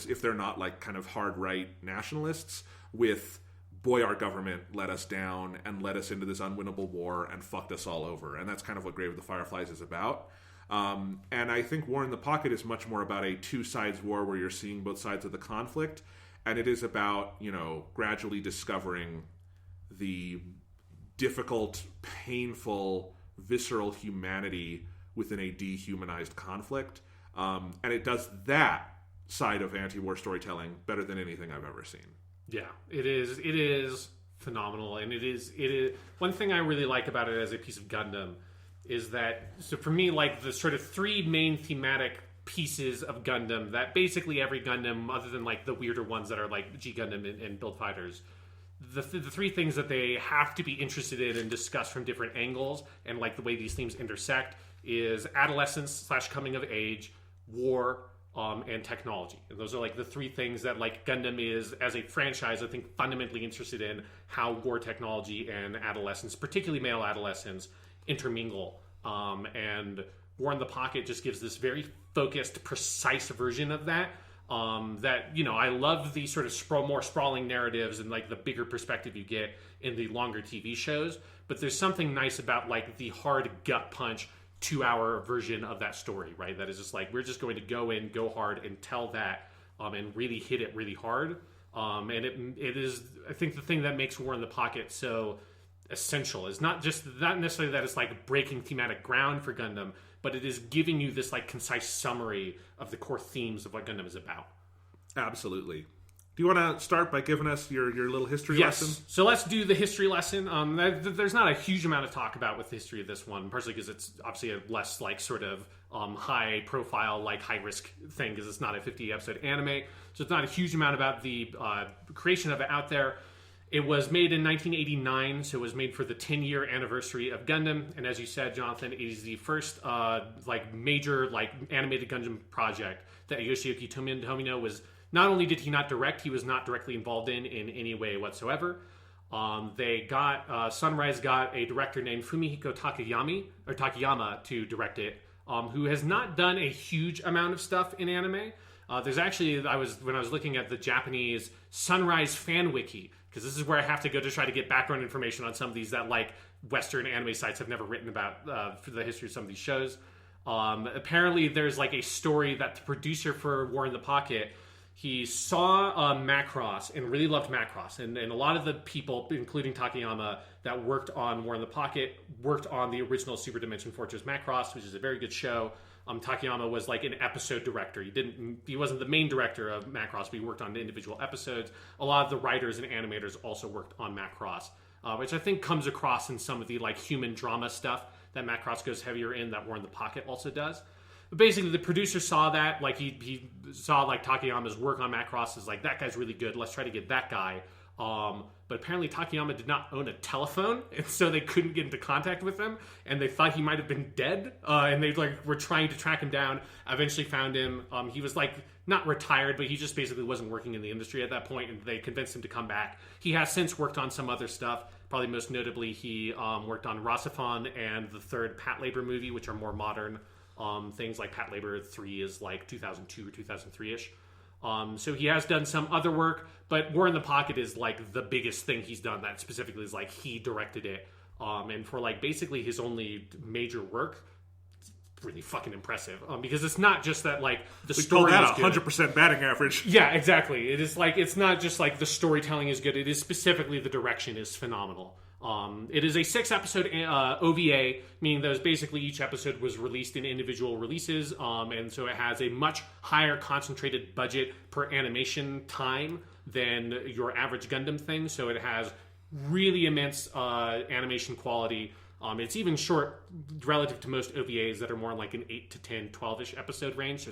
Speaker 1: if they're not like kind of hard right nationalists, with boy, our government let us down and led us into this unwinnable war and fucked us all over. And that's kind of what Grave of the Fireflies is about. And I think War in the Pocket is much more about a two-sides war where you're seeing both sides of the conflict. And it is about, gradually discovering the difficult, painful, visceral humanity within a dehumanized conflict. And it does that side of anti-war storytelling better than anything I've ever seen.
Speaker 2: Yeah, it is phenomenal. And it is one thing I really like about it as a piece of Gundam is that, so for me, like the sort of three main thematic pieces of Gundam that basically every Gundam, other than like the weirder ones that are like G Gundam and Build Fighters, the three things that they have to be interested in and discuss from different angles, and like the way these themes intersect, is adolescence / coming of age, war, and technology. And those are like the three things that like Gundam is, as a franchise, I think fundamentally interested in how war technology and adolescence, particularly male adolescence, intermingle. And War in the Pocket just gives this very focused, precise version of that. I love the sort of more sprawling narratives and like the bigger perspective you get in the longer TV shows. But there's something nice about like the hard gut punch 2-hour version of that story, right? That is just like, we're just going to go in, go hard, and tell that, and really hit it really hard. And it is, I think, the thing that makes War in the Pocket so essential is not necessarily that it's like breaking thematic ground for Gundam, but it is giving you this like concise summary of the core themes of what Gundam is about.
Speaker 1: Absolutely. Do you want to start by giving us your little history lesson?
Speaker 2: So let's do the history lesson. There's not a huge amount to talk about with the history of this one, partially because it's obviously a less like sort of high profile, like high risk thing, because it's not a 50 episode anime. So it's not a huge amount about the creation of it out there. It was made in 1989, so it was made for the 10-year anniversary of Gundam. And as you said, Jonathan, it is the first major animated Gundam project that Yoshiyuki Tomino was. Not only did he not direct, he was not directly involved in any way whatsoever. Sunrise got a director named Fumihiko Takayama to direct it, who has not done a huge amount of stuff in anime. There's actually, when I was looking at the Japanese Sunrise fan wiki, because this is where I have to go to try to get background information on some of these that like Western anime sites have never written about for the history of some of these shows. Apparently, there's like a story that the producer for War in the Pocket, he saw Macross and really loved Macross. And a lot of the people, including Takayama, that worked on War in the Pocket, worked on the original Super Dimension Fortress Macross, which is a very good show. Takayama was like an episode director. He wasn't the main director of Macross, but he worked on the individual episodes. A lot of the writers and animators also worked on Macross, which I think comes across in some of the like human drama stuff that Macross goes heavier in, that War in the Pocket also does. But basically, the producer saw that, like he saw like Takayama's work on Macross, is like, that guy's really good. Let's try to get that guy. But apparently Takayama did not own a telephone, and so they couldn't get into contact with him, and they thought he might have been dead. And they were trying to track him down. Eventually found him. He was like not retired, but he just basically wasn't working in the industry at that point, and they convinced him to come back. He has since worked on some other stuff. Probably most notably, he worked on Rasifan and the third Pat Labor movie, which are more modern. Things like Pat Labor 3 is like 2002 or 2003-ish. So he has done some other work, but War in the Pocket is like the biggest thing he's done that specifically is like he directed it. And for like basically his only major work, it's really fucking impressive. Because it's not just that like the story is good.
Speaker 1: 100% batting average.
Speaker 2: Yeah, exactly. It is like, it's not just like the storytelling is good. It is specifically the direction is phenomenal. It is a 6-episode OVA, meaning that basically each episode was released in individual releases, and so it has a much higher concentrated budget per animation time than your average Gundam thing, so it has really immense animation quality. It's even short relative to most OVAs that are more like an 8 to 10, 12-ish episode range.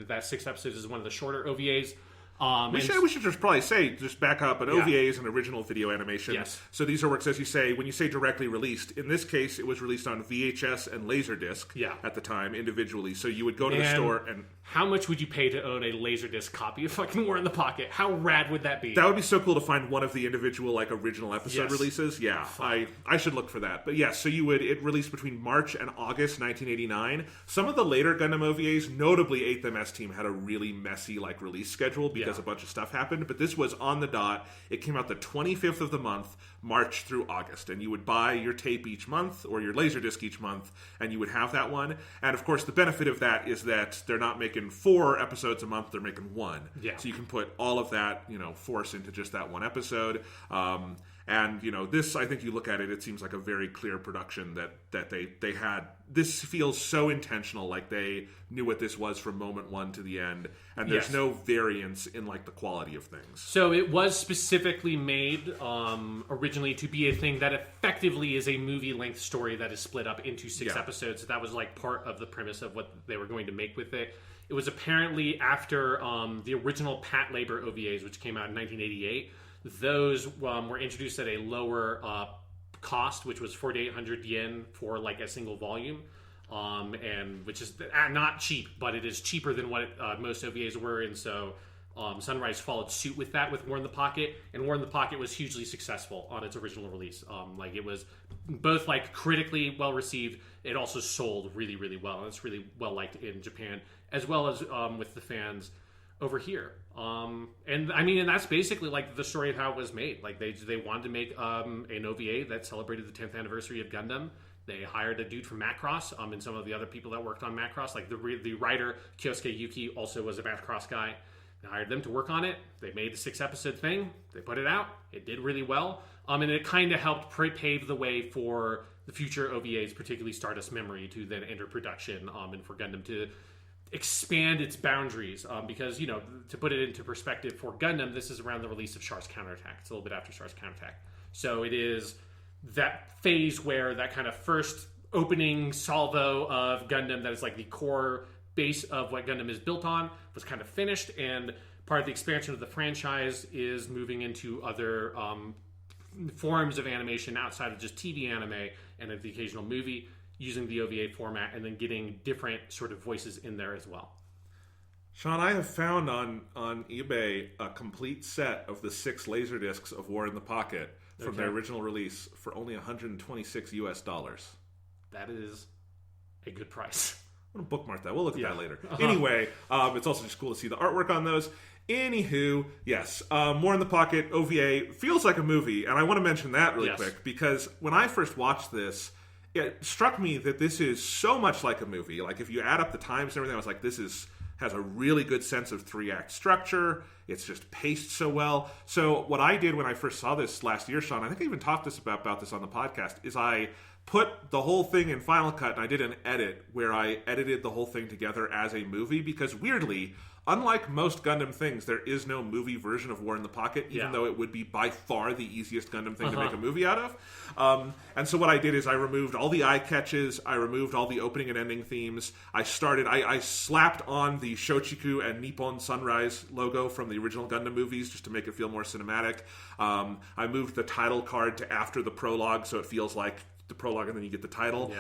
Speaker 2: That 6 episodes is one of the shorter OVAs.
Speaker 1: We should just probably say, just back up, an OVA is an original video animation.
Speaker 2: Yes.
Speaker 1: So these are works, as you say, when you say directly released, in this case, it was released on VHS and Laserdisc at the time, individually. So you would go to the store and...
Speaker 2: How much would you pay to own a Laserdisc copy of fucking War in the Pocket? How rad would that be?
Speaker 1: That would be so cool to find one of the individual, original episode releases. Yeah, I should look for that. But yes, so it released between March and August 1989. Some of the later Gundam OVAs, notably 8th MS Team, had a really messy, release schedule because a bunch of stuff happened. But this was on the dot. It came out the 25th of the month, March through August. And you would buy your tape each month, or your Laserdisc each month, and you would have that one. And of course, the benefit of that is that they're not making 4 episodes a month, they're making 1. Yeah. So you can put all of that, force into just that one episode. And, this, I think you look at it, it seems like a very clear production that they had. This feels so intentional, like they knew what this was from moment one to the end. And there's no variance in, the quality of things.
Speaker 2: So it was specifically made originally to be a thing that effectively is a movie-length story that is split up into 6 episodes. So that was, part of the premise of what they were going to make with it. It was apparently after the original Pat Labor OVAs, which came out in 1988. Those were introduced at a lower cost, which was 4,800 yen for a single volume, and which is not cheap, but it is cheaper than what most OVAs were. And so Sunrise followed suit with that with War in the Pocket, and War in the Pocket was hugely successful on its original release. It was both critically well received. It also sold really, really well, and it's really well liked in Japan as well as with the fans over here. And that's basically the story of how it was made. They wanted to make an OVA that celebrated the 10th anniversary of Gundam. They hired a dude from Macross, and some of the other people that worked on Macross, the writer Kyosuke Yuki also was a Macross guy. They hired them to work on it. They made the 6-episode thing. They put it out. It did really well. And it kind of helped pave the way for the future OVAs, particularly Stardust Memory, to then enter production and for Gundam to expand its boundaries. Because, to put it into perspective for Gundam, this is around the release of Char's Counterattack. It's a little bit after Char's Counterattack. So it is that phase where that kind of first opening salvo of Gundam that is the core base of what Gundam is built on was kind of finished, and part of the expansion of the franchise is moving into other forms of animation outside of just TV anime and the occasional movie, using the OVA format and then getting different sort of voices in there as well.
Speaker 1: Sean, I have found on eBay a complete set of the 6 Laserdiscs of War in the Pocket from their original release for only $126.
Speaker 2: That is a good price.
Speaker 1: I'm going to bookmark that. We'll look at that later. Anyway, it's also just cool to see the artwork on those. Anywho, yes, More in the Pocket OVA feels like a movie, and I want to mention that really quick, because when I first watched this, it struck me that this is so much like a movie. If you add up the times and everything, I was like, this has a really good sense of 3-act structure. It's just paced so well. So what I did when I first saw this last year, Sean, I think I even talked about this on the podcast, is I put the whole thing in Final Cut, and I did an edit where I edited the whole thing together as a movie, because weirdly, unlike most Gundam things, there is no movie version of War in the Pocket, even though it would be by far the easiest Gundam thing to make a movie out of. And so what I did is I removed all the eye catches, I removed all the opening and ending themes, I slapped on the Shochiku and Nippon Sunrise logo from the original Gundam movies just to make it feel more cinematic. I moved the title card to after the prologue, so it feels like the prologue and then you get the title.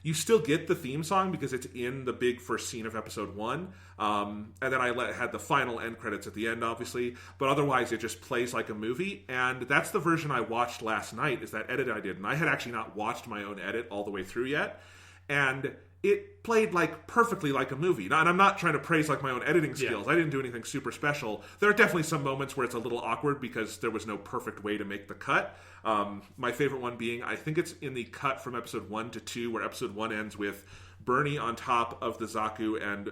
Speaker 1: You still get the theme song because it's in the big first scene of episode 1, and then I had the final end credits at the end, obviously, but otherwise it just plays like a movie. And that's the version I watched last night, is that edit I did, and I had actually not watched my own edit all the way through yet, and it played perfectly like a movie. Now, and I'm not trying to praise my own editing skills. I didn't do anything super special. There are definitely some moments where it's a little awkward because there was no perfect way to make the cut. My favorite one being, I think it's in the cut from episode 1 to 2, where episode 1 ends with Bernie on top of the Zaku and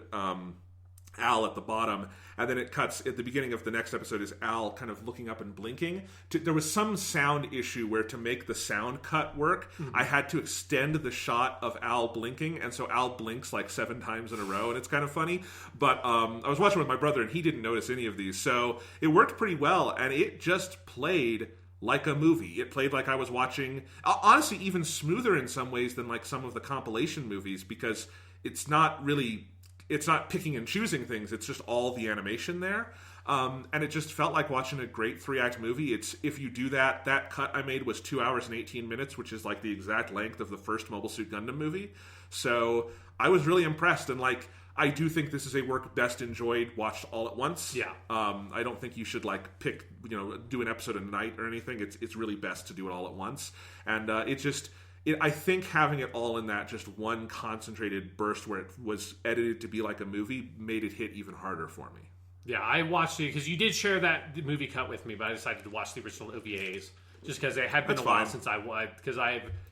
Speaker 1: Al at the bottom, and then it cuts at the beginning of the next episode is Al kind of looking up and blinking. There was some sound issue where to make the sound cut work, I had to extend the shot of Al blinking, and so Al blinks 7 times in a row, and it's kind of funny. But I was watching with my brother, and he didn't notice any of these, so it worked pretty well, and it just played like a movie. It played like I was watching, honestly, even smoother in some ways than some of the compilation movies, because it's not really... it's not picking and choosing things. It's just all the animation there. And it just felt like watching a great 3-act movie. It's if you do that cut I made was 2 hours and 18 minutes, which is like the exact length of the first Mobile Suit Gundam movie. So I was really impressed, and like I do think this is a work best enjoyed watched all at once.
Speaker 2: Yeah.
Speaker 1: I don't think you should like pick, do an episode a night or anything. It's really best to do it all at once. And I think having it all in that just one concentrated burst where it was edited to be like a movie made it hit even harder for me.
Speaker 2: Yeah, I watched it because you did share that movie cut with me, but I decided to watch the original OVAs just because it had been a while since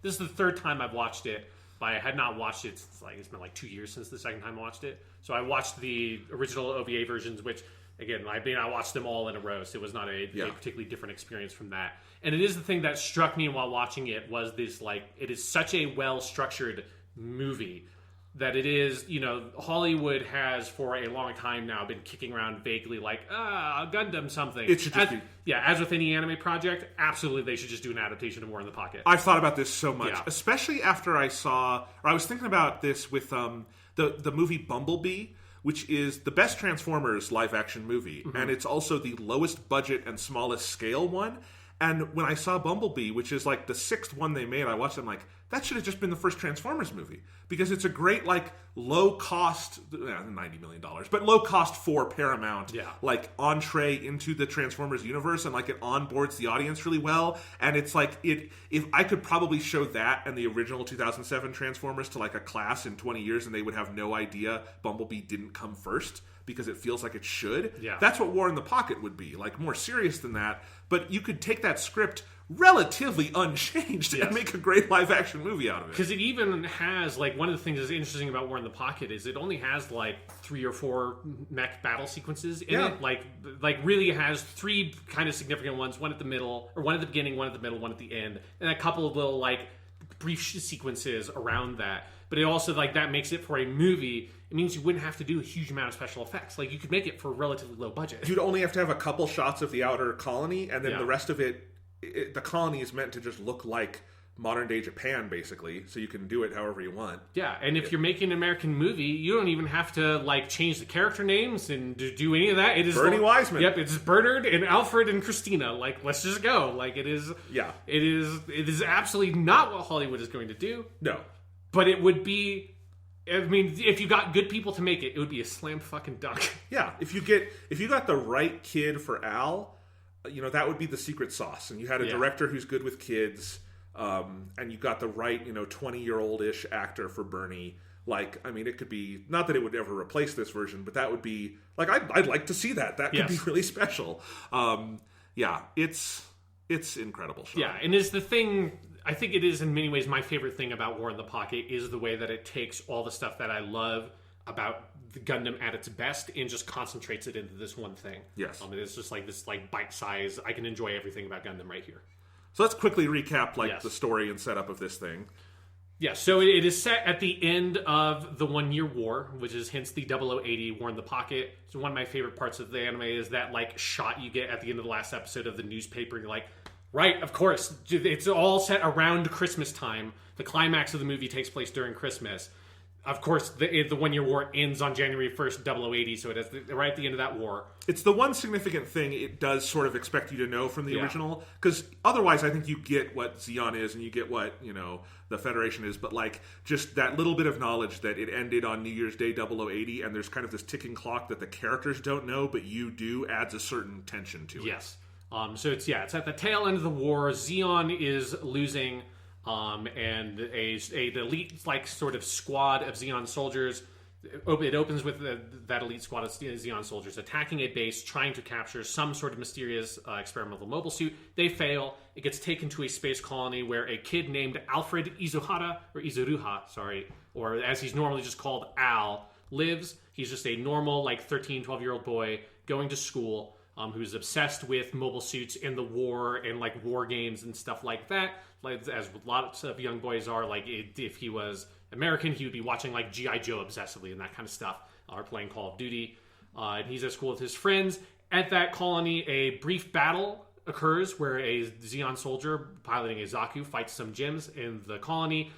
Speaker 2: this is the third time I've watched it, but I had not watched it since it's been like 2 years since the second time I watched it. So I watched the original OVA versions, which again, I watched them all in a row, so it was not a particularly different experience from that. And it is the thing that struck me while watching it was this, like, it is such a well-structured movie that it is, Hollywood has for a long time now been kicking around vaguely like, Gundam something.
Speaker 1: It should just be...
Speaker 2: Yeah, as with any anime project, absolutely they should just do an adaptation of War in the Pocket.
Speaker 1: I've thought about this so much, especially after I was thinking about this with the movie Bumblebee, which is the best Transformers live-action movie, and it's also the lowest budget and smallest scale one. And when I saw Bumblebee, which is like the sixth one they made, I watched it, I'm like, that should have just been the first Transformers movie. Because it's a great, like, low-cost, $90 million, but low-cost for Paramount, like, entree into the Transformers universe, and, like, it onboards the audience really well. And it's like, if I could probably show that and the original 2007 Transformers to, like, a class in 20 years, and they would have no idea Bumblebee didn't come first, because it feels like it should.
Speaker 2: Yeah.
Speaker 1: That's what War in the Pocket would be, like, more serious than that. But you could take that script relatively unchanged and make a great live-action movie out of it.
Speaker 2: Because it even has, like, one of the things that's interesting about War in the Pocket is it only has, like, 3 or 4 mech battle sequences in it. Like really has 3 kind of significant ones, one at the middle, or one at the beginning, one at the middle, one at the end, and a couple of little, like, brief sequences around that. But it also, like, that makes it for a movie. It means you wouldn't have to do a huge amount of special effects. Like, you could make it for a relatively low budget.
Speaker 1: You'd only have to have a couple shots of the outer colony, and then the rest of it, the colony is meant to just look like modern-day Japan, basically, so you can do it however you want.
Speaker 2: Yeah, and if you're making an American movie, you don't even have to, like, change the character names and do any of that. It is
Speaker 1: Bernie Wiseman.
Speaker 2: Yep, it's Bernard and Alfred and Christina. Like, let's just go. Like, it is...
Speaker 1: Yeah.
Speaker 2: It is absolutely not what Hollywood is going to do.
Speaker 1: No.
Speaker 2: But it would be... I mean, if you got good people to make it, it would be a slam fucking dunk.
Speaker 1: Yeah, if you got the right kid for Al, that would be the secret sauce. And you had a director who's good with kids, and you got the right, 20-year-old-ish actor for Bernie. Like, I mean, it could be, not that it would ever replace this version, but that would be, like, I'd like to see that. That could be really special. It's incredible. Sean.
Speaker 2: Yeah, and it's the thing... I think it is in many ways my favorite thing about War in the Pocket is the way that it takes all the stuff that I love about the Gundam at its best and just concentrates it into this one thing.
Speaker 1: Yes.
Speaker 2: It's just like this like bite size. I can enjoy everything about Gundam right here.
Speaker 1: So let's quickly recap the story and setup of this thing.
Speaker 2: Yeah, so it is set at the end of the 1 Year War, which is hence the 0080 War in the Pocket. So one of my favorite parts of the anime is that like shot you get at the end of the last episode of the newspaper. You're like, right, of course. It's all set around Christmas time. The climax of the movie takes place during Christmas. Of course, the 1 Year War ends on January 1st, 0080, so it is right at the end of that war.
Speaker 1: It's the one significant thing it does sort of expect you to know from the original, because otherwise I think you get what Zeon is and you get what, the Federation is, but like just that little bit of knowledge that it ended on New Year's Day 0080 and there's kind of this ticking clock that the characters don't know, but you do, adds a certain tension to it.
Speaker 2: Yes. So it's at the tail end of the war. Zeon is losing, and an elite like sort of squad of Zeon soldiers. It opens with that elite squad of Zeon soldiers attacking a base, trying to capture some sort of mysterious experimental mobile suit. They fail. It gets taken to a space colony where a kid named Alfred Izuruha, or as he's normally just called, Al, lives. He's just a normal, like 13, 12-year-old boy going to school. Who's obsessed with mobile suits and the war and like war games and stuff like that. Like as lots of young boys are, like if he was American, he would be watching like G.I. Joe obsessively and that kind of stuff, or playing Call of Duty. And he's at school with his friends. At that colony, a brief battle occurs where a Zeon soldier piloting a Zaku fights some gems in the colony.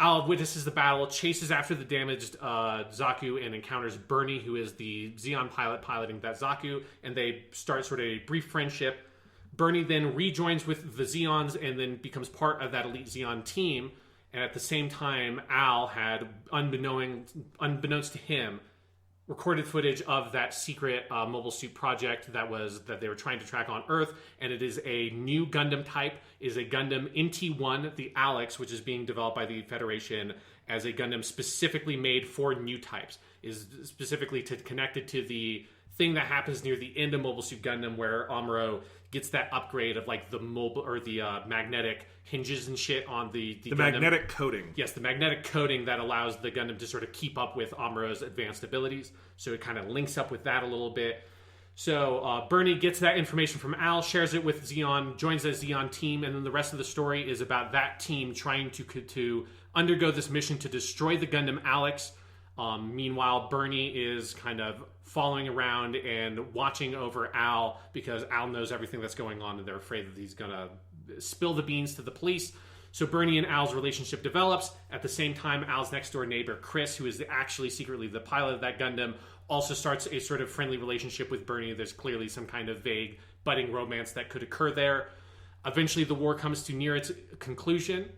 Speaker 2: Al witnesses the battle, chases after the damaged Zaku, and encounters Bernie, who is the Zeon pilot piloting that Zaku, and they start sort of a brief friendship. Bernie then rejoins with the Zeons and then becomes part of that elite Zeon team. And at the same time, Al had, unbeknownst to him, recorded footage of that secret mobile suit project that they were trying to track on Earth, and it is a new Gundam type, is a Gundam NT1, the Alex, which is being developed by the Federation as a Gundam specifically made for new types, is specifically connected to the thing that happens near the end of Mobile Suit Gundam, where Amuro gets that upgrade of like the mobile or the magnetic hinges and shit on the Gundam.
Speaker 1: Magnetic coating.
Speaker 2: Yes, the magnetic coating that allows the Gundam to sort of keep up with Amuro's advanced abilities. So it kind of links up with that a little bit. So Bernie gets that information from Al, shares it with Zeon, joins the Zeon team, and then the rest of the story is about that team trying to undergo this mission to destroy the Gundam Alex. Meanwhile, Bernie is kind of following around and watching over Al because Al knows everything that's going on and they're afraid that he's going to spill the beans to the police. So Bernie and Al's relationship develops. At the same time, Al's next door neighbor, Chris, who is actually secretly the pilot of that Gundam, also starts a sort of friendly relationship with Bernie. There's clearly some kind of vague budding romance that could occur there. Eventually, the war comes to near its conclusion.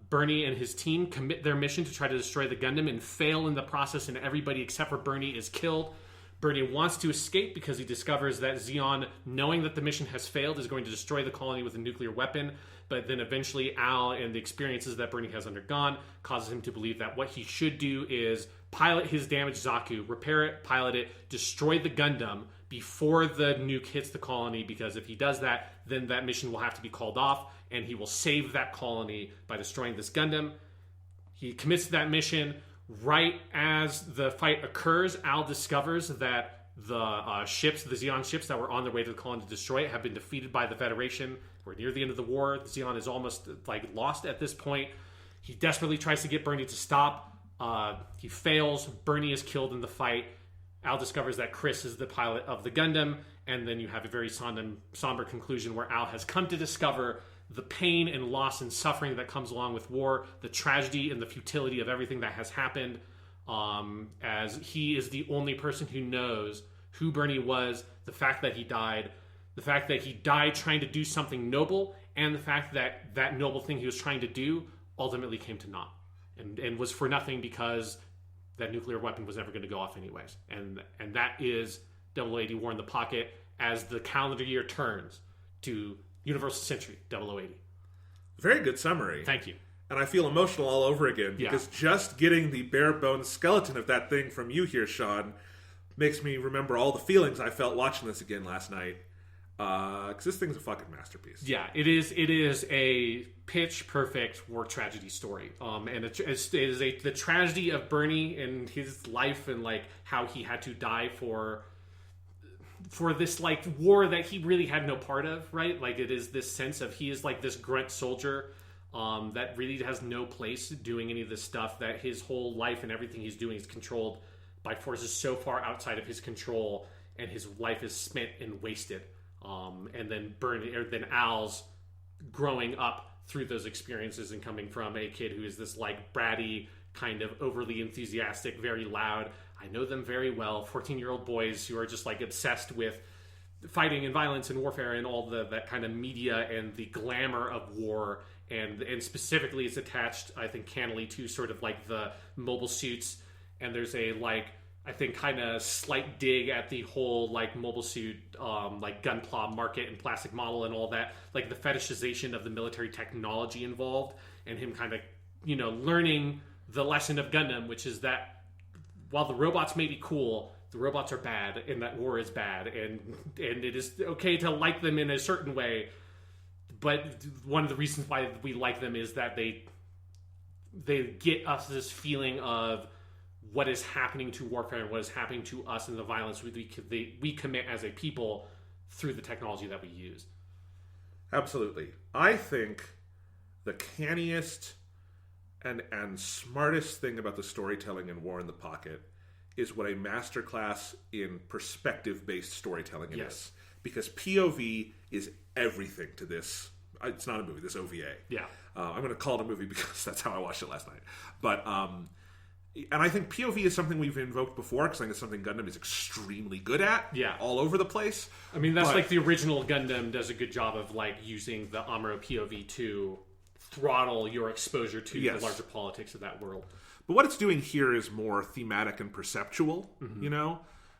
Speaker 2: Bernie and his team commit their mission to try to destroy the Gundam and fail in the process, and everybody except for Bernie is killed. Bernie wants to escape because he discovers that Zeon, knowing that the mission has failed, is going to destroy the colony with a nuclear weapon. But then eventually Al and the experiences that Bernie has undergone causes him to believe that what he should do is pilot his damaged Zaku, repair it, pilot it, destroy the Gundam before the nuke hits the colony, because if he does that, then that mission will have to be called off, and he will save that colony by destroying this Gundam. He commits to that mission. Right as the fight occurs, Al discovers that the ships, the Zeon ships that were on their way to the colony to destroy it, have been defeated by the Federation. We're near the end of the war. The Zeon is almost like lost at this point. He desperately tries to get Bernie to stop. He fails. Bernie is killed in the fight. Al discovers that Chris is the pilot of the Gundam, and then you have a very somber conclusion where Al has come to discover the pain and loss and suffering that comes along with war, the tragedy and the futility of everything that has happened, as he is the only person who knows who Bernie was, the fact that he died trying to do something noble, and the fact that that noble thing he was trying to do ultimately came to naught and was for nothing because that nuclear weapon was never going to go off anyways. And that is 0080 War in the Pocket as the calendar year turns to Universal Century 0080.
Speaker 1: Very good summary.
Speaker 2: Thank you.
Speaker 1: And I feel emotional all over again because just getting the bare bones skeleton of that thing from you here, Sean, makes me remember all the feelings I felt watching this again last night. Because this thing's a fucking masterpiece.
Speaker 2: Yeah, it is. It is a pitch perfect war tragedy story. And it is the tragedy of Bernie and his life and like how he had to die for this like war that he really had no part of, right? Like it is this sense of he is like this grunt soldier that really has no place doing any of this stuff, that his whole life and everything he's doing is controlled by forces so far outside of his control, and his life is spent and wasted. And then Al's growing up through those experiences and coming from a kid who is this like bratty, kind of overly enthusiastic, very loud. I know them very well. 14-year-old boys who are just like obsessed with fighting and violence and warfare and all that kind of media and the glamour of war. And specifically it's attached, I think, cannily to sort of like the mobile suits. And there's a like, I think, kind of slight dig at the whole like mobile suit, like gunpla market and plastic model and all that, like the fetishization of the military technology involved, and him kind of, learning the lesson of Gundam, which is that while the robots may be cool, the robots are bad, and that war is bad, and it is okay to like them in a certain way, but one of the reasons why we like them is that they get us this feeling of what is happening to warfare and what is happening to us and the violence we commit as a people through the technology that we use.
Speaker 1: Absolutely. I think the canniest and smartest thing about the storytelling in War in the Pocket is what a masterclass in perspective-based storytelling it is. Because POV is everything to this it's not a movie, this OVA.
Speaker 2: Yeah.
Speaker 1: I'm going to call it a movie because that's how I watched it last night. But, and I think POV is something we've invoked before, because I think it's something Gundam is extremely good at.
Speaker 2: Yeah.
Speaker 1: All over the place.
Speaker 2: I mean, that's like the original Gundam does a good job of like using the Amuro POV to throttle your exposure to the larger politics of that world.
Speaker 1: But what it's doing here is more thematic and perceptual,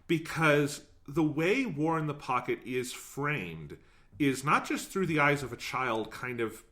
Speaker 1: because the way War in the Pocket is framed is not just through the eyes of a child, kind of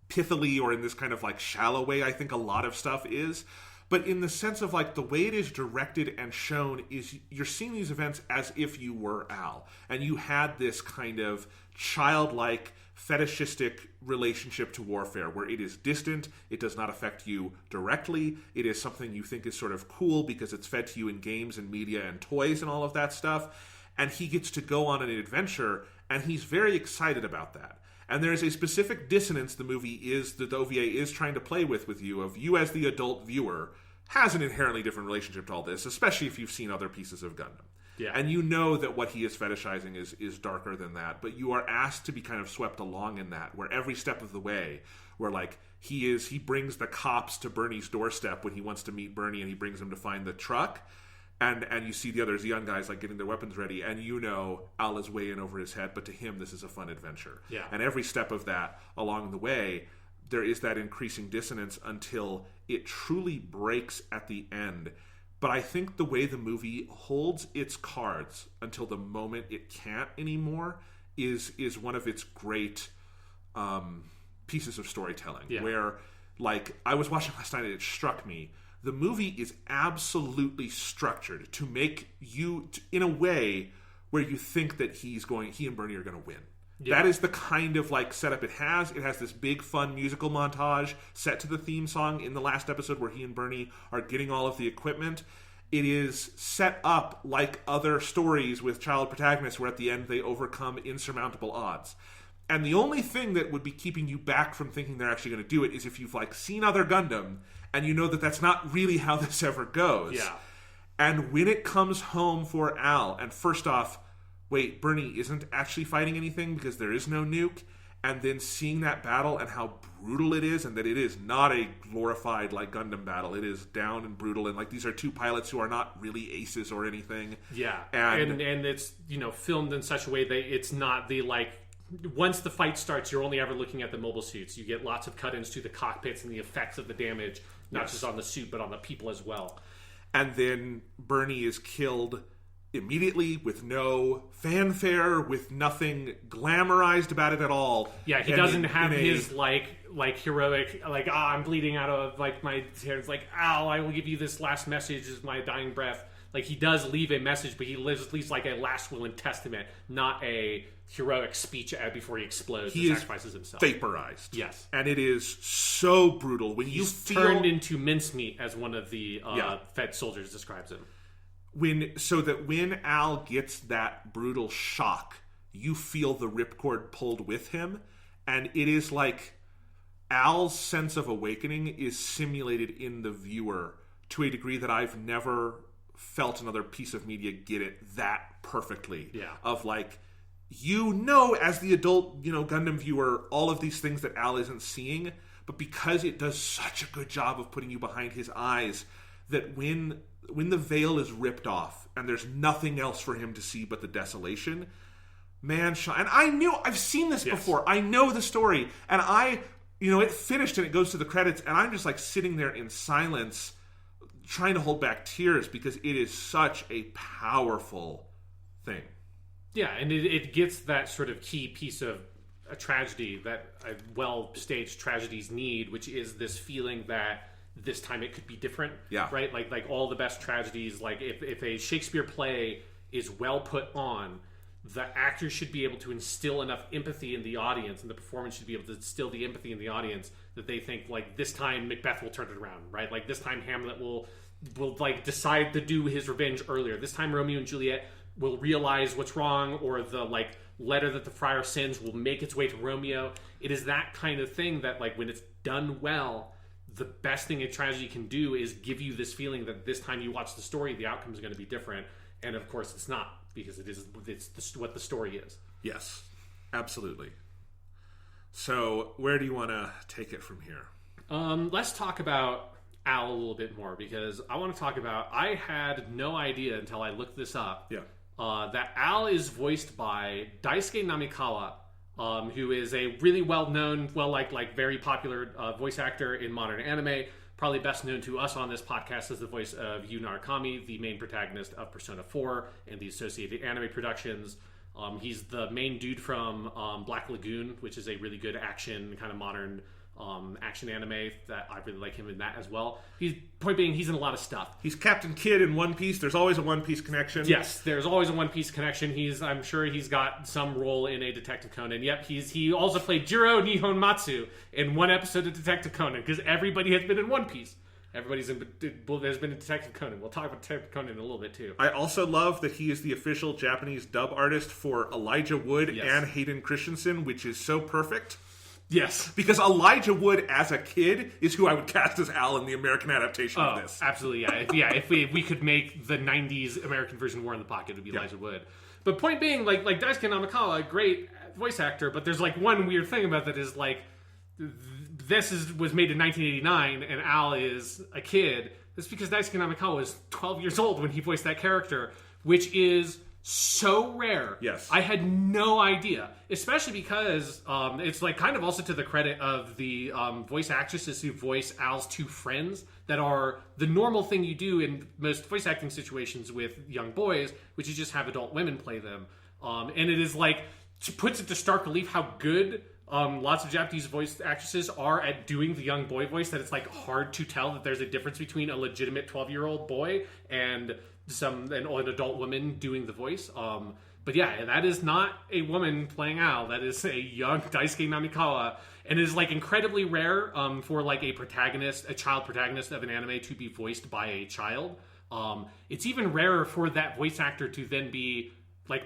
Speaker 1: pithily, or in this kind of like shallow way I think a lot of stuff is, but in the sense of like the way it is directed and shown is you're seeing these events as if you were Al, and you had this kind of childlike fetishistic relationship to warfare where it is distant, it does not affect you directly, it is something you think is sort of cool because it's fed to you in games and media and toys and all of that stuff, and he gets to go on an adventure and he's very excited about that. And there is a specific dissonance the OVA is trying to play with you, of you as the adult viewer has an inherently different relationship to all this, especially if you've seen other pieces of Gundam.
Speaker 2: Yeah.
Speaker 1: And you know that what he is fetishizing is darker than that, but you are asked to be kind of swept along in that, where every step of the way, where like he brings the cops to Bernie's doorstep when he wants to meet Bernie, and he brings him to find the truck, and you see the other young guys like getting their weapons ready, and you know Al is way in over his head, but to him this is a fun adventure.
Speaker 2: Yeah.
Speaker 1: And every step of that along the way, there is that increasing dissonance until it truly breaks at the end. But I think the way the movie holds its cards until the moment it can't anymore is one of its great pieces of storytelling.
Speaker 2: Yeah.
Speaker 1: Where, like, I was watching last night and it struck me, the movie is absolutely structured to make you, in a way where you think that he and Bernie are going to win. Yeah. That is the kind of like setup it has. It has this big fun musical montage set to the theme song in the last episode where he and Bernie are getting all of the equipment. It is set up like other stories with child protagonists where at the end they overcome insurmountable odds. And the only thing that would be keeping you back from thinking they're actually going to do it is if you've like seen other Gundam and you know that that's not really how this ever goes.
Speaker 2: Yeah.
Speaker 1: And when it comes home for Al, and first off, wait, Bernie isn't actually fighting anything because there is no nuke, and then seeing that battle and how brutal it is, and that it is not a glorified like Gundam battle, it is down and brutal, and like these are two pilots who are not really aces or anything.
Speaker 2: Yeah, and it's filmed in such a way that it's not the like, once the fight starts, you're only ever looking at the mobile suits. You get lots of cut-ins to the cockpits and the effects of the damage, not just on the suit, but on the people as well. And
Speaker 1: then Bernie is killed immediately with no fanfare, with nothing glamorized about it at all.
Speaker 2: Yeah, he doesn't have his like heroic, like, I'm bleeding out of like my hair. It's like, Al, I will give you this last message as my dying breath. Like, he does leave a message, but he leaves like a last will and testament, not a heroic speech before he explodes and sacrifices himself.
Speaker 1: Vaporized.
Speaker 2: Yes.
Speaker 1: And it is so brutal. When
Speaker 2: He's turned into mincemeat, as one of the Fed soldiers describes him.
Speaker 1: When Al gets that brutal shock, you feel the ripcord pulled with him, and it is like Al's sense of awakening is simulated in the viewer to a degree that I've never felt another piece of media get it that perfectly.
Speaker 2: Yeah.
Speaker 1: Of like, as the adult, Gundam viewer, all of these things that Al isn't seeing, but because it does such a good job of putting you behind his eyes, that when the veil is ripped off and there's nothing else for him to see but the desolation, man, and I've seen this before. I know the story, and it finished and it goes to the credits, and I'm just like sitting there in silence, trying to hold back tears because it is such a powerful thing.
Speaker 2: Yeah, and it gets that sort of key piece of a tragedy that well-staged tragedies need, which is this feeling that this time it could be different.
Speaker 1: Yeah.
Speaker 2: Right? Like all the best tragedies, like if a Shakespeare play is well put on, the actors should be able to instill enough empathy in the audience, and the performance should be able to instill the empathy in the audience that they think, like, this time Macbeth will turn it around, right? Like, this time Hamlet will like decide to do his revenge earlier. This time Romeo and Juliet will realize what's wrong, or the like letter that the friar sends will make its way to Romeo. It is that kind of thing that, like, when it's done well, the best thing a tragedy can do is give you this feeling that this time you watch the story, the outcome is going to be different. And of course it's not, because it's what the story is.
Speaker 1: Yes, absolutely. So, where do you want to take it from here?
Speaker 2: Let's talk about Al a little bit more, because I want to talk about... I had no idea until I looked this up that Al is voiced by Daisuke Namikawa, who is a really well-known, very popular voice actor in modern anime. Probably best known to us on this podcast as the voice of Yu Narukami, the main protagonist of Persona 4 and the associated anime productions. He's the main dude from Black Lagoon, which is a really good action, kind of modern action anime that I really like him in that as well. Point being, he's in a lot of stuff.
Speaker 1: He's Captain Kidd in One Piece. There's always a One Piece connection.
Speaker 2: Yes, there's always a One Piece connection. I'm sure he's got some role in a Detective Conan. Yep, he also played Jiro Nihonmatsu in one episode of Detective Conan, because everybody has been in One Piece. Has been in Detective Conan. We'll talk about Detective Conan in a little bit, too.
Speaker 1: I also love that he is the official Japanese dub artist for Elijah Wood and Hayden Christensen, which is so perfect.
Speaker 2: Yes.
Speaker 1: Because Elijah Wood, as a kid, is who I would cast as Al in the American adaptation of this.
Speaker 2: Absolutely, yeah. If we could make the 90s American version of War in the Pocket, it would be Elijah Wood. But point being, like Daisuke Namikawa, a great voice actor, but there's, one weird thing about that is, was made in 1989, and Al is a kid. That's because Daisuke Namikawa was 12 years old when he voiced that character, which is so rare.
Speaker 1: Yes.
Speaker 2: I had no idea, especially because it's kind of also to the credit of the voice actresses who voice Al's two friends that are the normal thing you do in most voice acting situations with young boys, which is just have adult women play them. And it is puts it to stark relief how good lots of Japanese voice actresses are at doing the young boy voice, that it's hard to tell that there's a difference between a legitimate 12-year-old boy and an adult woman doing the voice. But yeah, that is not a woman playing Al. That is a young Daisuke Namikawa, and it is incredibly rare for a child protagonist of an anime to be voiced by a child. It's even rarer for that voice actor to then be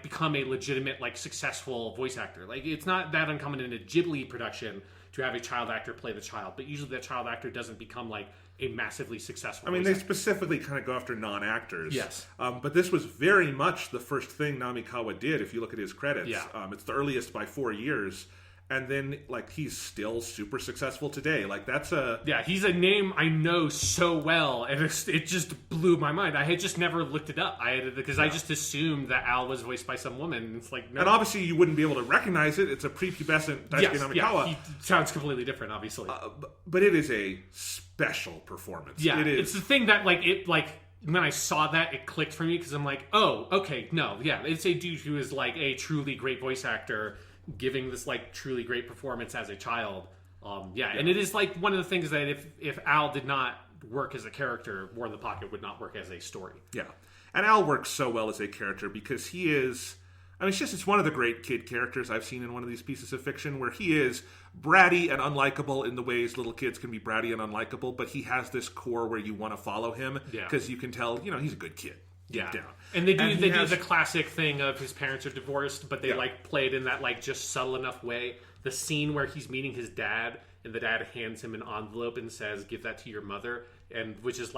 Speaker 2: become a legitimate successful voice actor. It's not that uncommon in a Ghibli production to have a child actor play the child, but usually that child actor doesn't become a massively successful
Speaker 1: they specifically kind of go after non-actors.
Speaker 2: Yes.
Speaker 1: But this was very much the first thing Namikawa did, if you look at his credits.
Speaker 2: Yeah.
Speaker 1: It's the earliest by 4 years. And then, he's still super successful today. That's a...
Speaker 2: Yeah, he's a name I know so well, and it just blew my mind. I had just never looked it up. I just assumed that Al was voiced by some woman. And it's no.
Speaker 1: And obviously you wouldn't be able to recognize it. It's a prepubescent Daisuke Namikawa.
Speaker 2: Yeah, he sounds completely different, obviously.
Speaker 1: But it is a special performance.
Speaker 2: Yeah,
Speaker 1: it is.
Speaker 2: It's the thing that, when I saw that, it clicked for me, because I'm oh, okay, no, yeah, it's a dude who is, a truly great voice actor giving this truly great performance as a child. And it is one of the things that if Al did not work as a character, War in the Pocket would not work as a story.
Speaker 1: Yeah. And Al works so well as a character because he is... it's one of the great kid characters I've seen in one of these pieces of fiction, where he is bratty and unlikable in the ways little kids can be bratty and unlikable, but he has this core where you want to follow him because you can tell, he's a good kid.
Speaker 2: Yeah,
Speaker 1: down.
Speaker 2: And they do the classic thing of his parents are divorced, but they play it in that just subtle enough way. The scene where he's meeting his dad, and the dad hands him an envelope and says, "Give that to your mother," and which is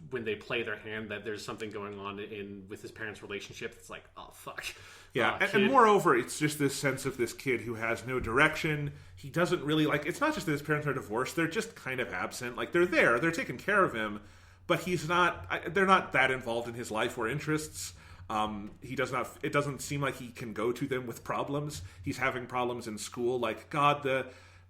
Speaker 2: when they play their hand that there's something going on with his parents' relationship. It's oh fuck.
Speaker 1: Yeah, and moreover, it's just this sense of this kid who has no direction. He doesn't really it's not just that his parents are divorced; they're just kind of absent. They're there, they're taking care of him. But he's not. They're not that involved in his life or interests. He does not. It doesn't seem like he can go to them with problems. He's having problems in school.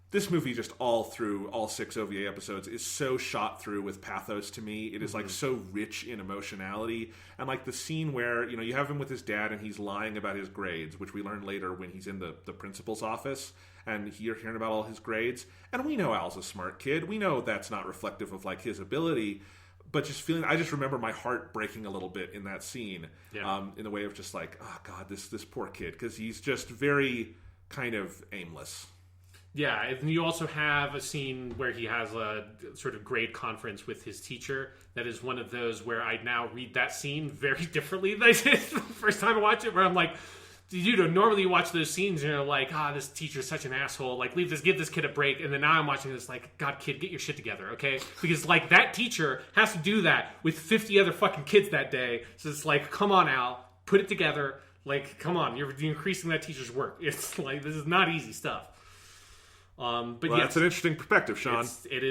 Speaker 1: This movie just all through all 6 OVA episodes is so shot through with pathos to me. It is so rich in emotionality, and the scene where you have him with his dad and he's lying about his grades, which we learn later when he's in the principal's office, and you're hearing about all his grades, and we know Al's a smart kid. We know that's not reflective of his ability. But I just remember my heart breaking a little bit in that scene, in the way of just oh God, this poor kid, because he's just very kind of aimless.
Speaker 2: Yeah, and you also have a scene where he has a sort of grade conference with his teacher. That is one of those where I now read that scene very differently than I did the first time I watched it, where I'm normally you watch those scenes and you're this teacher's such an asshole. Give this kid a break. And then now I'm watching this God, kid, get your shit together, okay? Because that teacher has to do that with 50 other fucking kids that day. So it's come on, Al, put it together. Come on, you're increasing that teacher's work. It's this is not easy stuff. But
Speaker 1: well,
Speaker 2: yes,
Speaker 1: that's an interesting perspective, Sean.
Speaker 2: it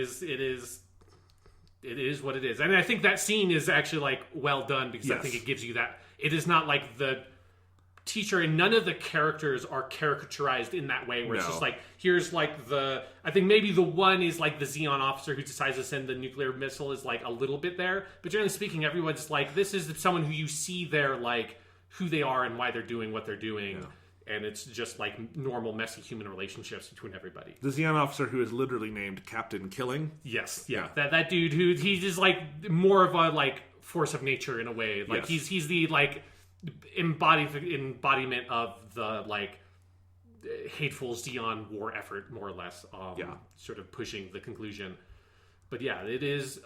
Speaker 2: is what it is. And I think that scene is actually like well done because I think it gives you that. It is not like the teacher, and none of the characters are caricaturized in that way where it's just like, here's like I think maybe the one is like the Xeon officer who decides to send the nuclear missile is like a little bit there, but generally speaking, everyone's like, this is someone who you see their like who they are and why they're doing what they're doing, and it's just like normal messy human relationships between everybody.
Speaker 1: The Xeon officer who is literally named Captain Killing.
Speaker 2: Yes, that dude who he's just like more of a like force of nature in a way, like he's the like embodiment of the like hateful Xeon war effort, more or less. Sort of pushing the conclusion. But yeah, it is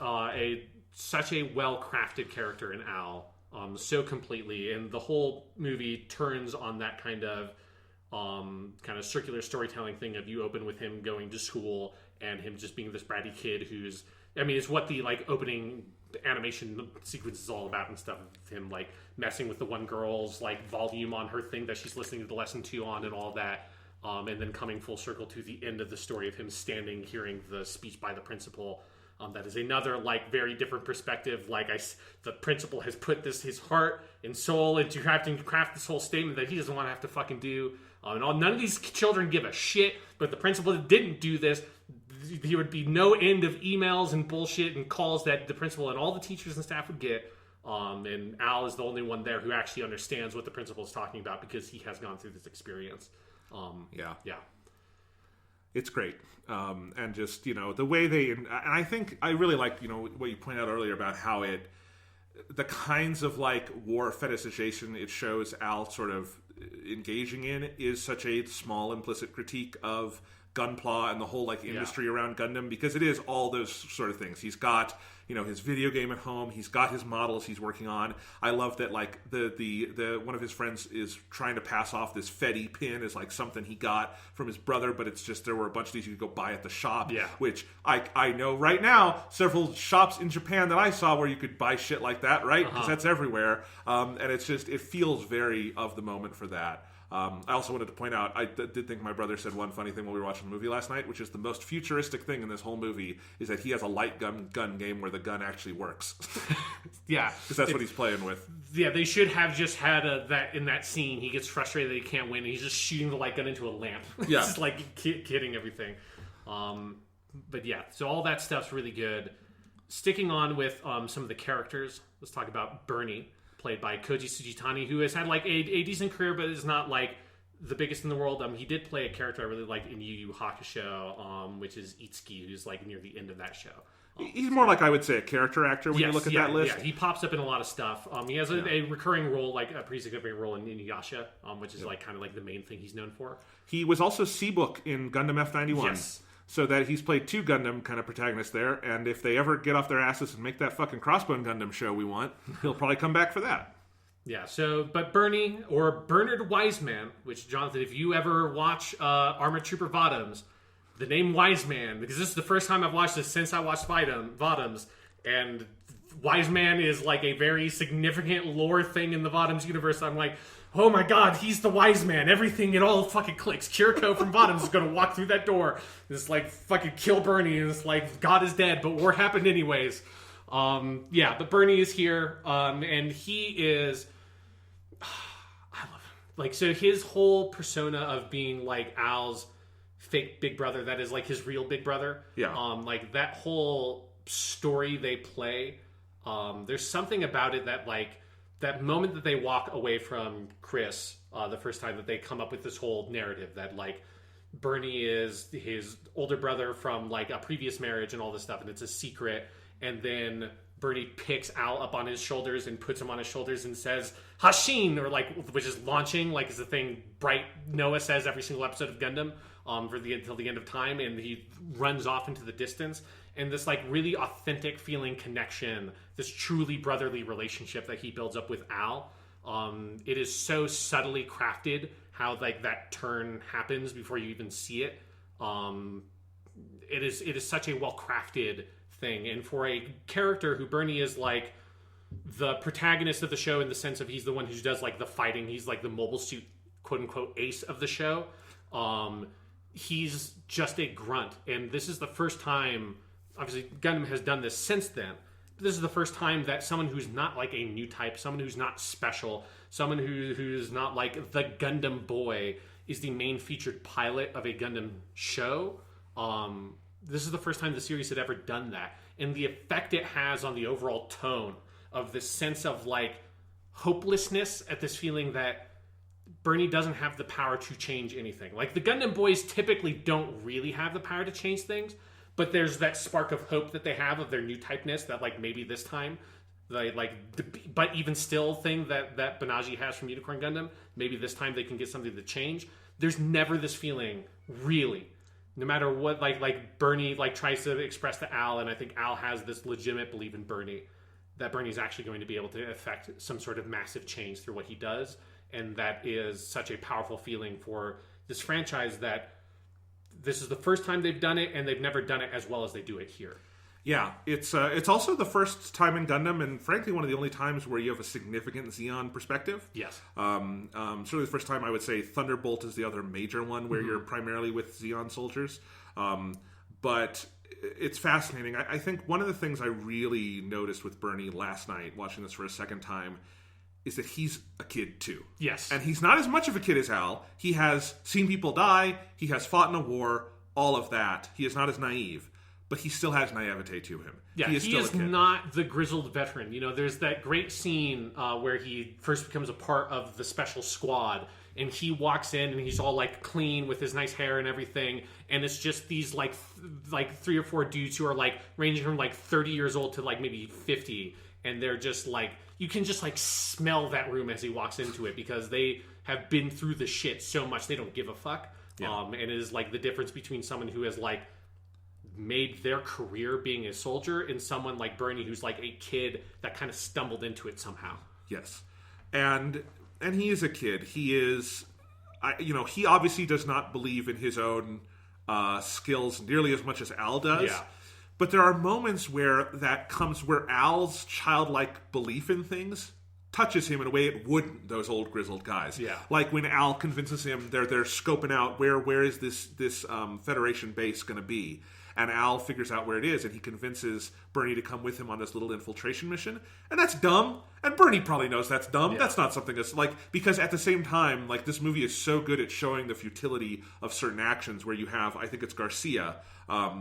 Speaker 2: such a well crafted character in Al, so completely, and the whole movie turns on that kind of circular storytelling thing of you open with him going to school and him just being this bratty kid who's, I mean, it's what the like opening animation sequence is all about and stuff. Him like messing with the one girl's like volume on her thing that she's listening to the lesson to on and all that. And then coming full circle to the end of the story of him standing, hearing the speech by the principal. That is another like very different perspective. Like the principal has put his heart and soul into having to craft this whole statement that he doesn't want to have to fucking do. None of these children give a shit, but the principal didn't do this. There would be no end of emails and bullshit and calls that the principal and all the teachers and staff would get. And Al is the only one there who actually understands what the principal is talking about because he has gone through this experience.
Speaker 1: It's great. And just, the way and I think I really like, what you pointed out earlier about how the kinds of like war fetishization it shows Al sort of engaging in is such a small implicit critique of Gunpla and the whole like industry around Gundam, because it is all those sort of things. He's got his video game at home. He's got his models he's working on. I love that like the one of his friends is trying to pass off this Fetty pin as like something he got from his brother, but it's just there were a bunch of these you could go buy at the shop. Yeah. Which I know right now several shops in Japan that I saw where you could buy shit like that, right? Because that's everywhere. And it's just it feels very of the moment for that. I also wanted to point out, I did think my brother said one funny thing while we were watching the movie last night, which is the most futuristic thing in this whole movie is that he has a light gun game where the gun actually works. Because that's what he's playing with.
Speaker 2: Yeah, they should have just had that in that scene. He gets frustrated that he can't win, and he's just shooting the light gun into a lamp. It's just like kidding everything. But yeah, so all that stuff's really good. Sticking on with some of the characters, let's talk about Bernie, played by Koji Sujitani, who has had like a decent career, but is not like the biggest in the world. He did play a character I really liked in Yu Yu Hakusho, which is Itsuki, who's like near the end of that show.
Speaker 1: He's more like, I would say, a character actor when you look at that list.
Speaker 2: Yeah, he pops up in a lot of stuff. He has a recurring role, like a pretty significant role in Inuyasha, which is like kind of like the main thing he's known for.
Speaker 1: He was also Seabook in Gundam F91. Yes. So that he's played two Gundam kind of protagonists there, and if they ever get off their asses and make that fucking Crossbone Gundam show we want, he'll probably come back for that.
Speaker 2: Yeah, but Bernie, or Bernard Wiseman, which, Jonathan, if you ever watch Armored Trooper Bottoms, the name Wiseman, because this is the first time I've watched this since I watched Bottoms, and Wiseman is like a very significant lore thing in the Bottoms universe. I'm like, oh my god, he's the wise man. Everything, it all fucking clicks. Kiriko from Bottoms is going to walk through that door. It's like fucking kill Bernie, and it's like God is dead, but war happened anyways. But Bernie is here, and he is. I love him. Like, so his whole persona of being like Al's fake big brother, that is like his real big brother.
Speaker 1: Yeah.
Speaker 2: Like that whole story they play. There's something about it that like. That moment that they walk away from Chris, the first time that they come up with this whole narrative that like Bernie is his older brother from like a previous marriage and all this stuff, and it's a secret. And then Bernie picks Al up on his shoulders and puts him on his shoulders and says Hashin, or like, which is launching, like is the thing Bright Noah says every single episode of Gundam until the end of time, and he runs off into the distance. And this like really authentic feeling connection, this truly brotherly relationship that he builds up with Al. It is so subtly crafted how like that turn happens before you even see it. It is such a well crafted thing, and for a character who Bernie is like the protagonist of the show in the sense of he's the one who does like the fighting. He's like the mobile suit quote unquote ace of the show. he's just a grunt. And this is the first time, obviously Gundam has done this since then, but this is the first time that someone who's not like a new type, someone who's not special, someone who's not like the Gundam boy is the main featured pilot of a Gundam show. This is the first time the series had ever done that. And the effect it has on the overall tone of this sense of like hopelessness at this feeling that Bernie doesn't have the power to change anything. Like the Gundam boys typically don't really have the power to change things, but there's that spark of hope that they have of their new typeness that like maybe this time, but even still thing that Banaji has from Unicorn Gundam, maybe this time they can get something to change. There's never this feeling, really. No matter what, like Bernie like tries to express to Al, and I think Al has this legitimate belief in Bernie, that Bernie's actually going to be able to affect some sort of massive change through what he does, and that is such a powerful feeling for this franchise that this is the first time they've done it, and they've never done it as well as they do it here.
Speaker 1: Yeah, it's also the first time in Gundam, and frankly one of the only times where you have a significant Zeon perspective.
Speaker 2: Yes.
Speaker 1: Certainly the first time I would say Thunderbolt is the other major one where you're primarily with Zeon soldiers. But it's fascinating. I think one of the things I really noticed with Bernie last night, watching this for a second time, is that he's a kid too.
Speaker 2: Yes.
Speaker 1: And he's not as much of a kid as Al. He has seen people die. He has fought in a war. All of that. He is not as naive. But he still has naivete to him.
Speaker 2: Yeah,
Speaker 1: he is
Speaker 2: not the grizzled veteran. You know, there's that great scene where he first becomes a part of the special squad, and he walks in and he's all like clean with his nice hair and everything, and it's just these like 3 or 4 dudes who are like ranging from like 30 years old to like maybe 50, and they're just like, you can just like smell that room as he walks into it because they have been through the shit so much they don't give a fuck. Yeah. And it is like the difference between someone who has like made their career being a soldier and someone like Bernie who's like a kid that kind of stumbled into it somehow.
Speaker 1: Yes. And he is a kid. He is, he obviously does not believe in his own skills nearly as much as Al does.
Speaker 2: Yeah.
Speaker 1: But there are moments where that comes, where Al's childlike belief in things touches him in a way it wouldn't those old grizzled guys.
Speaker 2: Yeah.
Speaker 1: Like when Al convinces him they're scoping out where is this Federation base going to be. And Al figures out where it is, and he convinces Bernie to come with him on this little infiltration mission. And that's dumb. And Bernie probably knows that's dumb. Yeah. That's not something that's like, because at the same time, like this movie is so good at showing the futility of certain actions where you have, I think it's Garcia,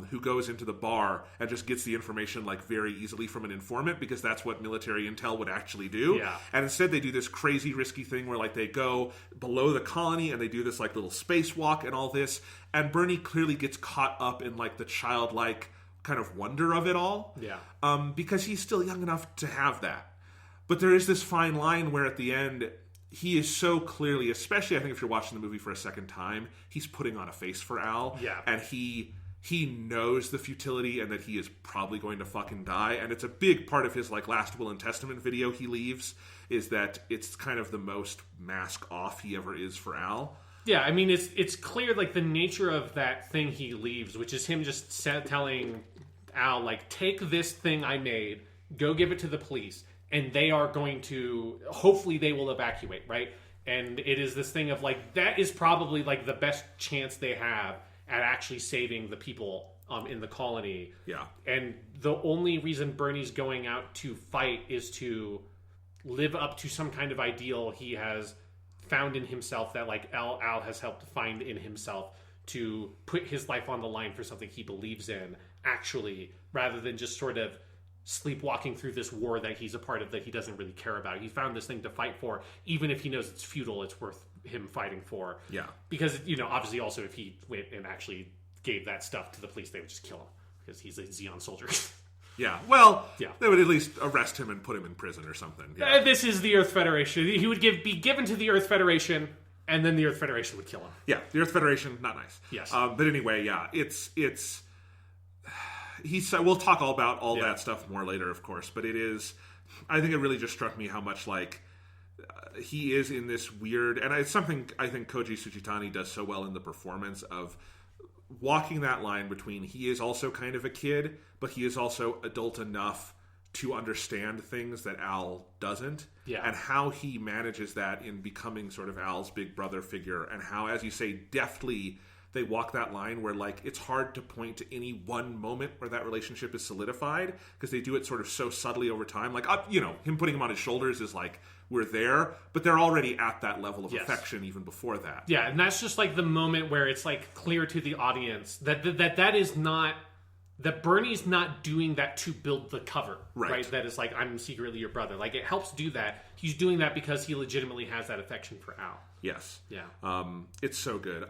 Speaker 1: who goes into the bar and just gets the information like very easily from an informant because that's what military intel would actually do.
Speaker 2: Yeah.
Speaker 1: And instead they do this crazy risky thing where like they go below the colony and they do this like little spacewalk and all this. And Bernie clearly gets caught up in like the childlike kind of wonder of it all.
Speaker 2: Yeah.
Speaker 1: Because he's still young enough to have that. But there is this fine line where at the end, he is so clearly, especially I think if you're watching the movie for a second time, he's putting on a face for Al.
Speaker 2: Yeah.
Speaker 1: And he knows the futility and that he is probably going to fucking die. And it's a big part of his like last will and testament video he leaves is that it's kind of the most mask off he ever is for Al.
Speaker 2: Yeah, I mean, it's clear, like, the nature of that thing he leaves, which is him just telling Al, like, take this thing I made, go give it to the police, and they are going to, hopefully they will evacuate, right? And it is this thing of, like, that is probably, like, the best chance they have at actually saving the people in the colony.
Speaker 1: Yeah.
Speaker 2: And the only reason Bernie's going out to fight is to live up to some kind of ideal he has found in himself, that like Al has helped find in himself, to put his life on the line for something he believes in, actually, rather than just sort of sleepwalking through this war that he's a part of that he doesn't really care about. He found this thing to fight for, even if he knows it's futile, it's worth him fighting for.
Speaker 1: Yeah.
Speaker 2: Because, you know, obviously also if he went and actually gave that stuff to the police, they would just kill him, because he's a Zeon soldier.
Speaker 1: Yeah, well,
Speaker 2: yeah.
Speaker 1: They would at least arrest him and put him in prison or something. Yeah.
Speaker 2: This is the Earth Federation. He would be given to the Earth Federation, and then the Earth Federation would kill him.
Speaker 1: Yeah, the Earth Federation, not nice.
Speaker 2: Yes.
Speaker 1: But anyway, yeah, we'll talk all about all that stuff more later, of course, but it is, I think it really just struck me how much, like, he is in this weird, and it's something I think Koji Tsuchitani does so well in the performance of walking that line between he is also kind of a kid, but he is also adult enough to understand things that Al doesn't.
Speaker 2: Yeah.
Speaker 1: And how he manages that in becoming sort of Al's big brother figure, and how, as you say, deftly they walk that line where, like, it's hard to point to any one moment where that relationship is solidified, because they do it sort of so subtly over time. Like, him putting him on his shoulders is like, we're there, but they're already at that level of affection even before that.
Speaker 2: Yeah, and that's just like the moment where it's like clear to the audience that is not... that Bernie's not doing that to build the cover, right? That is like, I'm secretly your brother. Like, it helps do that. He's doing that because he legitimately has that affection for Al.
Speaker 1: Yes.
Speaker 2: Yeah.
Speaker 1: It's so good.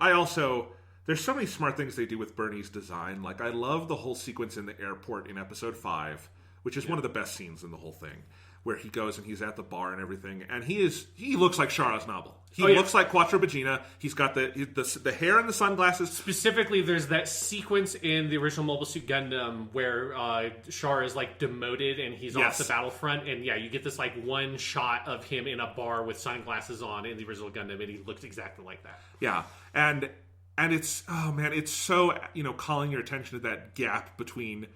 Speaker 1: There's so many smart things they do with Bernie's design. Like, I love the whole sequence in the airport in episode 5, which is one of the best scenes in the whole thing, where he goes and he's at the bar and everything, and he looks like Shar Aznable. He looks like Quattro Bagina. He's got the hair and the sunglasses.
Speaker 2: Specifically, there's that sequence in the original Mobile Suit Gundam where Shar is like demoted and he's off the battlefront, and you get this like one shot of him in a bar with sunglasses on in the original Gundam, and he looks exactly like that.
Speaker 1: Yeah, and it's it's so calling your attention to that gap between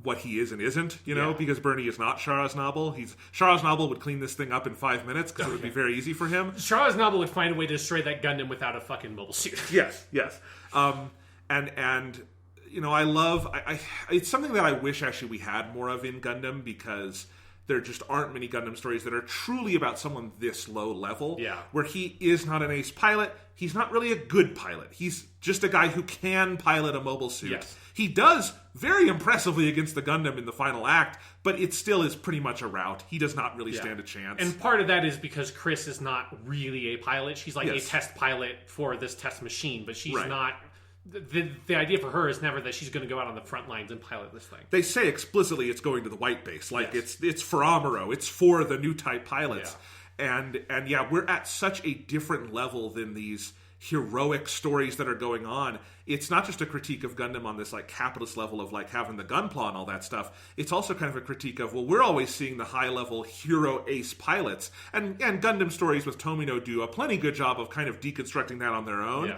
Speaker 1: what he is and isn't, because Bernie is not Shar Aznable. Shar Aznable would clean this thing up in 5 minutes because it would be very easy for him.
Speaker 2: Shar Aznable would find a way to destroy that Gundam without a fucking mobile suit.
Speaker 1: Yes. I love... it's something that I wish actually we had more of in Gundam, because there just aren't many Gundam stories that are truly about someone this low level, where he is not an ace pilot. He's not really a good pilot. He's just a guy who can pilot a mobile suit.
Speaker 2: Yes.
Speaker 1: He does very impressively against the Gundam in the final act, but it still is pretty much a rout. He does not really stand a chance.
Speaker 2: And part of that is because Chris is not really a pilot. She's like a test pilot for this test machine, but she's not... The idea for her is never that she's going to go out on the front lines and pilot this thing.
Speaker 1: They say explicitly it's going to the white base. Like, it's for Amuro. It's for the new type pilots. And we're at such a different level than these heroic stories that are going on. It's not just a critique of Gundam on this like capitalist level of like having the gunpla and all that stuff. It's also kind of a critique of, well, we're always seeing the high level hero ace pilots, and Gundam stories with Tomino do a plenty good job of kind of deconstructing that on their own.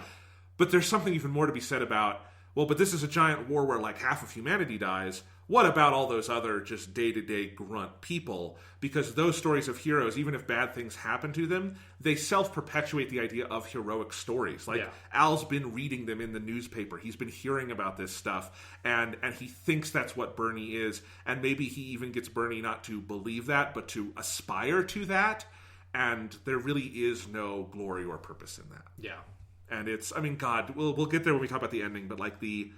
Speaker 1: But there's something even more to be said about, well, but this is a giant war where like half of humanity dies. What about all those other just day-to-day grunt people? Because those stories of heroes, even if bad things happen to them, they self-perpetuate the idea of heroic stories. Like, Al's been reading them in the newspaper. He's been hearing about this stuff, and he thinks that's what Bernie is. And maybe he even gets Bernie not to believe that, but to aspire to that. And there really is no glory or purpose in that.
Speaker 2: Yeah.
Speaker 1: And it's, God, we'll get there when we talk about the ending, but like the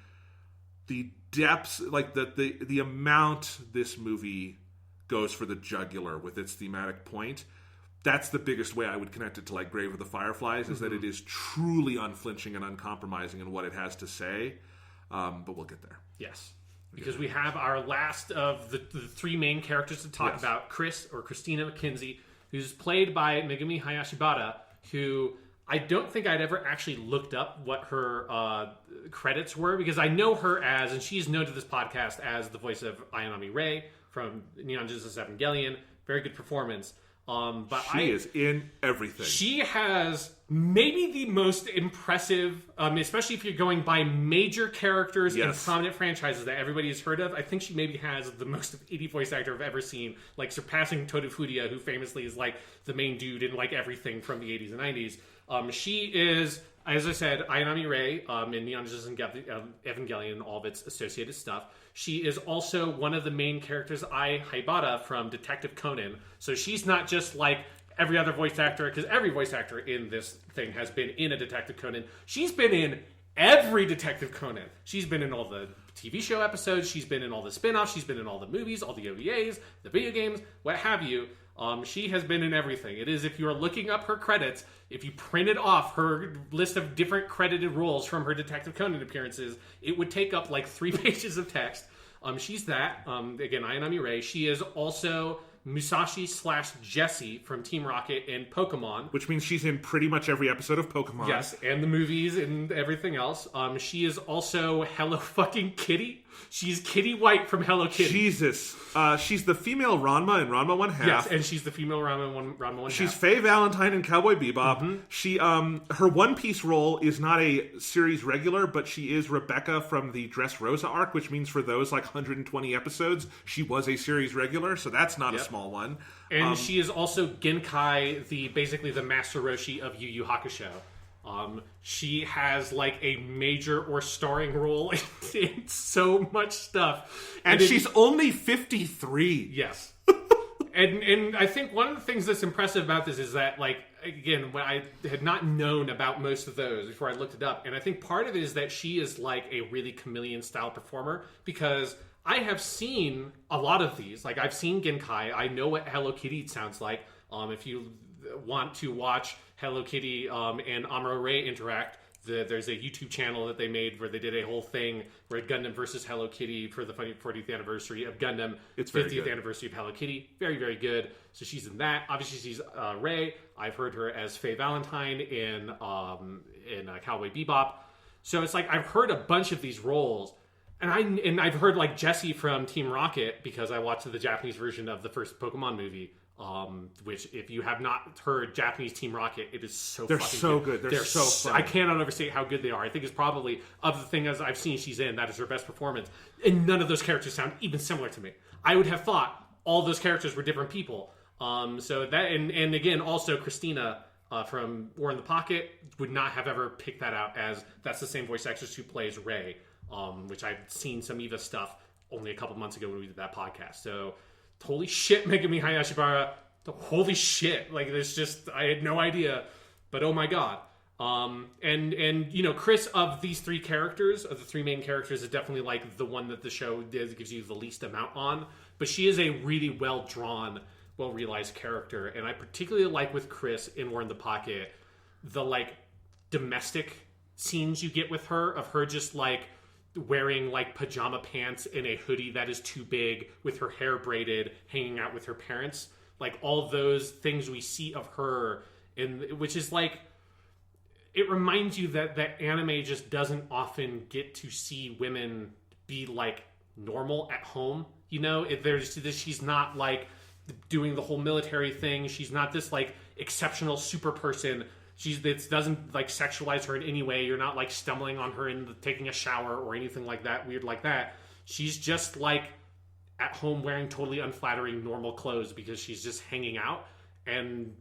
Speaker 1: depths, like the amount this movie goes for the jugular with its thematic point, that's the biggest way I would connect it to like Grave of the Fireflies, is that it is truly unflinching and uncompromising in what it has to say. But we'll get there.
Speaker 2: Yes. Because we have our last of the three main characters to talk about, Chris, or Christina McKenzie, who's played by Megumi Hayashibara, who... I don't think I'd ever actually looked up what her credits were, because I know her as, and she's known to this podcast as the voice of Ayanami Rei from Neon Genesis Evangelion. Very good performance. But
Speaker 1: she is in everything.
Speaker 2: She has maybe the most impressive, especially if you're going by major characters in prominent franchises that everybody has heard of. I think she maybe has the most 80 voice actor I've ever seen, like surpassing Toru Furuya, who famously is like the main dude in like everything from the 80s and 90s. She is, as I said, Ayanami Rei in Neon Genesis Evangelion and all of its associated stuff. She is also one of the main characters, Ai Haibara, from Detective Conan. So she's not just like every other voice actor, because every voice actor in this thing has been in a Detective Conan. She's been in every Detective Conan. She's been in all the TV show episodes. She's been in all the spin-offs. She's been in all the movies, all the OVAs, the video games, what have you. She has been in everything. It is, if you're looking up her credits, if you printed off her list of different credited roles from her Detective Conan appearances, it would take up like 3 pages of text. She's that. Again, Ayanami Rei. She is also Musashi/Jessie from Team Rocket and Pokemon.
Speaker 1: Which means she's in pretty much every episode of Pokemon.
Speaker 2: Yes, and the movies and everything else. She is also Hello fucking Kitty. She's Kitty White from Hello Kitty.
Speaker 1: Jesus. She's the female Ranma in Ranma 1/2.
Speaker 2: Yes, and she's the female Ranma 1/2.
Speaker 1: She's Faye Valentine in Cowboy Bebop. Mm-hmm. She, her One Piece role is not a series regular, but she is Rebecca from the Dressrosa arc, which means for those like 120 episodes, she was a series regular, so that's not a small one.
Speaker 2: And she is also Genkai, basically the Master Roshi of Yu Yu Hakusho. She has like a major or starring role in so much stuff,
Speaker 1: and she's only 53.
Speaker 2: Yes. And I think one of the things that's impressive about this is that, like, again, when I had not known about most of those before I looked it up, and I think part of it is that she is like a really chameleon-style performer, because I have seen a lot of these. Like, I've seen Genkai. I know what Hello Kitty sounds like. If you want to watch Hello Kitty and Amuro Ray interact, there's a YouTube channel that they made where they did a whole thing where Gundam versus Hello Kitty for the 40th anniversary of Gundam,
Speaker 1: it's
Speaker 2: 50th anniversary of Hello Kitty. Very, very good. So she's in that. Obviously, she's Ray. I've heard her as Faye Valentine in Cowboy Bebop. So it's like I've heard a bunch of these roles. And I've heard like Jessie from Team Rocket, because I watched the Japanese version of the first Pokemon movie. Which, if you have not heard Japanese Team Rocket, it is so
Speaker 1: they're
Speaker 2: fucking
Speaker 1: so good. They're so fun.
Speaker 2: I cannot overstate how good they are. I think it's probably, of the things I've seen she's in, that is her best performance. And none of those characters sound even similar to me. I would have thought all those characters were different people. So that, and again, also Christina from War in the Pocket would not have ever picked that out, as that's the same voice actress who plays Rey, which I've seen some Eva stuff only a couple months ago when we did that podcast. So holy shit, Megumi Hayashibara. Holy shit. Like, there's just, I had no idea. But oh my god. And you know, Chris, of these three characters, of the three main characters, is definitely like the one that the show gives you the least amount on. But she is a really well-drawn, well-realized character. And I particularly like with Chris in War in the Pocket, the like domestic scenes you get with her, of her just like wearing like pajama pants and a hoodie that is too big, with her hair braided, hanging out with her parents. Like, all those things we see of her, which is like, it reminds you that anime just doesn't often get to see women be like normal at home. You know, she's not like doing the whole military thing. She's not this like exceptional super person. It doesn't like sexualize her in any way. You're not like stumbling on her and taking a shower or anything like that, weird like that. She's just like at home wearing totally unflattering normal clothes because she's just hanging out, and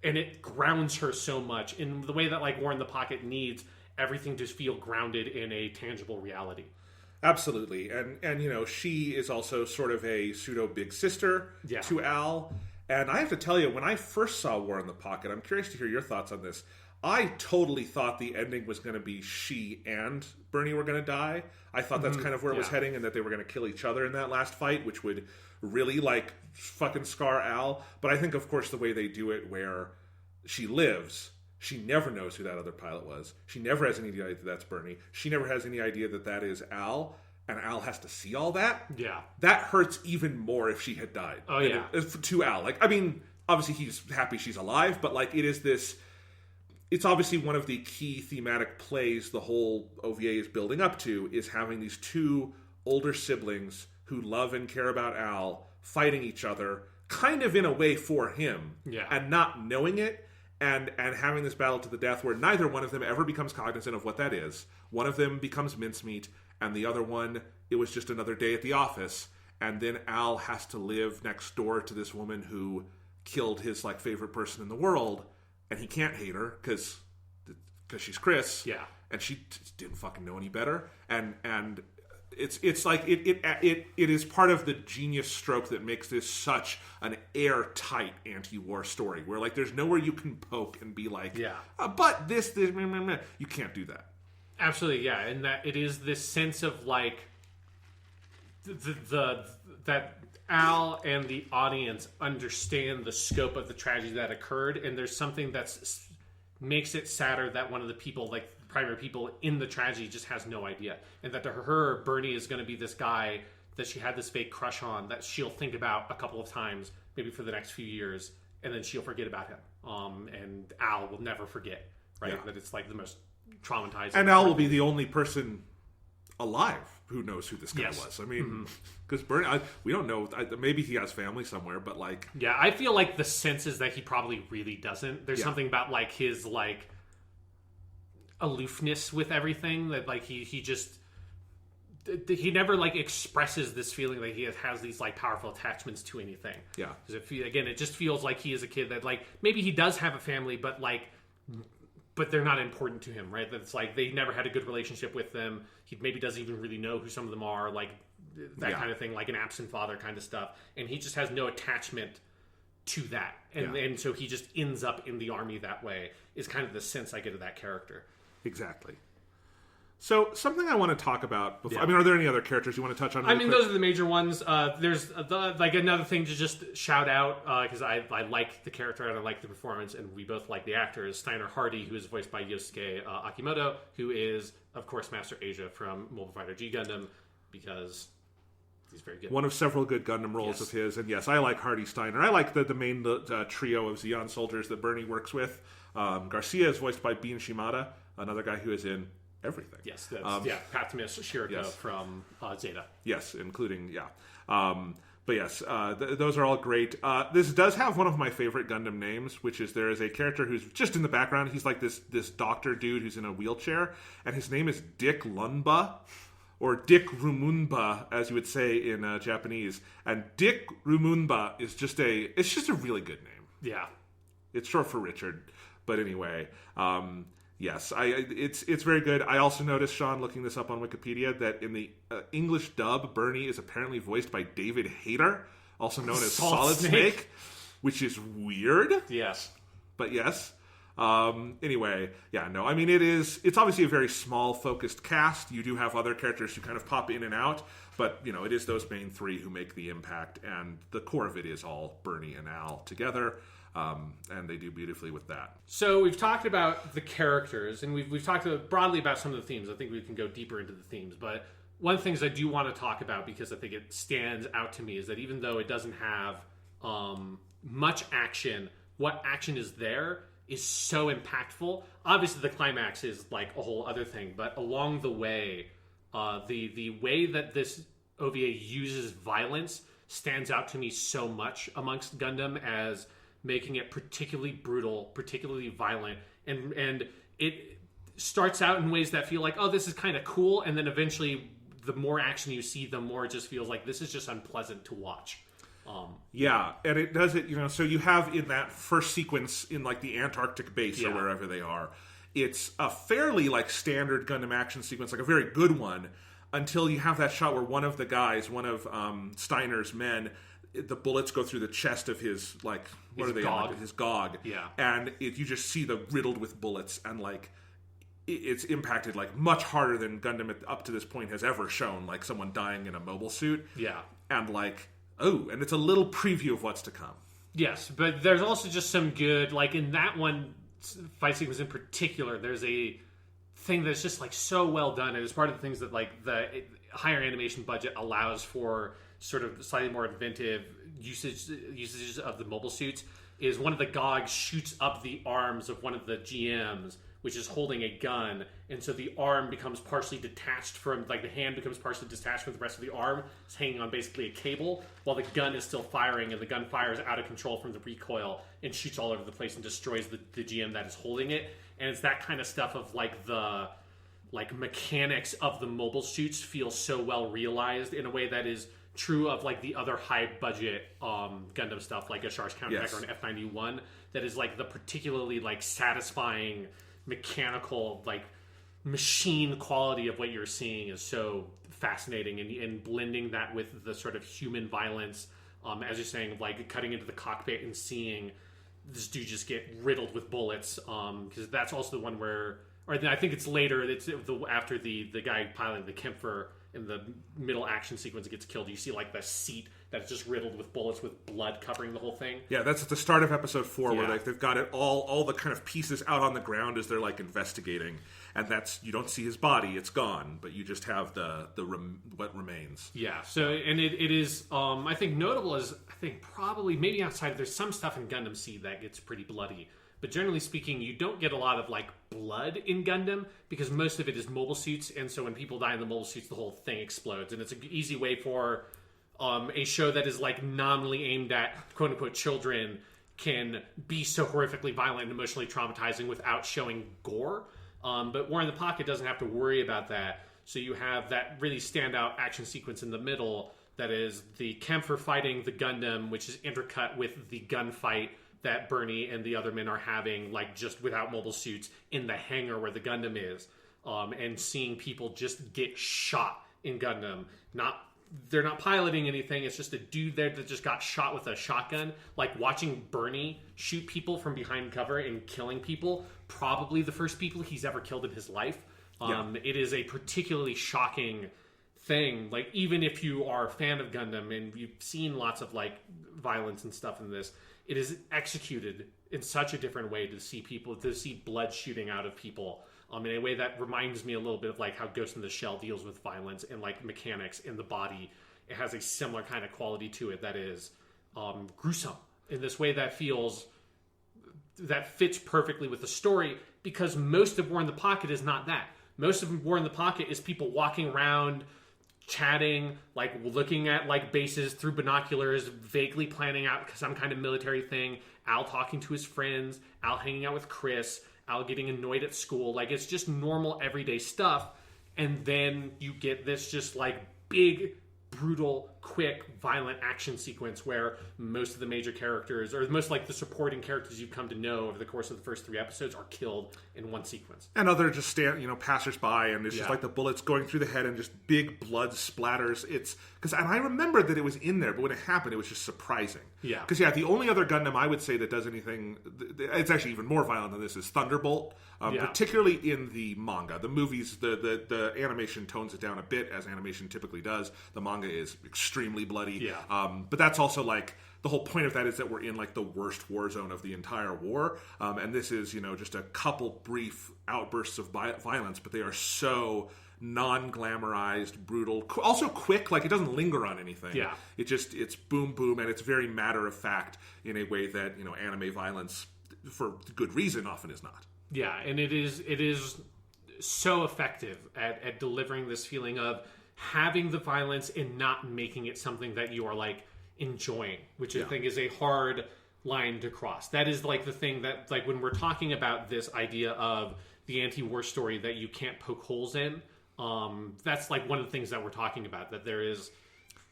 Speaker 2: it grounds her so much in the way that like War in the Pocket needs everything to feel grounded in a tangible reality.
Speaker 1: Absolutely. And you know, she is also sort of a pseudo big sister to Al. And I have to tell you, when I first saw War in the Pocket, I'm curious to hear your thoughts on this. I totally thought the ending was going to be she and Bernie were going to die. I thought that's kind of where it was heading, and that they were going to kill each other in that last fight, which would really, like, fucking scar Al. But I think, of course, the way they do it, where she lives, she never knows who that other pilot was. She never has any idea that that's Bernie. She never has any idea that that is Al. And Al has to see all that.
Speaker 2: Yeah.
Speaker 1: That hurts even more if she had died.
Speaker 2: Oh, yeah.
Speaker 1: To Al. Like, I mean, obviously he's happy she's alive, but, like, it is this... It's obviously one of the key thematic plays the whole OVA is building up to, is having these two older siblings who love and care about Al fighting each other, kind of in a way for him, and not knowing it, and having this battle to the death where neither one of them ever becomes cognizant of what that is. One of them becomes mincemeat, and the other one, it was just another day at the office, and then Al has to live next door to this woman who killed his like favorite person in the world. And he can't hate her because she's Chris, and she didn't fucking know any better. And it's like it is part of the genius stroke that makes this such an airtight anti-war story, where like there's nowhere you can poke and be like, but this you can't do that.
Speaker 2: Absolutely, yeah, and that it is this sense of like that Al and the audience understand the scope of the tragedy that occurred, and there's something that makes it sadder that one of the people, like primary people in the tragedy, just has no idea, and that to her, Bernie is going to be this guy that she had this fake crush on that she'll think about a couple of times, maybe for the next few years, and then she'll forget about him. And Al will never forget, right? Yeah. That it's like the most traumatizing.
Speaker 1: And Al will be the only person alive who knows who this guy was. I mean, because Bernie, we don't know. Maybe he has family somewhere, but like,
Speaker 2: yeah, I feel like the sense is that he probably really doesn't. There's something about like his like aloofness with everything that like he just never like expresses this feeling that he has these like powerful attachments to anything.
Speaker 1: Yeah,
Speaker 2: because again, it just feels like he is a kid that like maybe he does have a family, but like but they're not important to him, right? That's like they never had a good relationship with them. He maybe doesn't even really know who some of them are, like that kind of thing, like an absent father kind of stuff. And he just has no attachment to that. And so he just ends up in the army that way, is kind of the sense I get of that character.
Speaker 1: Exactly. So, something I want to talk about before... I mean, are there any other characters you want to touch on really quick?
Speaker 2: Those are the major ones. There's another thing to just shout out, because I like the character and I like the performance, and we both like the actor, is Steiner Hardy, who is voiced by Yosuke Akimoto, who is, of course, Master Asia from Mobile Fighter G Gundam, because he's very good.
Speaker 1: One of several good Gundam roles of his, and yes, I like Hardy Steiner. I like the main trio of Zeon soldiers that Bernie works with. Garcia is voiced by Bin Shimada, another guy who is in everything.
Speaker 2: Yes, that's, Patimus Shiriko from Zeta.
Speaker 1: Yes, including, but yes, those are all great. This does have one of my favorite Gundam names, which is there is a character who's just in the background. He's like this doctor dude who's in a wheelchair, and his name is Dick Lunba, or Dick Rumunba, as you would say in Japanese. And Dick Rumunba is just a really good name.
Speaker 2: Yeah.
Speaker 1: It's short for Richard. But anyway, yes, it's very good. I also noticed, Sean, looking this up on Wikipedia, that in the English dub, Bernie is apparently voiced by David Hayter, also known as Solid Snake, which is weird.
Speaker 2: Yes.
Speaker 1: But yes. Anyway, I mean, it's obviously a very small, focused cast. You do have other characters who kind of pop in and out, but, it is those main three who make the impact, and the core of it is all Bernie and Al together. And they do beautifully with that.
Speaker 2: So we've talked about the characters, and we've talked broadly about some of the themes. I think we can go deeper into the themes, but one of the things I do want to talk about, because I think it stands out to me, is that even though it doesn't have much action, what action is there is so impactful. Obviously, the climax is like a whole other thing, but along the way, the way that this OVA uses violence stands out to me so much amongst Gundam as making it particularly brutal, particularly violent, and it starts out in ways that feel like, oh, this is kind of cool, and then eventually the more action you see, the more it just feels like this is just unpleasant to watch.
Speaker 1: And it does it, so you have in that first sequence in like the Antarctic base or wherever they are, it's a fairly like standard Gundam action sequence, like a very good one, until you have that shot where one of the guys, one of Steiner's men, the bullets go through the chest of his, like, what
Speaker 2: his
Speaker 1: are they
Speaker 2: gog.
Speaker 1: on? His gog.
Speaker 2: Yeah.
Speaker 1: And you just see the riddled with bullets, and, like, it's impacted, like, much harder than Gundam up to this point has ever shown, like, someone dying in a mobile suit.
Speaker 2: Yeah.
Speaker 1: And, like, and it's a little preview of what's to come.
Speaker 2: Yes, but there's also just some good, like, in that one fight sequence in particular, there's a thing that's just, like, so well done, and it's part of the things that, like, the higher animation budget allows for sort of slightly more inventive usages of the mobile suits, is one of the Gogs shoots up the arms of one of the GMs, which is holding a gun, and so the arm becomes partially detached from, like, the hand becomes partially detached from the rest of the arm. It's hanging on basically a cable, while the gun is still firing, and the gun fires out of control from the recoil and shoots all over the place and destroys the GM that is holding it. And it's that kind of stuff of, like, the mechanics of the mobile suits feel so well realized in a way that is true of, like, the other high budget Gundam stuff, like a Char's Counterattack or an F91, that is, like, the particularly, like, satisfying mechanical, like, machine quality of what you're seeing is so fascinating, and blending that with the sort of human violence, as you're saying, like cutting into the cockpit and seeing this dude just get riddled with bullets, because that's also the one where, or I think it's later, it's after the guy piloting the Kempfer in the middle action sequence gets killed, you see, like, the seat that's just riddled with bullets with blood covering the whole thing.
Speaker 1: Yeah, that's at the start of episode 4, where they've got it all the kind of pieces out on the ground as they're, like, investigating, and that's, you don't see his body, it's gone, but you just have what remains.
Speaker 2: Yeah, so, and it is, I think, notable as, I think, probably, maybe outside, there's some stuff in Gundam Seed that gets pretty bloody, but generally speaking, you don't get a lot of, like, blood in Gundam, because most of it is mobile suits, and so when people die in the mobile suits, the whole thing explodes, and it's an easy way for a show that is, like, nominally aimed at quote-unquote children can be so horrifically violent and emotionally traumatizing without showing gore. But War in the Pocket doesn't have to worry about that. So you have that really standout action sequence in the middle that is the Kempfer fighting the Gundam, which is intercut with the gunfight that Bernie and the other men are having, like, just without mobile suits in the hangar where the Gundam is, and seeing people just get shot in Gundam. They're not piloting anything. It's just a dude there that just got shot with a shotgun. Like, watching Bernie shoot people from behind cover and killing people, probably the first people he's ever killed in his life. It is a particularly shocking thing. Like, even if you are a fan of Gundam and you've seen lots of, like, violence and stuff in this, it is executed in such a different way to see blood shooting out of people. In a way that reminds me a little bit of, like, how Ghost in the Shell deals with violence and, like, mechanics in the body. It has a similar kind of quality to it that is gruesome in this way that fits perfectly with the story, because most of War in the Pocket is not that. Most of War in the Pocket is people walking around, chatting, like, looking at, like, bases through binoculars, vaguely planning out some kind of military thing, Al talking to his friends, Al hanging out with Chris, Al getting annoyed at school. Like, it's just normal everyday stuff. And then you get this just, like, big, brutal, quick, violent action sequence where most of the major characters, or most, like, the supporting characters you've come to know over the course of the first 3 episodes, are killed in one sequence.
Speaker 1: And other just passers-by, and it's just like the bullets going through the head and just big blood splatters. And I remember that it was in there, but when it happened, it was just surprising.
Speaker 2: Yeah.
Speaker 1: Because, the only other Gundam I would say that does anything, it's actually even more violent than this, is Thunderbolt. Particularly in the manga. The movies, the animation tones it down a bit, as animation typically does. The manga is extremely bloody.
Speaker 2: Yeah.
Speaker 1: But that's also, like, the whole point of that is that we're in, like, the worst war zone of the entire war. And this is, just a couple brief outbursts of violence, but they are so non-glamorized, brutal, also quick. Like, it doesn't linger on anything.
Speaker 2: Yeah.
Speaker 1: It's boom, boom, and it's very matter of fact in a way that, anime violence, for good reason, often is not.
Speaker 2: Yeah, and it is so effective at delivering this feeling of having the violence and not making it something that you are, like, enjoying, which I think is a hard line to cross. That is, like, the thing that, like, when we're talking about this idea of the anti-war story that you can't poke holes in, that's, like, one of the things that we're talking about, that there is,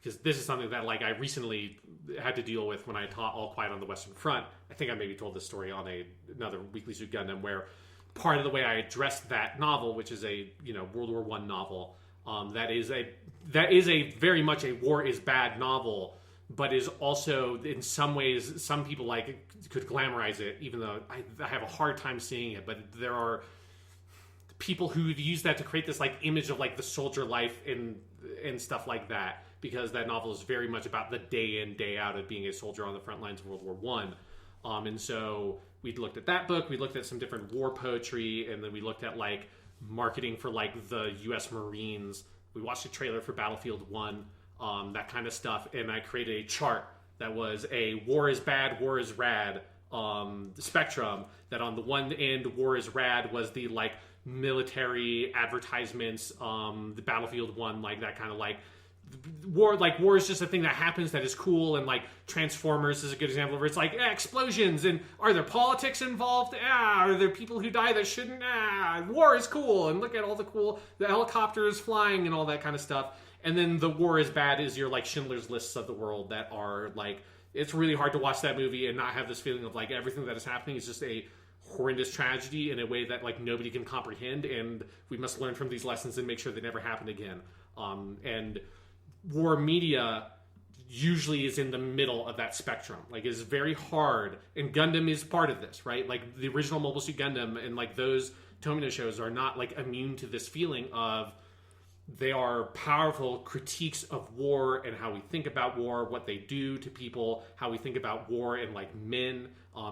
Speaker 2: because this is something that, like, I recently had to deal with when I taught All Quiet on the Western Front. I think I maybe told this story on another Weekly Suit Gundam, where part of the way I addressed that novel, which is a World War I novel, that is a very much a war is bad novel, but is also, in some ways, some people, like, could glamorize it, even though I have a hard time seeing it. But there are people who use that to create this, like, image of, like, the soldier life and stuff like that, because that novel is very much about the day in, day out of being a soldier on the front lines of World War One. And so we looked at that book, we looked at some different war poetry, and then we looked at, like, marketing for, like, the U.S. Marines. We watched a trailer for Battlefield 1, that kind of stuff, and I created a chart that was a war is bad, war is rad spectrum, that on the one end, war is rad was the, like, military advertisements, the Battlefield 1, like, that kind of, like, war is just a thing that happens that is cool, and, like, Transformers is a good example where it's like, explosions, and are there politics involved? Are there people who die that shouldn't? War is cool, and look at all the helicopters flying and all that kind of stuff. And then the war is bad is your, like, Schindler's Lists of the world that are, like, it's really hard to watch that movie and not have this feeling of, like, everything that is happening is just a horrendous tragedy in a way that, like, nobody can comprehend, and we must learn from these lessons and make sure they never happen again. And war media usually is in the middle of that spectrum. Like, it's very hard, and Gundam is part of this, right? Like, the original Mobile Suit Gundam and, like, those Tomino shows are not, like, immune to this feeling of, they are powerful critiques of war and how we think about war, what they do to people, how we think about war and, like, men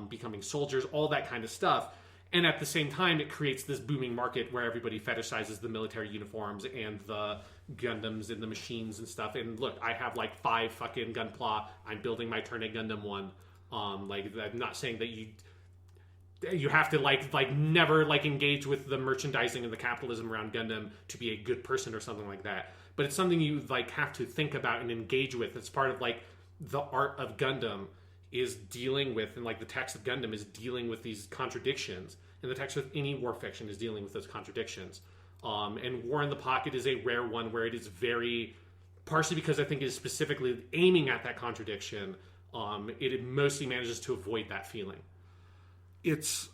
Speaker 2: becoming soldiers, all that kind of stuff. And at the same time, it creates this booming market where everybody fetishizes the military uniforms and the Gundams and the machines and stuff. And look, I have, like, 5 fucking Gunpla. I'm building my Turn A Gundam 1. Like, I'm not saying that you have to, like never, like, engage with the merchandising and the capitalism around Gundam to be a good person or something like that. But it's something you, like, have to think about and engage with. It's part of, like, the art of Gundam is dealing with, and, like, the text of Gundam is dealing with these contradictions, and the text of any war fiction is dealing with those contradictions. And War in the Pocket is a rare one where it is very, partially because I think it is specifically aiming at that contradiction, it mostly manages to avoid that feeling.
Speaker 1: It's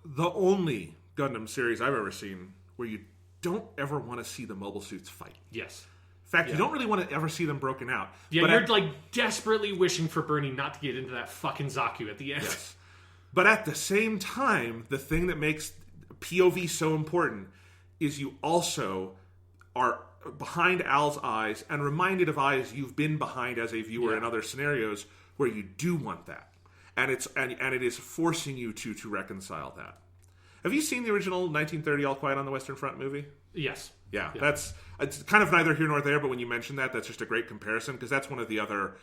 Speaker 1: the only Gundam series I've ever seen where you don't ever want to see the mobile suits fight.
Speaker 2: Yes.
Speaker 1: In fact, you don't really want to ever see them broken out.
Speaker 2: Yeah, but you're like desperately wishing for Bernie not to get into that fucking Zaku at the end.
Speaker 1: Yes. But at the same time, the thing that makes POV so important is you also are behind Al's eyes and reminded of eyes you've been behind as a viewer in other scenarios where you do want that. And it is forcing you to reconcile that. Have you seen the original 1930 All Quiet on the Western Front movie?
Speaker 2: Yes.
Speaker 1: Yeah. It's kind of neither here nor there, but when you mention that, that's just a great comparison, because that's one of the other...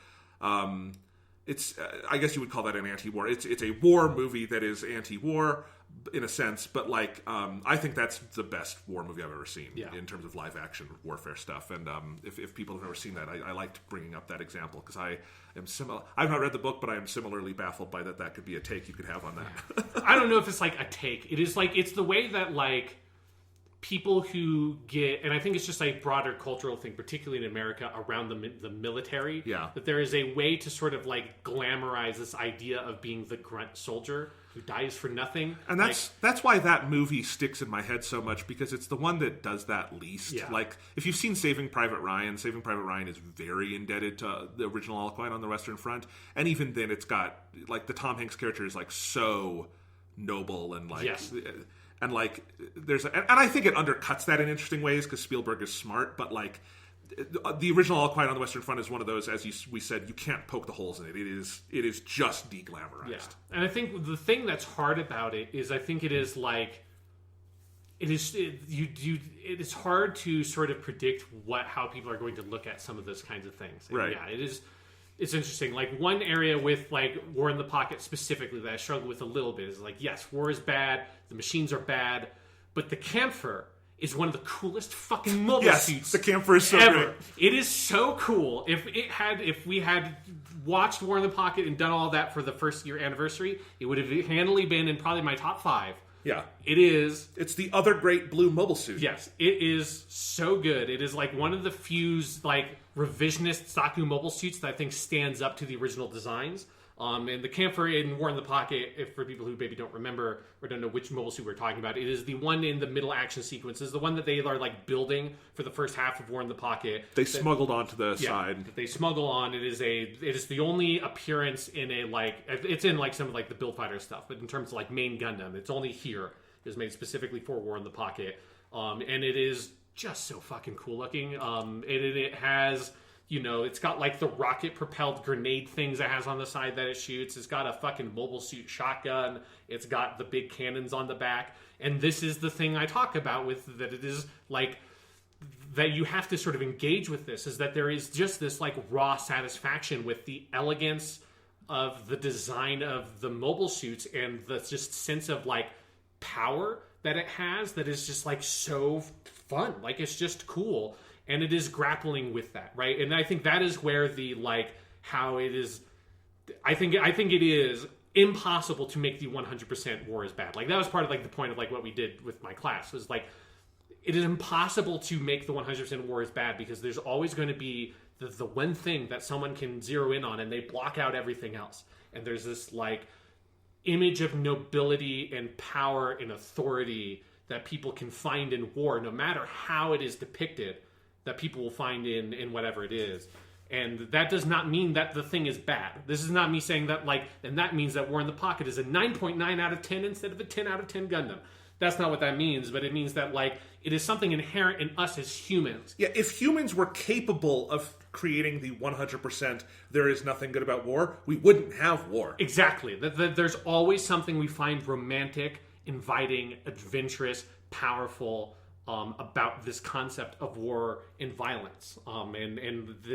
Speaker 1: it's I guess you would call that an anti-war. It's a war movie that is anti-war in a sense, but like I think that's the best war movie I've ever seen in terms of live action warfare stuff. And if people have never seen that, I liked bringing up that example because I am similar. I've not read the book, but I am similarly baffled by that could be a take you could have on that.
Speaker 2: I don't know if it's like a take. It is like it's the way that like people who get, and I think it's just a broader cultural thing, particularly in America, around the military. That there is a way to sort of like glamorize this idea of being the grunt soldier who dies for nothing.
Speaker 1: And that's why that movie sticks in my head so much, because it's the one that does that least. Like, if you've seen Saving Private Ryan is very indebted to the original All Quiet on the Western Front. And even then, it's got, like, the Tom Hanks character is, like, so noble and, like... And like, and I think it undercuts that in interesting ways because Spielberg is smart. But like, the original All Quiet on the Western Front is one of those, as we said, you can't poke the holes in it. It is just deglamorized.
Speaker 2: Yeah. And I think the thing that's hard about it is, I think it is like, it is hard to sort of predict how people are going to look at some of those kinds of things. And yeah, it is. It's interesting. Like, one area with, like, War in the Pocket specifically that I struggle with a little bit is, like, yes, war is bad, the machines are bad, but the Camphor is one of the coolest fucking mobile suits
Speaker 1: the Camphor is so
Speaker 2: ever.
Speaker 1: great.
Speaker 2: It is so cool. If we had watched War in the Pocket and done all that for the first year anniversary, it would have handily been in probably my top 5.
Speaker 1: Yeah.
Speaker 2: It is.
Speaker 1: It's the other great blue mobile suit.
Speaker 2: Yes. It is so good. It is like one of the few like revisionist Zaku mobile suits that I think stands up to the original designs. And the Camphor in War in the Pocket, if for people who maybe don't remember or don't know which mobile suit we're talking about, it is the one in the middle action sequences, the one that they are like building for the first half of War in the Pocket.
Speaker 1: They smuggled onto the side.
Speaker 2: They smuggle on. It is the only appearance in a like, it's in like some of like the Build Fighter stuff, but in terms of like main Gundam, it's only here. It was made specifically for War in the Pocket. And it is just so fucking cool looking. It has... You know, it's got like the rocket-propelled grenade things it has on the side that it shoots. It's got a fucking mobile suit shotgun. It's got the big cannons on the back. And this is the thing I talk about with that it is like that you have to sort of engage with this, is that there is just this like raw satisfaction with the elegance of the design of the mobile suits and the just sense of like power that it has that is just like so fun. Like, it's just cool. And it is grappling with that, right? And I think that is where the, like, how it is... I think it is impossible to make the 100% war is bad. Like, that was part of, like, the point of, like, what we did with my class. Was, like, it is impossible to make the 100% war is bad because there's always going to be the one thing that someone can zero in on and they block out everything else. And there's this, like, image of nobility and power and authority that people can find in war, no matter how it is depicted, that people will find in whatever it is. And that does not mean that the thing is bad. This is not me saying that, like, and that means that War in the Pocket is a 9.9 out of 10 instead of a 10 out of 10 Gundam. That's not what that means, but it means that, like, it is something inherent in us as humans.
Speaker 1: Yeah, if humans were capable of creating the 100% there is nothing good about war, we wouldn't have war.
Speaker 2: Exactly. There's always something we find romantic, inviting, adventurous, powerful, about this concept of war and violence.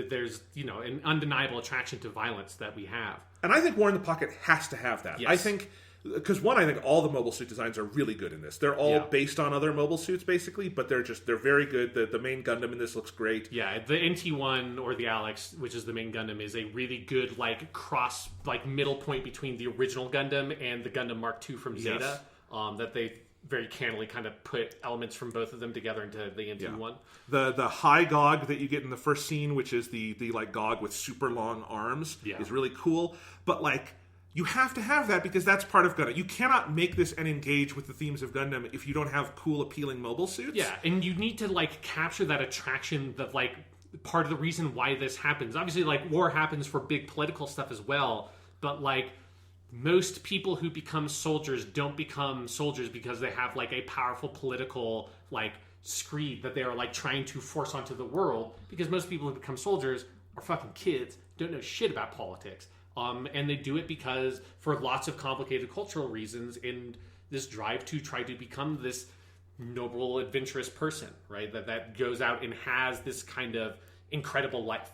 Speaker 2: There's, you know, an undeniable attraction to violence that we have. And
Speaker 1: I think War in the Pocket has to have that. Yes. I think, because I think all the mobile suit designs are really good in this. They're all based on other mobile suits, basically, but they're very good. The main Gundam in this looks great.
Speaker 2: Yeah, the NT1, or the Alex, which is the main Gundam, is a really good, like, middle point between the original Gundam and the Gundam Mark II from Zeta. very cannily kind of put elements from both of them together into one.
Speaker 1: The high Gog that you get in the first scene, which is the like Gog with super long arms, is really cool. But like, you have to have that because that's part of Gundam. You cannot make this and engage with the themes of Gundam if you don't have cool, appealing mobile suits.
Speaker 2: Yeah, and you need to like capture that attraction that like part of the reason why this happens. Obviously, like war happens for big political stuff as well, but like most people who become soldiers don't become soldiers because they have like a powerful political like screed that they are like trying to force onto the world, because most people who become soldiers are fucking kids, don't know shit about politics. And they do it because for lots of complicated cultural reasons in this drive to try to become this noble, adventurous person, right? That goes out and has this kind of incredible life.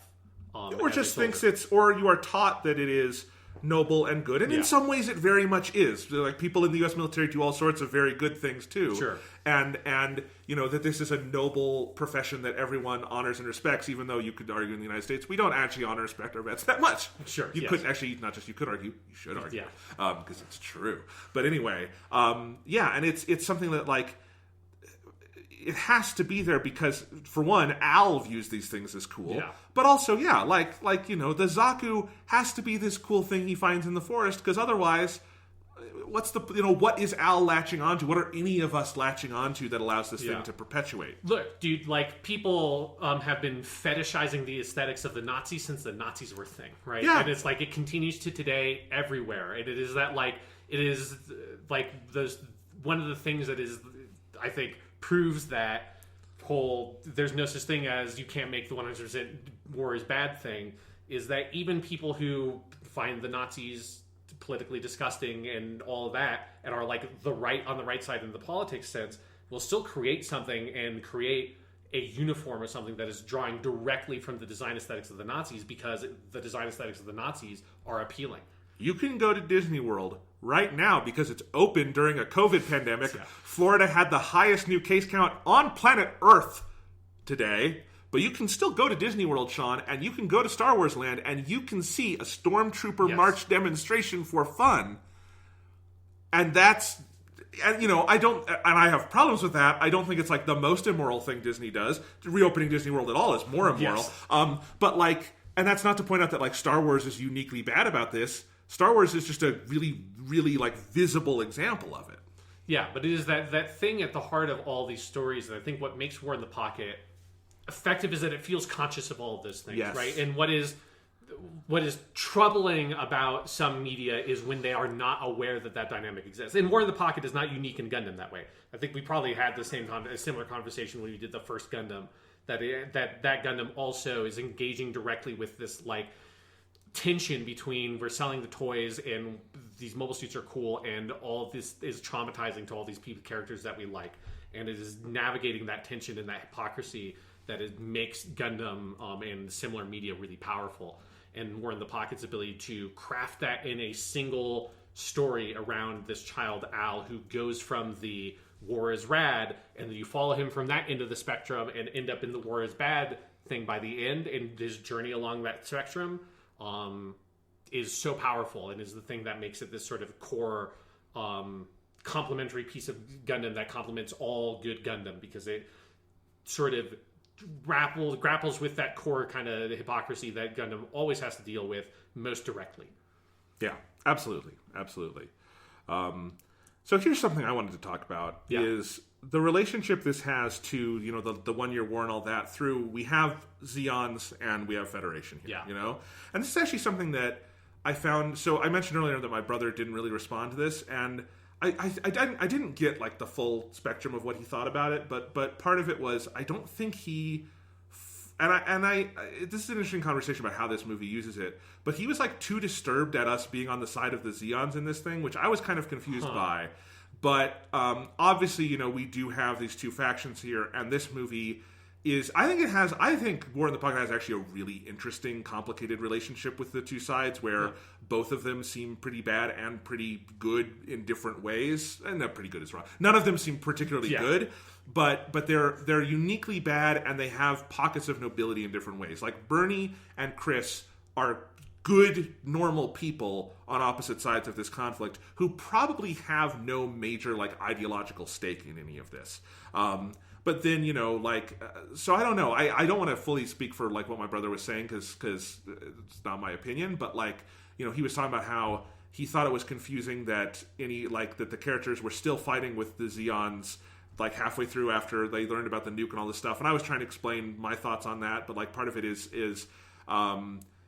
Speaker 1: Or just thinks or you are taught that it is noble and good. And in some ways it very much is. Like, people in the U.S. military do all sorts of very good things too.
Speaker 2: Sure.
Speaker 1: And you know, that this is a noble profession that everyone honors and respects, even though you could argue in the United States we don't actually honor and respect our vets that much.
Speaker 2: Sure.
Speaker 1: You could actually, not just you could argue, you should argue. Because it's true. But anyway, and it's something that like, it has to be there because, for one, Al views these things as cool.
Speaker 2: Yeah.
Speaker 1: But also, like you know, the Zaku has to be this cool thing he finds in the forest, because otherwise, what is Al latching onto? What are any of us latching onto that allows this thing to perpetuate?
Speaker 2: Look, dude, like, people have been fetishizing the aesthetics of the Nazis since the Nazis were a thing, right?
Speaker 1: Yeah.
Speaker 2: And it's like, it continues to today everywhere. And it is that, like, it is, like, one of the things that is, I think, proves that whole there's no such thing as you can't make the 100% war is bad thing, is that even people who find the Nazis politically disgusting and all of that and are like on the right side in the politics sense will still create something and create a uniform or something that is drawing directly from the design aesthetics of the Nazis, because the design aesthetics of the Nazis are appealing.
Speaker 1: You can go to Disney World right now because it's open during a COVID pandemic.
Speaker 2: Yeah.
Speaker 1: Florida had the highest new case count on planet Earth today. But you can still go to Disney World, Sean, and you can go to Star Wars Land, and you can see a Stormtrooper March demonstration for fun. And that's... And, you know, I have problems with that. I don't think it's like the most immoral thing Disney does. Reopening Disney World at all is more immoral.
Speaker 2: Yes.
Speaker 1: But, like... And that's not to point out that, like, Star Wars is uniquely bad about this. Star Wars is just a really, really, like, visible example of it.
Speaker 2: Yeah, but it is that thing at the heart of all these stories that I think what makes War in the Pocket effective is that it feels conscious of all of those things, right? And what is troubling about some media is when they are not aware that dynamic exists. And War in the Pocket is not unique in Gundam that way. I think we probably had a similar conversation when we did the first Gundam, that Gundam also is engaging directly with this, like, tension between we're selling the toys and these mobile suits are cool, and all of this is traumatizing to all these characters that we like, and it is navigating that tension and that hypocrisy that it makes Gundam and similar media really powerful. And War in the Pocket's ability to craft that in a single story around this child Al, who goes from the war is rad, and then you follow him from that end of the spectrum and end up in the war is bad thing by the end, and his journey along that spectrum is so powerful, and is the thing that makes it this sort of core complementary piece of Gundam that complements all good Gundam, because it sort of grapples with that core kind of hypocrisy that Gundam always has to deal with most directly.
Speaker 1: Yeah, absolutely. So here's something I wanted to talk about, is the relationship this has to, you know, the 1 year war and all that, through, we have Zeons and we have Federation here, you know? And this is actually something that I found, so I mentioned earlier that my brother didn't really respond to this, and I didn't get, like, the full spectrum of what he thought about it, but part of it was, I don't think he... this is an interesting conversation about how this movie uses it, but he was, like, too disturbed at us being on the side of the Zeons in this thing, which I was kind of confused by. But obviously, you know, we do have these two factions here, and this movie is... I think War in the Pocket has actually a really interesting, complicated relationship with the two sides, where both of them seem pretty bad and pretty good in different ways. And not pretty good is wrong. None of them seem particularly good, but they're uniquely bad, and they have pockets of nobility in different ways. Like, Bernie and Chris are good, normal people on opposite sides of this conflict who probably have no major, like, ideological stake in any of this. But then, so I don't know. I don't want to fully speak for, like, what my brother was saying, because it's not my opinion, but, like, he was talking about how he thought it was confusing that that the characters were still fighting with the Zeons, like, halfway through after they learned about the nuke and all this stuff. And I was trying to explain my thoughts on that, but, like, part of it is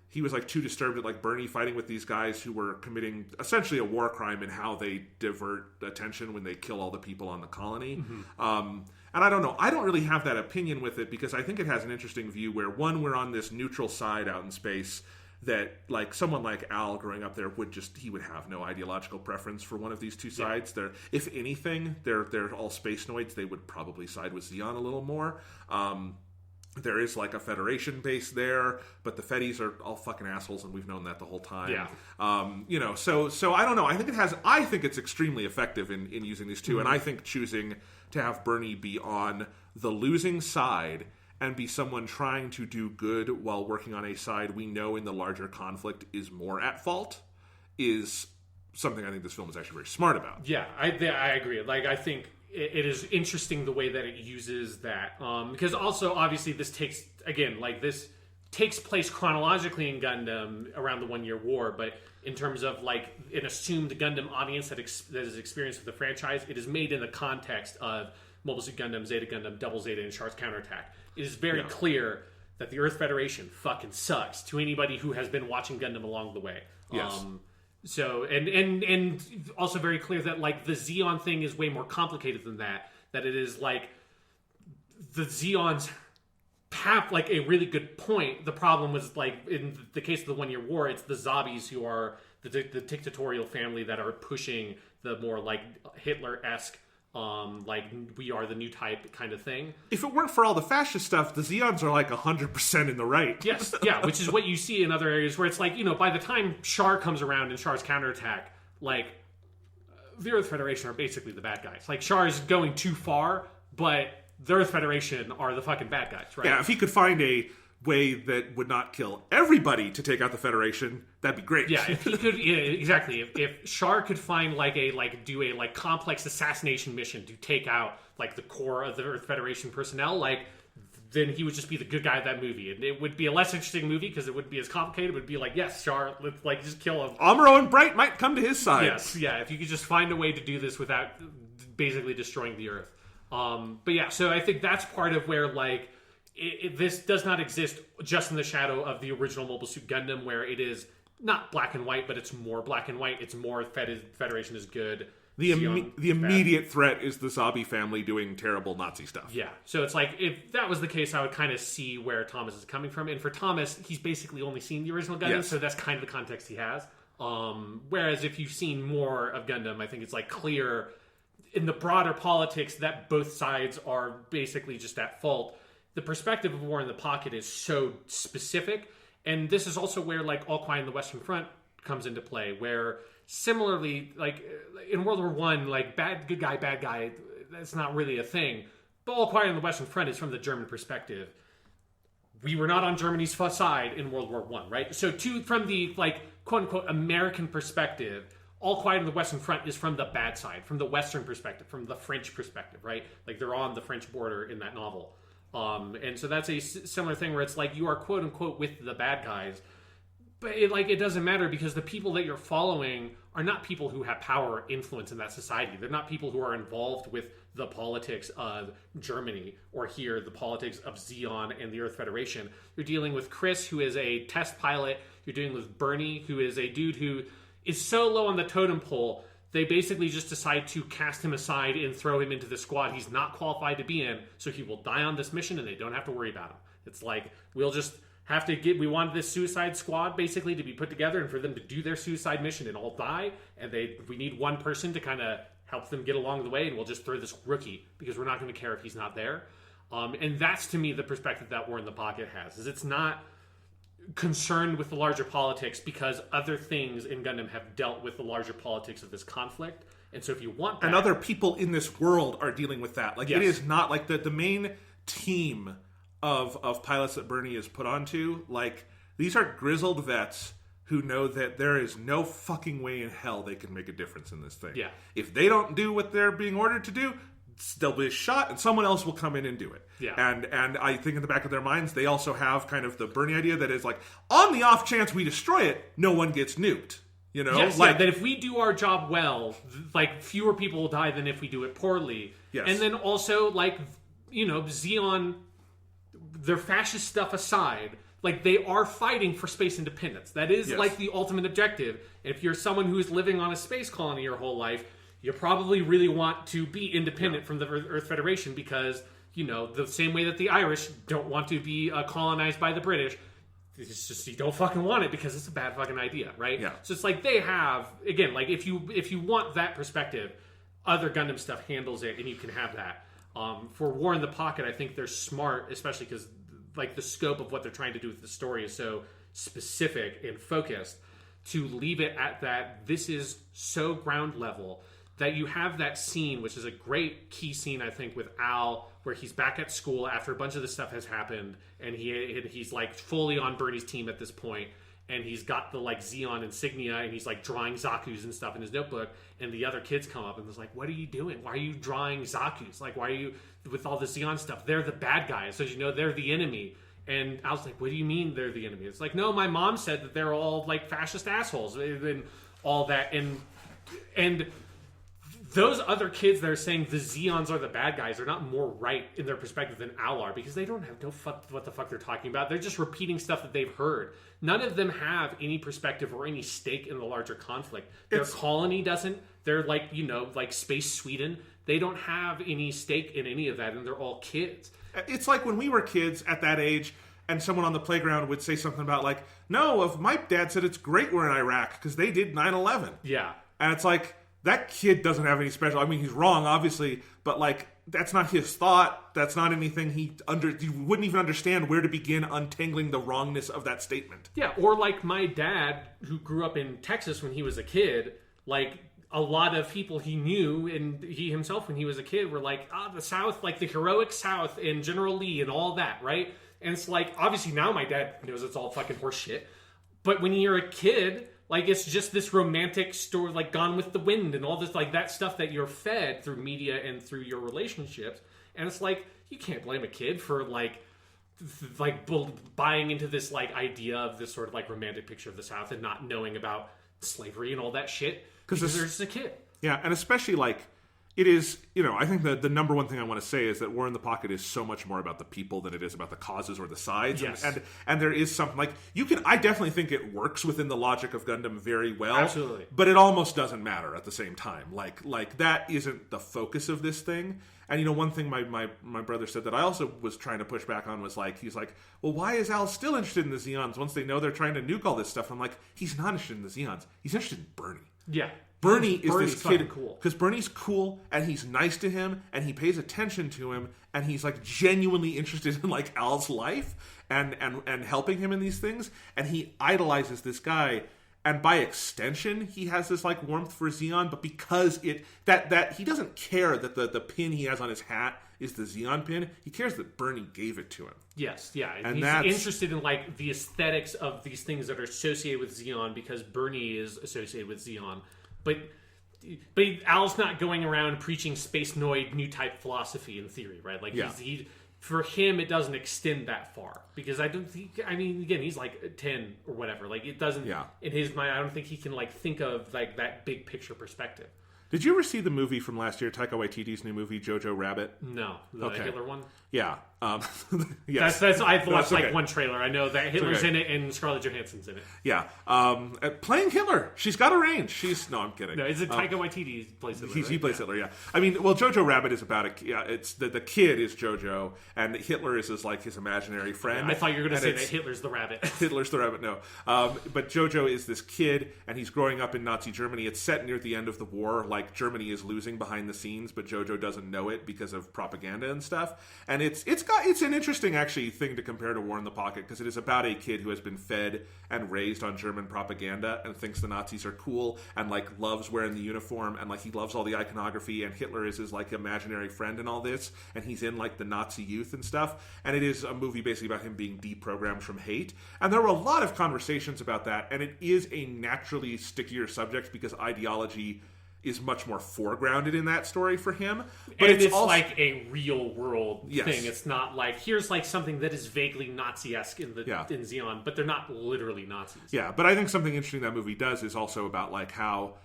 Speaker 1: he was, like, too disturbed at, like, Bernie fighting with these guys who were committing essentially a war crime in how they divert attention when they kill all the people on the colony. Mm-hmm. And I don't know. I don't really have that opinion with it, because I think it has an interesting view where, one, we're on this neutral side out in space that, like, someone like Al growing up there he would have no ideological preference for one of these two sides. Yeah. If anything, they're all space noids. They would probably side with Zeon a little more. There is, like, a Federation base there, but the Feddies are all fucking assholes, and we've known that the whole time.
Speaker 2: Yeah.
Speaker 1: So I don't know. I think it's extremely effective in using these two, mm-hmm. and I think choosing to have Bernie be on the losing side and be someone trying to do good while working on a side we know in the larger conflict is more at fault is something I think this film is actually very smart about.
Speaker 2: Yeah, I agree. Like, I think it is interesting the way that it uses that. Because also, obviously, this takes place chronologically in Gundam around the 1 Year War, but in terms of, like, an assumed Gundam audience that is experienced with the franchise, it is made in the context of Mobile Suit Gundam, Zeta Gundam, Double Zeta, and Char's Counterattack. It is very clear that the Earth Federation fucking sucks to anybody who has been watching Gundam along the way.
Speaker 1: Yes.
Speaker 2: So, and also very clear that, like, the Zeon thing is way more complicated than that. That it is, like, the Zeons have, like, a really good point. The problem was, like, in the case of the 1 Year War, it's the Zombies who are the dictatorial family that are pushing the more, like, Hitler-esque, like, we are the new type kind of thing.
Speaker 1: If it weren't for all the fascist stuff, the Zeons are, like, 100% in the right.
Speaker 2: Yes, yeah, which is what you see in other areas where it's like, by the time Char comes around in Char's Counterattack, like, the Earth Federation are basically the bad guys. Like, Char is going too far, but the Earth Federation are the fucking bad guys, right?
Speaker 1: Yeah, if he could find a way that would not kill everybody to take out the Federation, that'd be great.
Speaker 2: Yeah, if he could, yeah, exactly. If Char could find do a complex assassination mission to take out, like, the core of the Earth Federation personnel, like, then he would just be the good guy of that movie. And it would be a less interesting movie because it wouldn't be as complicated. It would be like, yes, Char, let's, like, just kill him.
Speaker 1: Amuro and Bright might come to his side.
Speaker 2: Yes, yeah, if you could just find a way to do this without basically destroying the Earth. But yeah, so I think that's part of where, like, this does not exist just in the shadow of the original Mobile Suit Gundam, where it is not black and white, but it's more black and white. It's more Federation is good.
Speaker 1: The immediate threat is the Zabi family doing terrible Nazi stuff.
Speaker 2: Yeah, so it's like, if that was the case, I would kind of see where Thomas is coming from. And for Thomas, he's basically only seen the original Gundam, so that's kind of the context he has. Whereas if you've seen more of Gundam, I think it's, like, clear in the broader politics that both sides are basically just at fault. The perspective of War in the Pocket is so specific, and this is also where, like, All Quiet on the Western Front comes into play, where similarly, like, in World War One, like, good guy, bad guy, that's not really a thing. But All Quiet on the Western Front is from the German perspective. We were not on Germany's side in World War One, right? So from the, like, quote-unquote American perspective, All Quiet on the Western Front is from the bad side, from the Western perspective, from the French perspective, right? Like, they're on the French border in that novel. And so that's a similar thing where it's like you are quote unquote with the bad guys, but it doesn't matter because the people that you're following are not people who have power or influence in that society. They're not people who are involved with the politics of Germany or here the politics of Zeon and the Earth Federation. You're dealing with Chris, who is a test pilot. You're dealing with Bernie, who is a dude who is so low on the totem pole. They basically just decide to cast him aside and throw him into the squad he's not qualified to be in, so he will die on this mission and they don't have to worry about him. It's like, we'll just have to we wanted this suicide squad basically to be put together and for them to do their suicide mission and all die, and we need one person to kind of help them get along the way, and we'll just throw this rookie because we're not going to care if he's not there. And that's, to me, the perspective that War in the Pocket has, is it's not concerned with the larger politics because other things in Gundam have dealt with the larger politics of this conflict. And so if you want that...
Speaker 1: And other people in this world are dealing with that. Like, yes. It is not like the main team of pilots that Bernie is put onto, like, these are grizzled vets who know that there is no fucking way in hell they can make a difference in this thing.
Speaker 2: Yeah.
Speaker 1: If they don't do what they're being ordered to do, they'll be shot and someone else will come in and do it.
Speaker 2: Yeah.
Speaker 1: And I think in the back of their minds, they also have kind of the Bernie idea that is like, on the off chance we destroy it, no one gets nuked. You know?
Speaker 2: Yes,
Speaker 1: like,
Speaker 2: that if we do our job well, like, fewer people will die than if we do it poorly.
Speaker 1: Yes.
Speaker 2: And then also, like, you know, Xeon, their fascist stuff aside, like, they are fighting for space independence. That is, like, the ultimate objective. If you're someone who's living on a space colony your whole life, you probably really want to be independent from the Earth Federation because, you know, the same way that the Irish don't want to be colonized by the British, it's just, you don't fucking want it because it's a bad fucking idea, right?
Speaker 1: Yeah.
Speaker 2: So it's like they have, again, like, if you want that perspective, other Gundam stuff handles it and you can have that. For War in the Pocket, I think they're smart, especially because, like, the scope of what they're trying to do with the story is so specific and focused, to leave it at that. This is so ground level that you have that scene, which is a great key scene, I think, with Al, where he's back at school after a bunch of this stuff has happened, and he's like fully on Bernie's team at this point, and he's got the like Xeon insignia, and he's like drawing Zaku's and stuff in his notebook, and the other kids come up and it's like, what are you doing? Why are you drawing Zaku's? Like, why are you with all the Xeon stuff? They're the bad guys, so you know they're the enemy. And I was like, what do you mean they're the enemy? It's like, no, my mom said that they're all like fascist assholes and all that, and those other kids that are saying the Xeons are the bad guys are not more right in their perspective than Al are, because they don't have no fuck what the fuck they're talking about. They're just repeating stuff that they've heard. None of them have any perspective or any stake in the larger conflict. Their colony doesn't. They're like, you know, like Space Sweden. They don't have any stake in any of that, and they're all kids.
Speaker 1: It's like when we were kids at that age, and someone on the playground would say something about like, no, if my dad said it's great we're in Iraq because they did 9/11.
Speaker 2: Yeah.
Speaker 1: And it's like, that kid doesn't have any special... I mean, he's wrong, obviously, but, like, that's not his thought. That's not anything he wouldn't even understand where to begin untangling the wrongness of that statement.
Speaker 2: Yeah, or like my dad, who grew up in Texas when he was a kid, like, a lot of people he knew, and he himself when he was a kid, were like, the South, like the heroic South, and General Lee, and all that, right? And it's like, obviously now my dad knows it's all fucking horse shit. But when you're a kid... like, it's just this romantic story, like Gone with the Wind and all this, like, that stuff that you're fed through media and through your relationships. And it's like, you can't blame a kid for, like buying into this, like, idea of this sort of, like, romantic picture of the South and not knowing about slavery and all that shit. Because they're just a kid.
Speaker 1: Yeah, and especially, like, it is, you know, I think the number one thing I want to say is that War in the Pocket is so much more about the people than it is about the causes or the sides.
Speaker 2: Yes.
Speaker 1: And there is something, like, I definitely think it works within the logic of Gundam very well.
Speaker 2: Absolutely.
Speaker 1: But it almost doesn't matter at the same time. Like that isn't the focus of this thing. And, you know, one thing my brother said that I also was trying to push back on was, like, he's like, well, why is Al still interested in the Xeons once they know they're trying to nuke all this stuff? I'm like, he's not interested in the Xeons. He's interested in Bernie.
Speaker 2: Yeah.
Speaker 1: Bernie's this kid
Speaker 2: cool
Speaker 1: because Bernie's cool and he's nice to him and he pays attention to him and he's like genuinely interested in like Al's life and helping him in these things, and he idolizes this guy, and by extension he has this like warmth for Xeon, but because that he doesn't care that the pin he has on his hat is the Xeon pin. He cares that Bernie gave it to him.
Speaker 2: Yes, yeah.
Speaker 1: And
Speaker 2: he's interested in like the aesthetics of these things that are associated with Xeon because Bernie is associated with Xeon. But Al's not going around preaching space noid new type philosophy in theory, right? Like,
Speaker 1: yeah.
Speaker 2: For him, it doesn't extend that far because I don't think. I mean, again, he's like 10 or whatever. Like, it doesn't.
Speaker 1: Yeah.
Speaker 2: In his mind, I don't think he can like think of like that big picture perspective.
Speaker 1: Did you ever see the movie from last year, Taika Waititi's new movie, Jojo Rabbit?
Speaker 2: No, the Hitler one.
Speaker 1: Yeah, yes.
Speaker 2: I've watched
Speaker 1: okay.
Speaker 2: like one trailer. I know that Hitler's in it and Scarlett Johansson's in it.
Speaker 1: Yeah, playing Hitler. She's got a range. No, I'm kidding.
Speaker 2: No, is it Taika Waititi plays Hitler?
Speaker 1: He plays Hitler. Yeah, I mean, well, Jojo Rabbit is about it's the kid is Jojo, and Hitler is like his imaginary friend.
Speaker 2: I thought you were going to say that Hitler's the rabbit.
Speaker 1: Hitler's the rabbit. No, but Jojo is this kid, and he's growing up in Nazi Germany. It's set near the end of the war. Like, Germany is losing behind the scenes, but Jojo doesn't know it because of propaganda and stuff. And it's it's an interesting actually thing to compare to War in the Pocket, because it is about a kid who has been fed and raised on German propaganda and thinks the Nazis are cool and like loves wearing the uniform and like he loves all the iconography and Hitler is his like imaginary friend and all this, and he's in like the Nazi youth and stuff, and it is a movie basically about him being deprogrammed from hate. And there were a lot of conversations about that, and it is a naturally stickier subject because ideology is much more foregrounded in that story for him. But
Speaker 2: and it's
Speaker 1: also,
Speaker 2: like a real world
Speaker 1: yes.
Speaker 2: thing. It's not like, here's like something that is vaguely Nazi-esque in Zeon, but they're not literally Nazis.
Speaker 1: Yeah, but I think something interesting that movie does is also about like how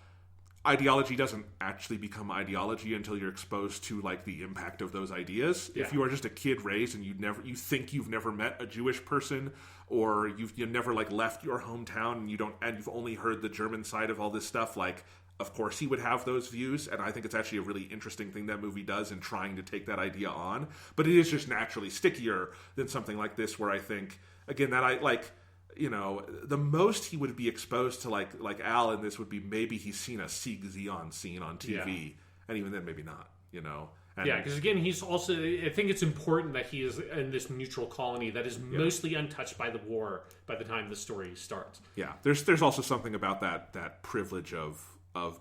Speaker 1: ideology doesn't actually become ideology until you're exposed to like the impact of those ideas.
Speaker 2: Yeah.
Speaker 1: If you are just a kid raised and you think you've never met a Jewish person, or you've never like left your hometown and you've only heard the German side of all this stuff, like of course he would have those views, and I think it's actually a really interesting thing that movie does in trying to take that idea on. But it is just naturally stickier than something like this, where I think again that I like, you know, the most he would be exposed to like Al in this would be maybe he's seen a Sieg Zeon scene on TV, and even then maybe not, you know. And
Speaker 2: because again, he's also, I think it's important that he is in this neutral colony that is mostly untouched by the war by the time the story starts.
Speaker 1: Yeah, there's also something about that privilege of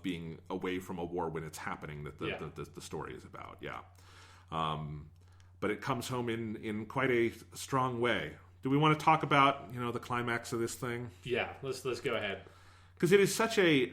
Speaker 1: being away from a war when it's happening that the story is about. Yeah, but it comes home in quite a strong way. Do we want to talk about the climax of this thing?
Speaker 2: Yeah, let's go ahead,
Speaker 1: because it is such a,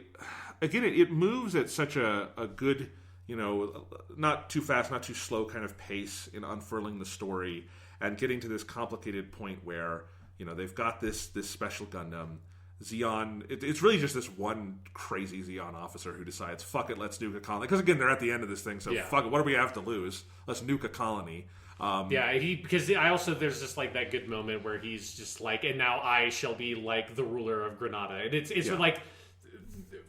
Speaker 1: again, it moves at such a good, not too fast, not too slow kind of pace in unfurling the story and getting to this complicated point where they've got this special Gundam. Zeon, it's really just this one crazy Zeon officer who decides, fuck it, let's nuke a colony. Because again, they're at the end of this thing, so fuck it, what do we have to lose? Let's nuke a colony.
Speaker 2: Because I also, there's just like that good moment where he's just like, and now I shall be like the ruler of Granada. And it's like,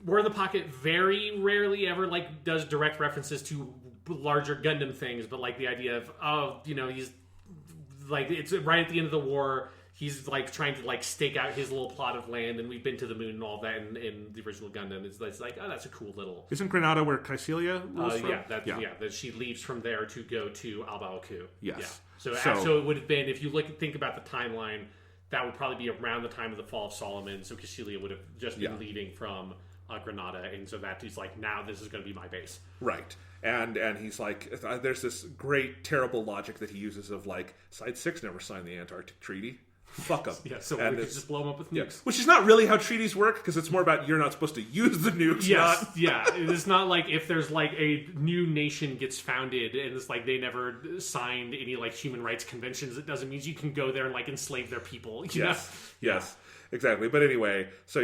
Speaker 2: War in the Pocket very rarely ever like does direct references to larger Gundam things, but like the idea of, he's like, it's right at the end of the war. He's like trying to like stake out his little plot of land, and we've been to the moon and all that in the original Gundam. It's like, oh, that's a cool little.
Speaker 1: Isn't Granada where Caecilia rules from?
Speaker 2: That she leaves from there to go to Albaoku.
Speaker 1: Yes.
Speaker 2: Yeah. So it would have been, if you think about the timeline, that would probably be around the time of the fall of Solomon. So Caecilia would have just been leaving from Granada, and so that he's like, now this is going to be my base.
Speaker 1: Right. And he's like, there's this great terrible logic that he uses of like, Side 6 never signed the Antarctic Treaty. Fuck them.
Speaker 2: Yeah, so we could just blow them up with nukes.
Speaker 1: Which is not really how treaties work, because it's more about you're not supposed to use the nukes.
Speaker 2: Yes, it's not like if there's like a new nation gets founded and it's like they never signed any like human rights conventions, it doesn't mean you can go there and like enslave their people.
Speaker 1: Yes. Exactly, but anyway, so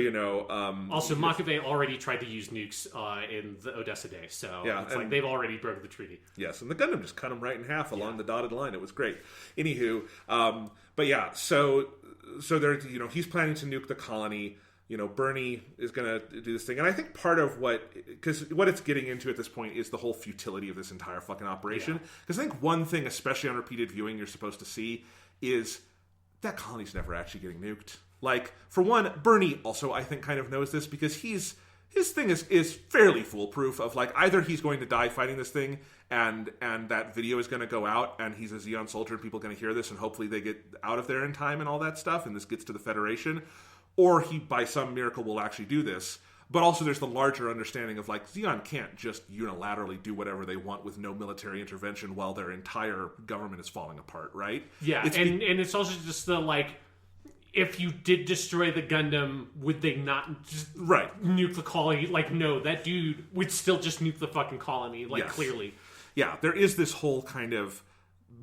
Speaker 2: also Maccabee already tried to use nukes in the Odessa days, so it's like they've already broken the treaty.
Speaker 1: Yes, and the Gundam just cut them right in half along the dotted line. It was great. Anywho, but yeah, so they're he's planning to nuke the colony. Bernie is going to do this thing, and I think part of because what it's getting into at this point is the whole futility of this entire fucking operation. Because I think one thing, especially on repeated viewing, you're supposed to see is that colony's never actually getting nuked. Like, for one, Bernie also, I think, kind of knows this, because his thing is fairly foolproof of, like, either he's going to die fighting this thing, and that video is going to go out, and he's a Zeon soldier, and people are going to hear this, and hopefully they get out of there in time and all that stuff, and this gets to the Federation, or he, by some miracle, will actually do this. But also there's the larger understanding of, like, Zeon can't just unilaterally do whatever they want with no military intervention while their entire government is falling apart, right?
Speaker 2: Yeah, and it's also just the, like, if you did destroy the Gundam, would they not just nuke the colony? Like, no, that dude would still just nuke the fucking colony, clearly.
Speaker 1: Yeah, there is this whole kind of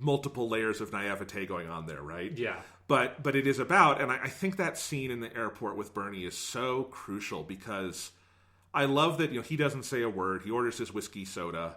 Speaker 1: multiple layers of naivete going on there, right?
Speaker 2: Yeah.
Speaker 1: But it is about, and I think that scene in the airport with Bernie is so crucial, because I love that he doesn't say a word. He orders his whiskey soda.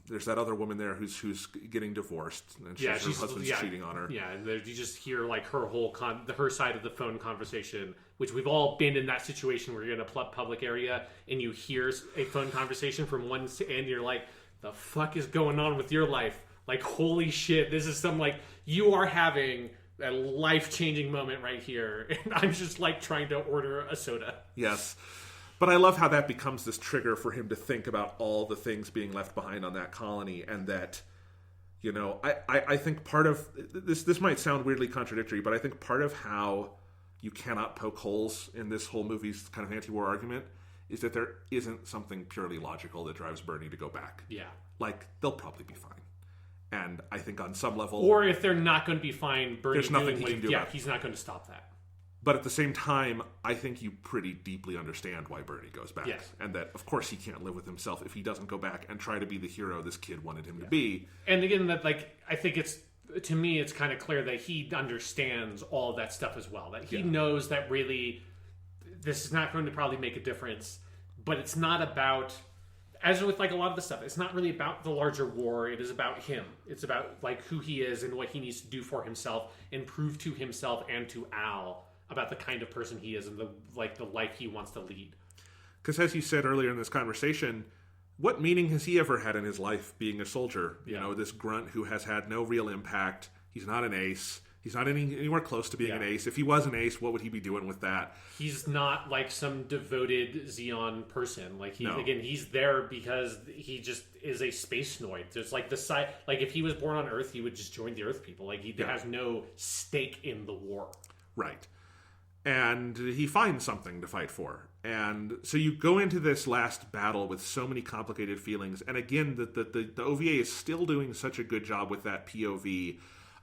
Speaker 1: There's that other woman there who's getting divorced, and her husband's cheating on her.
Speaker 2: Yeah, and you just hear like her whole her side of the phone conversation, which we've all been in that situation where you're in a public area and you hear a phone conversation from one and you're like, the fuck is going on with your life? Like, holy shit, this is some like you are having a life-changing moment right here, and I'm just like trying to order a soda.
Speaker 1: Yes. But I love how that becomes this trigger for him to think about all the things being left behind on that colony, and that You know, I think part of this might sound weirdly contradictory, but I think part of how you cannot poke holes in this whole movie's kind of anti-war argument is that there isn't something purely logical that drives Bernie to go back.
Speaker 2: Yeah.
Speaker 1: Like, they'll probably be fine. And I think on some level...
Speaker 2: Or if they're not going to be fine, Bernie
Speaker 1: there's nothing he can do about it.
Speaker 2: He's not going to stop that.
Speaker 1: But at the same time, I think you pretty deeply understand why Bernie goes back.
Speaker 2: Yes.
Speaker 1: And that, of course, he can't live with himself if he doesn't go back and try to be the hero this kid wanted him to be.
Speaker 2: And again, that I think to me, it's kind of clear that he understands all of that stuff as well. That he knows that really this is not going to probably make a difference. But it's not about, as with like a lot of the stuff, it's not really about the larger war. It is about him. It's about like who he is and what he needs to do for himself and prove to himself and to Al about the kind of person he is and the life he wants to lead.
Speaker 1: Because as you said earlier in this conversation, what meaning has he ever had in his life being a soldier? You know, this grunt who has had no real impact. He's not an ace. He's not anywhere close to being an ace. If he was an ace, what would he be doing with that?
Speaker 2: He's not like some devoted Xeon person. Like again, he's there because he just is a space noid. There's like like if he was born on Earth, he would just join the Earth people. Like he has no stake in the war. Right.
Speaker 1: And he finds something to fight for. And so you go into this last battle with so many complicated feelings. And again, the OVA is still doing such a good job with that POV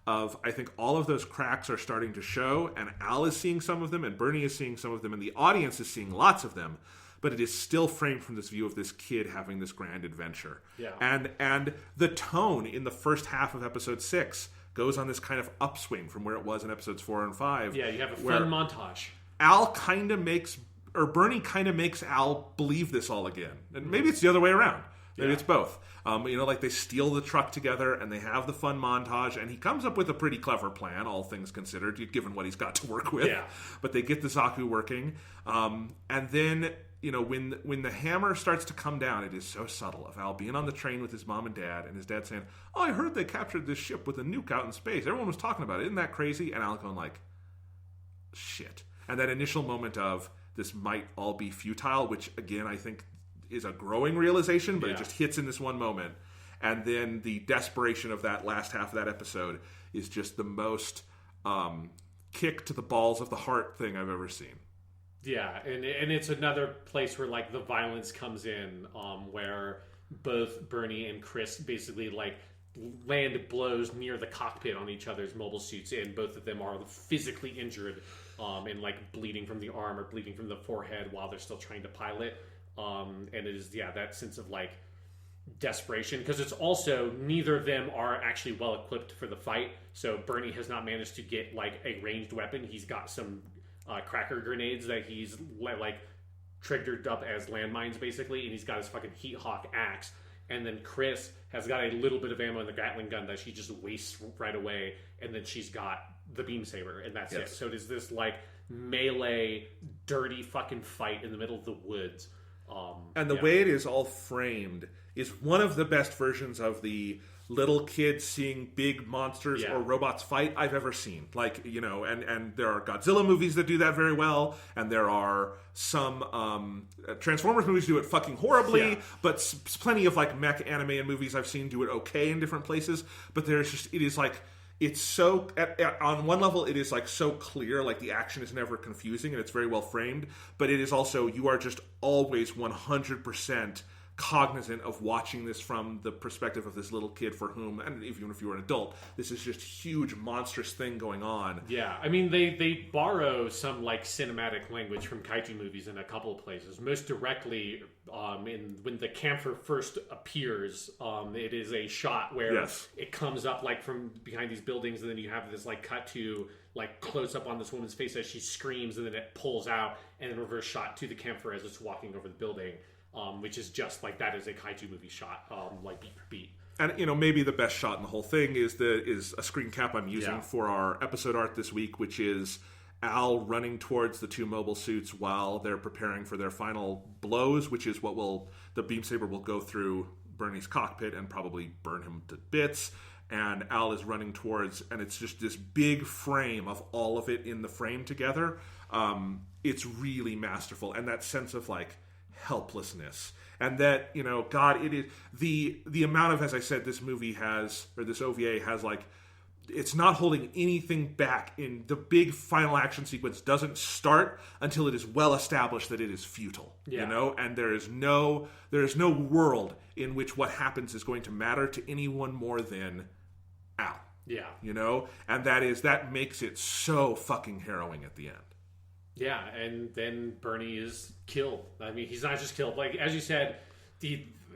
Speaker 1: of, I think all of those cracks are starting to show, and Al is seeing some of them, and Bernie is seeing some of them, and the audience is seeing lots of them. But it is still framed from this view of this kid having this grand adventure.
Speaker 2: Yeah.
Speaker 1: And the tone in the first half of episode 6 goes on this kind of upswing from where it was in episodes 4 and 5.
Speaker 2: Yeah, you have a fun montage.
Speaker 1: Bernie kind of makes Al believe this all again. And maybe it's the other way around. Maybe it's both. Like they steal the truck together and they have the fun montage, and he comes up with a pretty clever plan, all things considered, given what he's got to work with.
Speaker 2: Yeah.
Speaker 1: But they get the Zaku working. And then, when the hammer starts to come down, it is so subtle of Al being on the train with his mom and dad, and his dad saying, "Oh, I heard they captured this ship with a nuke out in space. Everyone was talking about it. Isn't that crazy?" And Al going like, shit. And that initial moment of, this might all be futile, which, again, I think is a growing realization, but it just hits in this one moment. And then the desperation of that last half of that episode is just the most kick to the balls of the heart thing I've ever seen.
Speaker 2: Yeah, and it's another place where like the violence comes in, where both Bernie and Chris basically like land blows near the cockpit on each other's mobile suits, and both of them are physically injured and like bleeding from the arm or bleeding from the forehead while they're still trying to pilot. And it is that sense of like desperation, because it's also neither of them are actually well equipped for the fight. So Bernie has not managed to get like a ranged weapon. He's got some cracker grenades that he's like triggered up as landmines basically, and he's got his fucking Heat Hawk axe. And then Chris has got a little bit of ammo in the Gatling gun that she just wastes right away, and then she's got the beam saber, and that's it. So it is this like melee, dirty fucking fight in the middle of the woods.
Speaker 1: And the way it is all framed is one of the best versions of the little kids seeing big monsters or robots fight I've ever seen. Like, and there are Godzilla movies that do that very well, and there are some Transformers movies do it fucking horribly, but plenty of like mech anime and movies I've seen do it okay in different places. But it is like, it's so, on one level, it is like so clear, like the action is never confusing and it's very well framed, but it is also, you are just always 100% cognizant of watching this from the perspective of this little kid for whom, and even if you were an adult, this is just huge monstrous thing going on.
Speaker 2: Yeah, I mean, they borrow some like cinematic language from kaiju movies in a couple of places. Most directly, when the camphor first appears, it is a shot where it comes up like from behind these buildings, and then you have this like cut to like close up on this woman's face as she screams, and then it pulls out, and then reverse shot to the camphor as it's walking over the building. Which is just like, that is a kaiju movie shot, like beat for beat.
Speaker 1: And maybe the best shot in the whole thing is a screen cap I'm using for our episode art this week, which is Al running towards the two mobile suits while they're preparing for their final blows, which is what the beam saber will go through Bernie's cockpit and probably burn him to bits. And Al is running towards, and it's just this big frame of all of it in the frame together. It's really masterful, and that sense of like helplessness. And that, you know, God, it is the amount of, as I said, this movie has, or this OVA has, like, it's not holding anything back. In the big final action sequence doesn't start until it is well established that it is futile. You know, and there is no world in which what happens is going to matter to anyone more than Al.
Speaker 2: Yeah.
Speaker 1: You know, and that makes it so fucking harrowing at the end.
Speaker 2: Yeah, and then Bernie is killed. I mean, he's not just killed. Like, as you said,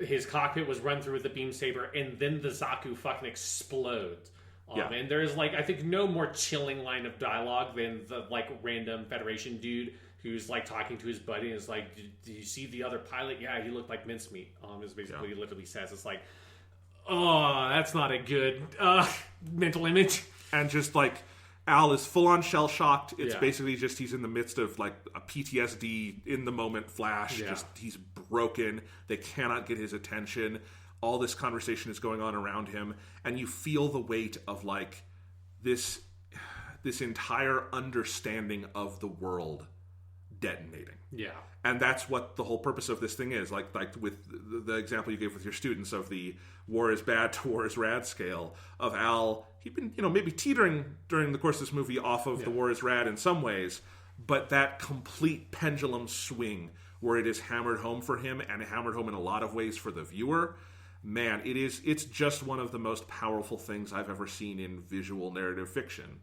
Speaker 2: his cockpit was run through with the beam saber, and then the Zaku fucking explodes. And there's, like, I think no more chilling line of dialogue than the, like, random Federation dude who's, like, talking to his buddy and is like, do you see the other pilot? Yeah, he looked like mincemeat. Is basically what he literally says. It's like, oh, that's not a good mental image.
Speaker 1: And just, like, Al is full-on shell-shocked. It's basically just he's in the midst of, like, a PTSD, in-the-moment flash.
Speaker 2: Yeah.
Speaker 1: Just he's broken. They cannot get his attention. All this conversation is going on around him. And you feel the weight of, like, this entire understanding of the world detonating.
Speaker 2: Yeah.
Speaker 1: And that's what the whole purpose of this thing is. Like with the example you gave with your students of the war is bad to war is rad scale of Al. He'd been, you know, maybe teetering during the course of this movie off of the war is rad in some ways, but that complete pendulum swing where it is hammered home for him and hammered home in a lot of ways for the viewer, man, it's just one of the most powerful things I've ever seen in visual narrative fiction,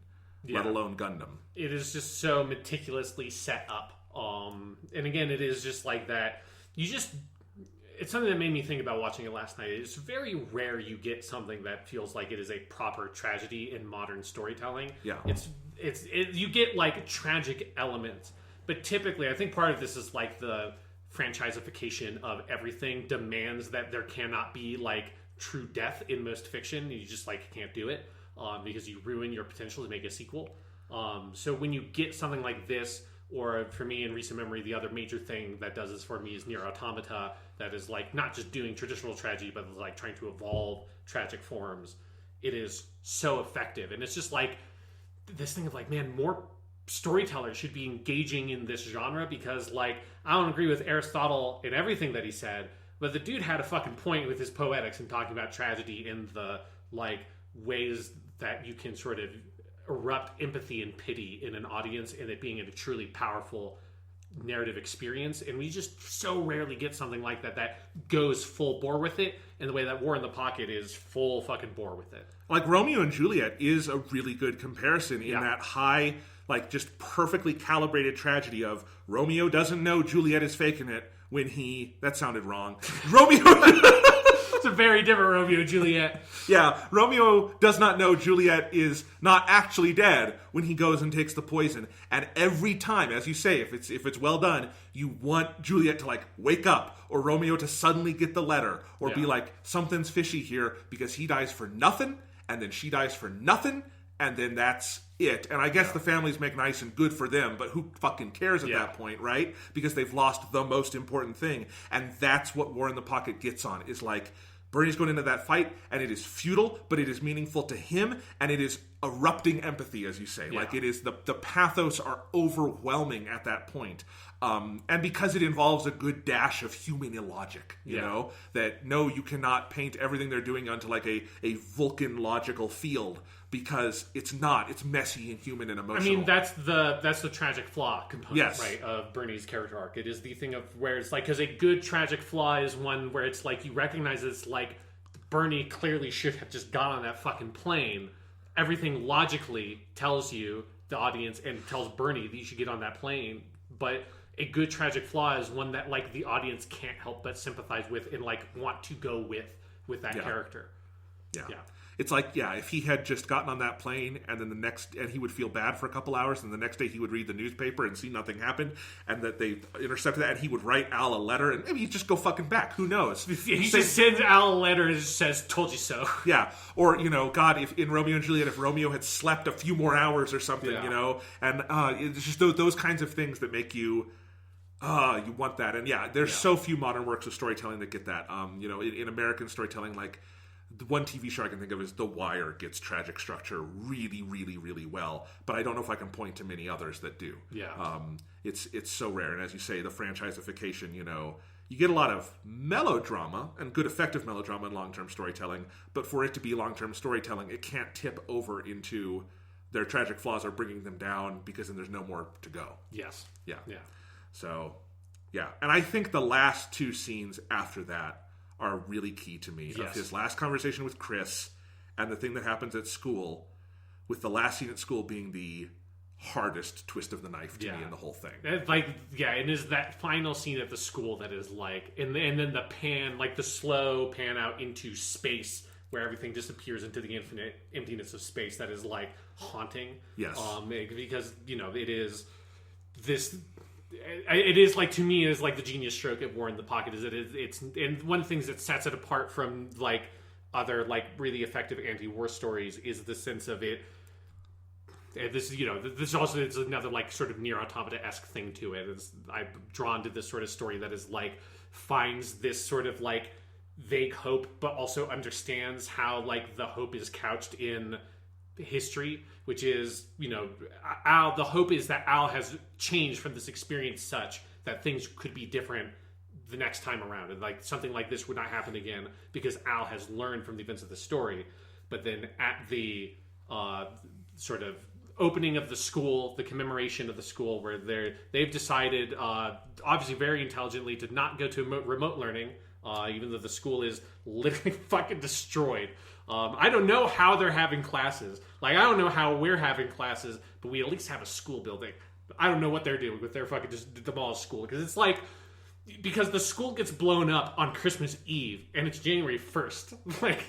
Speaker 1: let alone Gundam.
Speaker 2: It is just so meticulously set up. And again, it is just like that. It's something that made me think about watching it last night. It's very rare you get something that feels like it is a proper tragedy in modern storytelling.
Speaker 1: Yeah.
Speaker 2: You get, like, tragic elements, but typically I think part of this is, like, the franchisification of everything demands that there cannot be, like, true death in most fiction. You just, like, can't do it because you ruin your potential to make a sequel. So when you get something like this, or for me in recent memory, the other major thing that does this for me is Nier Automata, that is, like, not just doing traditional tragedy, but, like, trying to evolve tragic forms. It is so effective. And it's just, like, this thing of, like, man, more storytellers should be engaging in this genre, because, like, I don't agree with Aristotle in everything that he said, but the dude had a fucking point with his poetics and talking about tragedy in the, like, ways that you can sort of erupt empathy and pity in an audience, and it being a truly powerful narrative experience. And we just so rarely get something like that goes full bore with it, and the way that War in the Pocket is full fucking bore with it. Like,
Speaker 1: Romeo and Juliet is a really good comparison in that high, like, just perfectly calibrated tragedy of Romeo doesn't know Juliet is faking it when that sounded wrong.
Speaker 2: It's a very different Romeo and Juliet.
Speaker 1: Yeah, Romeo does not know Juliet is not actually dead when he goes and takes the poison. And every time, as you say, if it's well done, you want Juliet to, like, wake up, or Romeo to suddenly get the letter, or be like, something's fishy here, because he dies for nothing, and then she dies for nothing, and then that's it. And I guess the families make nice and good for them, but who fucking cares at that point, right? Because they've lost the most important thing. And that's what War in the Pocket gets on, is like, Bernie's going into that fight, and it is futile, but it is meaningful to him, and it is erupting empathy, as you say.
Speaker 2: Yeah.
Speaker 1: Like, it is the pathos are overwhelming at that point. And because it involves a good dash of human illogic, you know, that no, you cannot paint everything they're doing onto, like, a Vulcan logical field, because it's not. It's messy and human and emotional.
Speaker 2: I mean, that's the tragic flaw component, right, of Bernie's character arc. It is the thing of where it's like, because a good tragic flaw is one where it's like you recognize it's like Bernie clearly should have just got on that fucking plane. Everything logically tells you, the audience, and tells Bernie that you should get on that plane, but a good tragic flaw is one that, like, the audience can't help but sympathize with and, like, want to go with that character.
Speaker 1: Yeah. It's like, if he had just gotten on that plane, and then and he would feel bad for a couple hours, and the next day he would read the newspaper and see nothing happened, and that they intercepted that, and he would write Al a letter, and maybe he'd just go fucking back. Who knows?
Speaker 2: He just sends Al a letter and just says, "Told you so."
Speaker 1: Yeah. Or, you know, God, if in Romeo and Juliet, if Romeo had slept a few more hours or something, you know, and it's just those kinds of things that make you... you want that. And there's so few modern works of storytelling that get that. You know, in American storytelling, like, the one TV show I can think of is The Wire gets tragic structure really, really, really well. But I don't know if I can point to many others that do.
Speaker 2: Yeah.
Speaker 1: It's so rare. And as you say, the franchisification, you know, you get a lot of melodrama and good effective melodrama in long-term storytelling, but for it to be long-term storytelling, it can't tip over into their tragic flaws are bringing them down, because then there's no more to go.
Speaker 2: Yes.
Speaker 1: Yeah.
Speaker 2: Yeah.
Speaker 1: So, yeah. And I think the last two scenes after that are really key to me.
Speaker 2: Yes.
Speaker 1: Of his last conversation with Chris and the thing that happens at school, with the last scene at school being the hardest twist of the knife to me in the whole thing.
Speaker 2: And is that final scene at the school that is like, and then the pan, like the slow pan out into space where everything disappears into the infinite emptiness of space, that is like haunting.
Speaker 1: Yes.
Speaker 2: Because, it is this... It is like, to me, it is like the genius stroke at War in the Pocket. It's and one of the things that sets it apart from like other like really effective anti-war stories is the sense of it. And this also is another like sort of Nier Automata-esque thing to it. I'm drawn to this sort of story that is like finds this sort of like vague hope, but also understands how like the hope is couched in history, which is, Al, the hope is that Al has changed from this experience such that things could be different the next time around, and like something like this would not happen again because Al has learned from the events of the story. But then at the sort of opening of the school, the commemoration of the school, where they've decided, obviously very intelligently, to not go to remote learning, even though the school is literally fucking destroyed. I don't know how they're having classes. Like, I don't know how we're having classes, but we at least have a school building. I don't know what they're doing with their fucking just demolished school. Because it's like, because the school gets blown up on Christmas Eve, and it's January 1st. Like,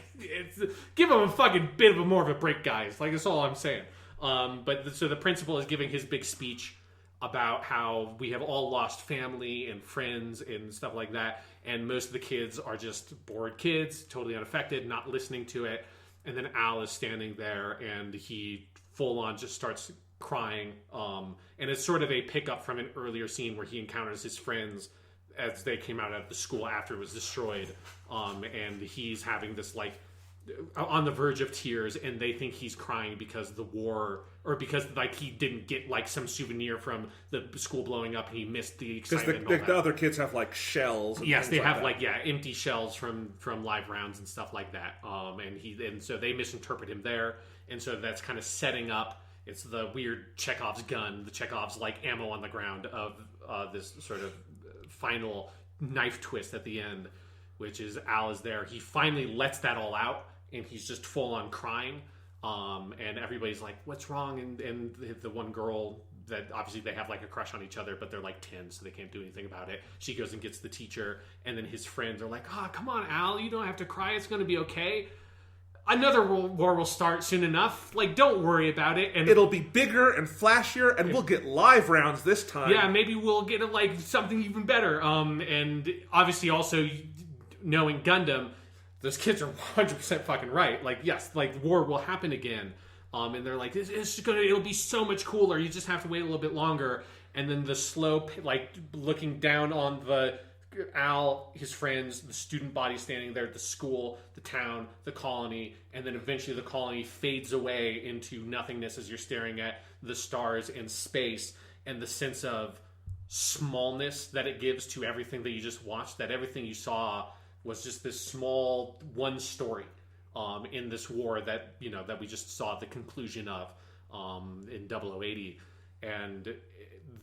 Speaker 2: give them a fucking bit of more of a break, guys. Like, that's all I'm saying. So the principal is giving his big speech about how we have all lost family and friends and stuff like that, and most of the kids are just bored kids, totally unaffected, not listening to it. And then Al is standing there, and he full on just starts crying. And it's sort of a pickup from an earlier scene where he encounters his friends as they came out of the school after it was destroyed, and he's having this like on the verge of tears, and they think he's crying because the war, or because like he didn't get like some souvenir from the school blowing up and he missed the excitement.
Speaker 1: Because the other kids have like shells. And
Speaker 2: yes, they have
Speaker 1: like
Speaker 2: empty shells from live rounds and stuff like that. And so they misinterpret him there, and so that's kind of setting up. It's the weird Chekhov's gun, the Chekhov's like ammo on the ground of this sort of final knife twist at the end, which is Al is there. He finally lets that all out, and he's just full on crying. And everybody's like, "What's wrong?" And the one girl that obviously they have like a crush on each other, but they're like 10, so they can't do anything about it. She goes and gets the teacher, and then his friends are like, "Oh, come on, Al, you don't have to cry. It's going to be okay. Another war will start soon enough. Like, don't worry about it. And
Speaker 1: it'll be bigger and flashier, and we'll get live rounds this time.
Speaker 2: Yeah, maybe we'll get like something even better." And obviously, also knowing Gundam, those kids are 100% fucking right. Like, yes, like war will happen again. And they're like, it'll be so much cooler. You just have to wait a little bit longer. And then the slow, like looking down on the Al, his friends, the student body standing there at the school, the town, the colony, and then eventually the colony fades away into nothingness as you're staring at the stars and space, and the sense of smallness that it gives to everything that you just watched, that everything you saw was just this small one story in this war that that we just saw the conclusion of in 0080, and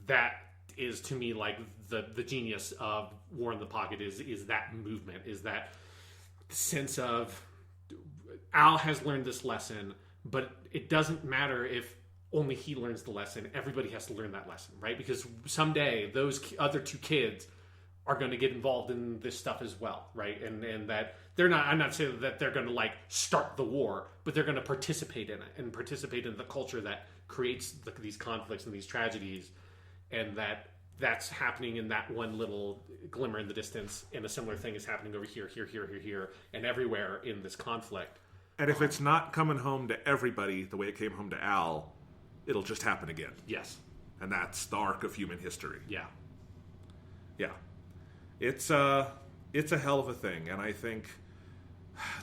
Speaker 2: that is to me like the genius of War in the Pocket is that movement, is that sense of Al has learned this lesson, but it doesn't matter if only he learns the lesson. Everybody has to learn that lesson, right? Because someday those other two kids are going to get involved in this stuff as well, right? And that they're not, I'm not saying that they're going to like start the war, but they're going to participate in it and participate in the culture that creates these conflicts and these tragedies, and that's happening in that one little glimmer in the distance, and a similar thing is happening over here, and everywhere in this conflict.
Speaker 1: And if it's not coming home to everybody the way it came home to Al, it'll just happen again.
Speaker 2: Yes.
Speaker 1: And that's the arc of human history.
Speaker 2: Yeah.
Speaker 1: Yeah. It's a hell of a thing, and I think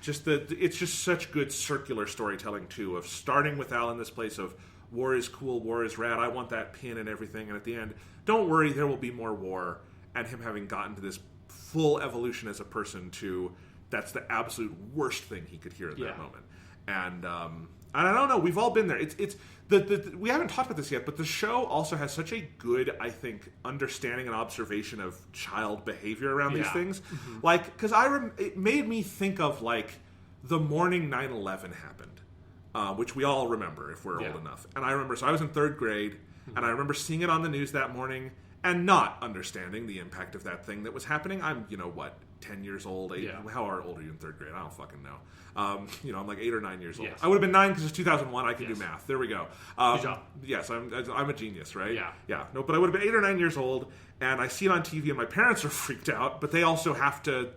Speaker 1: it's just such good circular storytelling too, of starting with Al in this place of war is cool, war is rad, I want that pin and everything, and at the end, don't worry, there will be more war, and him having gotten to this full evolution as a person to that's the absolute worst thing he could hear at that moment. And I don't know. We've all been there. It's we haven't talked about this yet, but the show also has such a good, I think, understanding and observation of child behavior around these things. Mm-hmm. Like, because it made me think of like the morning 9/11 happened, which we all remember if we're old enough. And I remember, so I was in third grade, and I remember seeing it on the news that morning and not understanding the impact of that thing that was happening. I'm, 10 years old. How old are you in third grade? I don't fucking know. I'm like 8 or 9 years old.
Speaker 2: Yes.
Speaker 1: I would have been 9 because it's 2001. I can do math. There we go.
Speaker 2: Good job.
Speaker 1: Yes, I'm a genius, right?
Speaker 2: Yeah.
Speaker 1: No, but I would have been 8 or 9 years old, and I see it on TV, and my parents are freaked out, but they also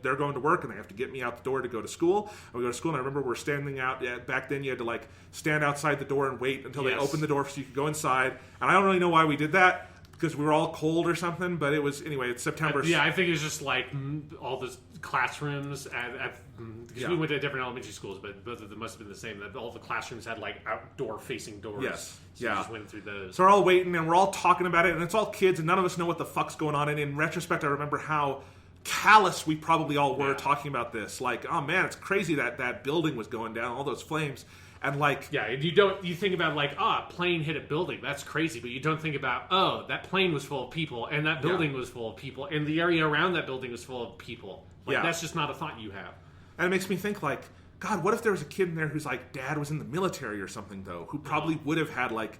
Speaker 1: they're going to work, and they have to get me out the door to go to school. And we go to school, and I remember we're standing out. Back then, you had to like stand outside the door and wait until they opened the door so you could go inside. And I don't really know why we did that, because we were all cold or something, but it was, anyway, it's September.
Speaker 2: I think it was just like all the classrooms because we went to different elementary schools, but both of them must have been the same. That all the classrooms had like outdoor facing doors.
Speaker 1: Yes.
Speaker 2: So we just went through those.
Speaker 1: So we're all waiting and we're all talking about it, and it's all kids, and none of us know what the fuck's going on. And in retrospect, I remember how callous we probably all were talking about this. Like, oh man, it's crazy that building was going down, all those flames. And like,
Speaker 2: and you think about like, a plane hit a building, that's crazy, but you don't think about, that plane was full of people, and that building was full of people, and the area around that building was full of people. Like, that's just not a thought you have.
Speaker 1: And it makes me think like, God, what if there was a kid in there whose like dad was in the military or something though, who probably would have had like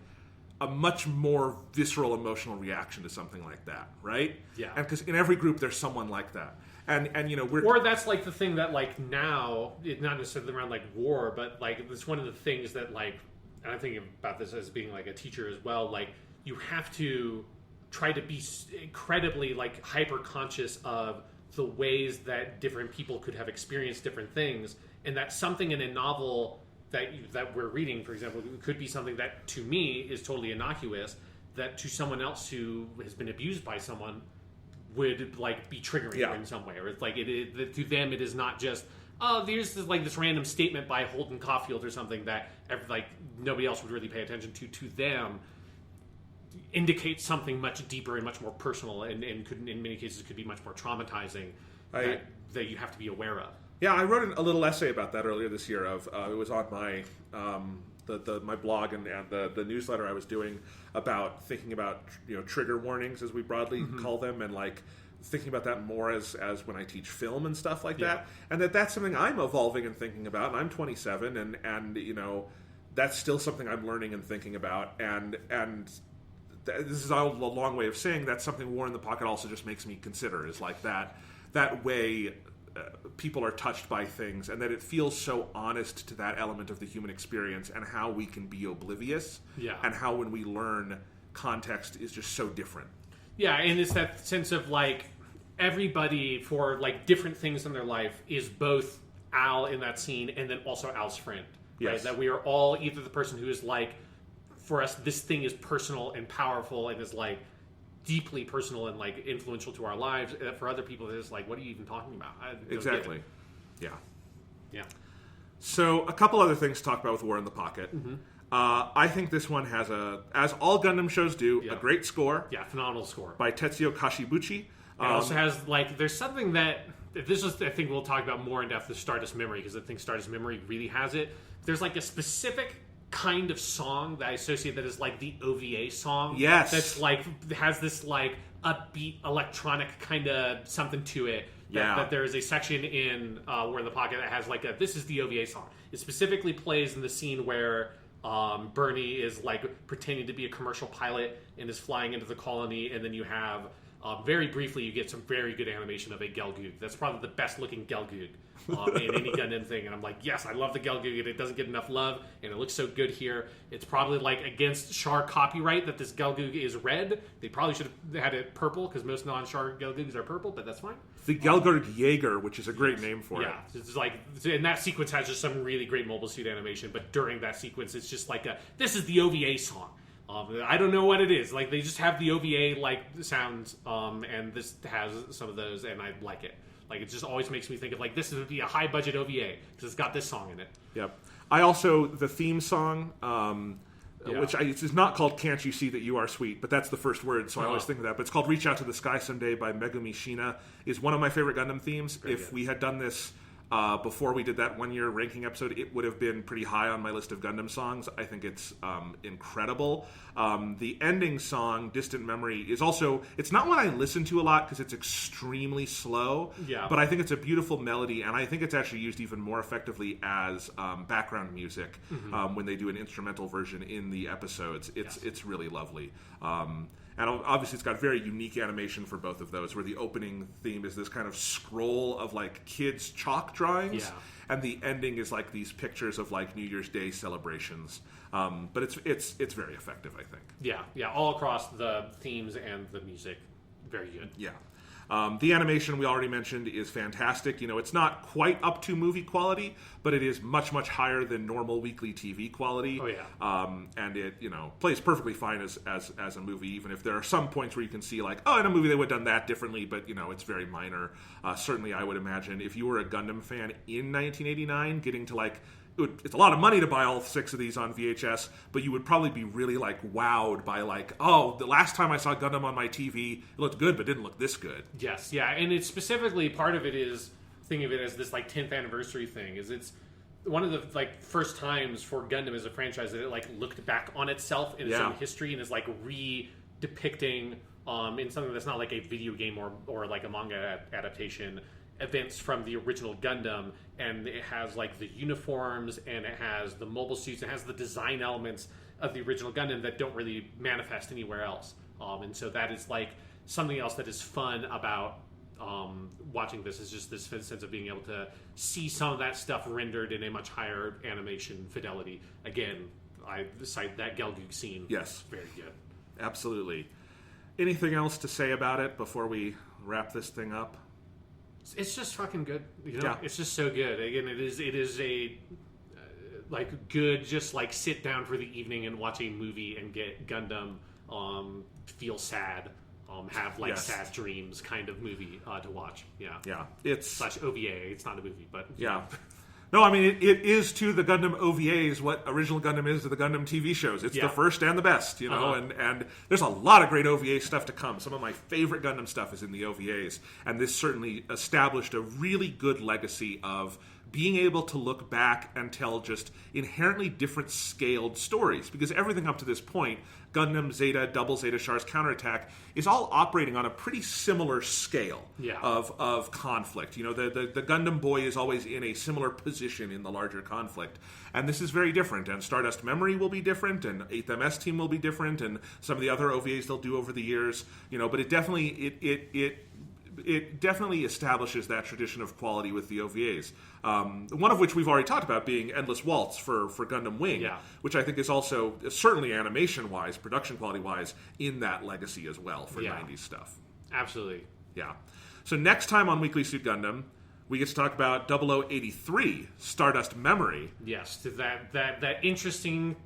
Speaker 1: a much more visceral emotional reaction to something like that, right?
Speaker 2: Yeah.
Speaker 1: And because in every group there's someone like that. And we're...
Speaker 2: Or that's like the thing that like now, not necessarily around like war, but like it's one of the things that like, and I'm thinking about this as being like a teacher as well, like you have to try to be incredibly like hyper conscious of the ways that different people could have experienced different things, and that something in a novel that we're reading, for example, could be something that to me is totally innocuous, that to someone else who has been abused by someone would like be triggering in some way, or it's like to them it is not just there's this random statement by Holden Caulfield or something that like nobody else would really pay attention to them indicates something much deeper and much more personal, and could in many cases could be much more traumatizing that you have to be aware of.
Speaker 1: Yeah, I wrote a little essay about that earlier this year. It was on my my blog and the newsletter I was doing about thinking about trigger warnings, as we broadly call them, and like thinking about that more as when I teach film and stuff like that, and that's something I'm evolving and thinking about. And I'm 27, and that's still something I'm learning and thinking about, and this is a long way of saying that's something War in the Pocket also just makes me consider, is like that way. People are touched by things, and that it feels so honest to that element of the human experience, and how we can be oblivious, and how when we learn, context is just so different.
Speaker 2: Yeah, and it's that sense of like everybody for like different things in their life is both Al in that scene and then also Al's friend. Right? That we are all either the person who is like, for us, this thing is personal and powerful and is like deeply personal and like influential to our lives. For other people, it's like, what are you even talking about?
Speaker 1: Exactly. Yeah.
Speaker 2: So
Speaker 1: a couple other things to talk about with War in the Pocket. Mm-hmm. I think this one has as all Gundam shows do, a great score.
Speaker 2: Yeah, phenomenal score
Speaker 1: by Tetsuyo Kashibuchi.
Speaker 2: It also has like there's something that this is I think we'll talk about more in depth with Stardust Memory, because I think Stardust Memory really has it. There's like a specific kind of song that I associate that is like the OVA song.
Speaker 1: Yes.
Speaker 2: That's like has this like upbeat electronic kind of something to it. That there is a section in War in the Pocket that has like this is the OVA song. It specifically plays in the scene where Bernie is like pretending to be a commercial pilot and is flying into the colony, and then you have very briefly you get some very good animation of a Gelgoog. That's probably the best looking Gelgoog in any Gundam thing, and I'm like, yes, I love the Gelgoog, and it doesn't get enough love, and it looks so good here. It's probably like against Char copyright that this Gelgoog is red. They probably should have had it purple, because most non-Char Gelgoogs are purple, but that's fine.
Speaker 1: The Gelgoog Jaeger, which is a great name for it.
Speaker 2: Yeah, it's like, and that sequence has just some really great Mobile Suit animation, but during that sequence, it's just like this is the OVA song. I don't know what it is. Like, they just have the OVA like sounds, and this has some of those, and I like it. Like, it just always makes me think of like this would be a high budget OVA because it's got this song in it.
Speaker 1: Yep. I also the theme song. which it's not called Can't You See That You Are Sweet, but that's the first word, so I always think of that. But it's called Reach Out to the Sky Someday by Megumi Shina, is one of my favorite Gundam themes. If we had done this before we did that 1 year ranking episode, it would have been pretty high on my list of Gundam songs. I think it's incredible. The ending song, Distant Memory, is also, it's not one I listen to a lot because it's extremely slow, but I think it's a beautiful melody, and I think it's actually used even more effectively as background music when they do an instrumental version in the episodes. It's really lovely. And obviously it's got very unique animation for both of those, where the opening theme is this kind of scroll of like kids' chalk drawings, and the ending is like these pictures of like New Year's Day celebrations. But it's very effective, I think.
Speaker 2: Yeah, all across the themes and the music, very good.
Speaker 1: Yeah. The animation we already mentioned is fantastic. It's not quite up to movie quality, but it is much, much higher than normal weekly TV quality.
Speaker 2: Oh, yeah.
Speaker 1: And it, plays perfectly fine as a movie, even if there are some points where you can see, like, in a movie they would have done that differently, but, it's very minor. Certainly, I would imagine, if you were a Gundam fan in 1989, getting to, like, it's a lot of money to buy all 6 of these on VHS, but you would probably be really like wowed by like, the last time I saw Gundam on my TV, it looked good, but didn't look this good.
Speaker 2: Yes, yeah, and it's specifically, part of it is, thinking of it as this like 10th anniversary thing, is it's one of the like first times for Gundam as a franchise that it like looked back on itself in its own history and is like re-depicting in something that's not like a video game or like a manga adaptation, events from the original Gundam, and it has like the uniforms and it has the mobile suits, it has the design elements of the original Gundam that don't really manifest anywhere else, and so that is like something else that is fun about watching this, is just this sense of being able to see some of that stuff rendered in a much higher animation fidelity. Again, I cite that Gelgoog scene.
Speaker 1: Yes,
Speaker 2: very good.
Speaker 1: Absolutely. Anything else to say about it before we wrap this thing up?
Speaker 2: It's just fucking good. It's just so good. Again, it is a like good, just like sit down for the evening and watch a movie and get Gundam, feel sad, have like sad dreams kind of movie to watch. Yeah.
Speaker 1: It's
Speaker 2: / OVA. It's not a movie, but
Speaker 1: No, I mean, it is to the Gundam OVAs what original Gundam is to the Gundam TV shows. It's the first and the best, and there's a lot of great OVA stuff to come. Some of my favorite Gundam stuff is in the OVAs, and this certainly established a really good legacy of being able to look back and tell just inherently different scaled stories. Because everything up to this point, Gundam, Zeta, Double Zeta, Char's Counterattack, is all operating on a pretty similar scale of conflict. The Gundam boy is always in a similar position in the larger conflict. And this is very different. And Stardust Memory will be different, and 8th MS Team will be different, and some of the other OVAs they'll do over the years. But it definitely establishes that tradition of quality with the OVAs. One of which we've already talked about being Endless Waltz for Gundam Wing, which I think is also, certainly animation-wise, production quality-wise, in that legacy as well for 90s stuff.
Speaker 2: Absolutely.
Speaker 1: Yeah. So next time on Weekly Suit Gundam, we get to talk about 0083, Stardust Memory.
Speaker 2: Yes, that interesting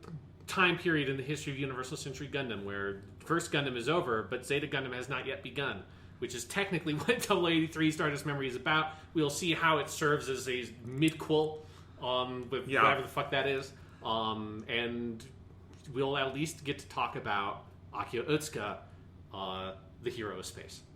Speaker 2: time period in the history of Universal Century Gundam where first Gundam is over, but Zeta Gundam has not yet begun, which is technically what 0083 Stardust Memory is about. We'll see how it serves as a midquel with whatever the fuck that is. And we'll at least get to talk about Akio Utsuka, the hero of space.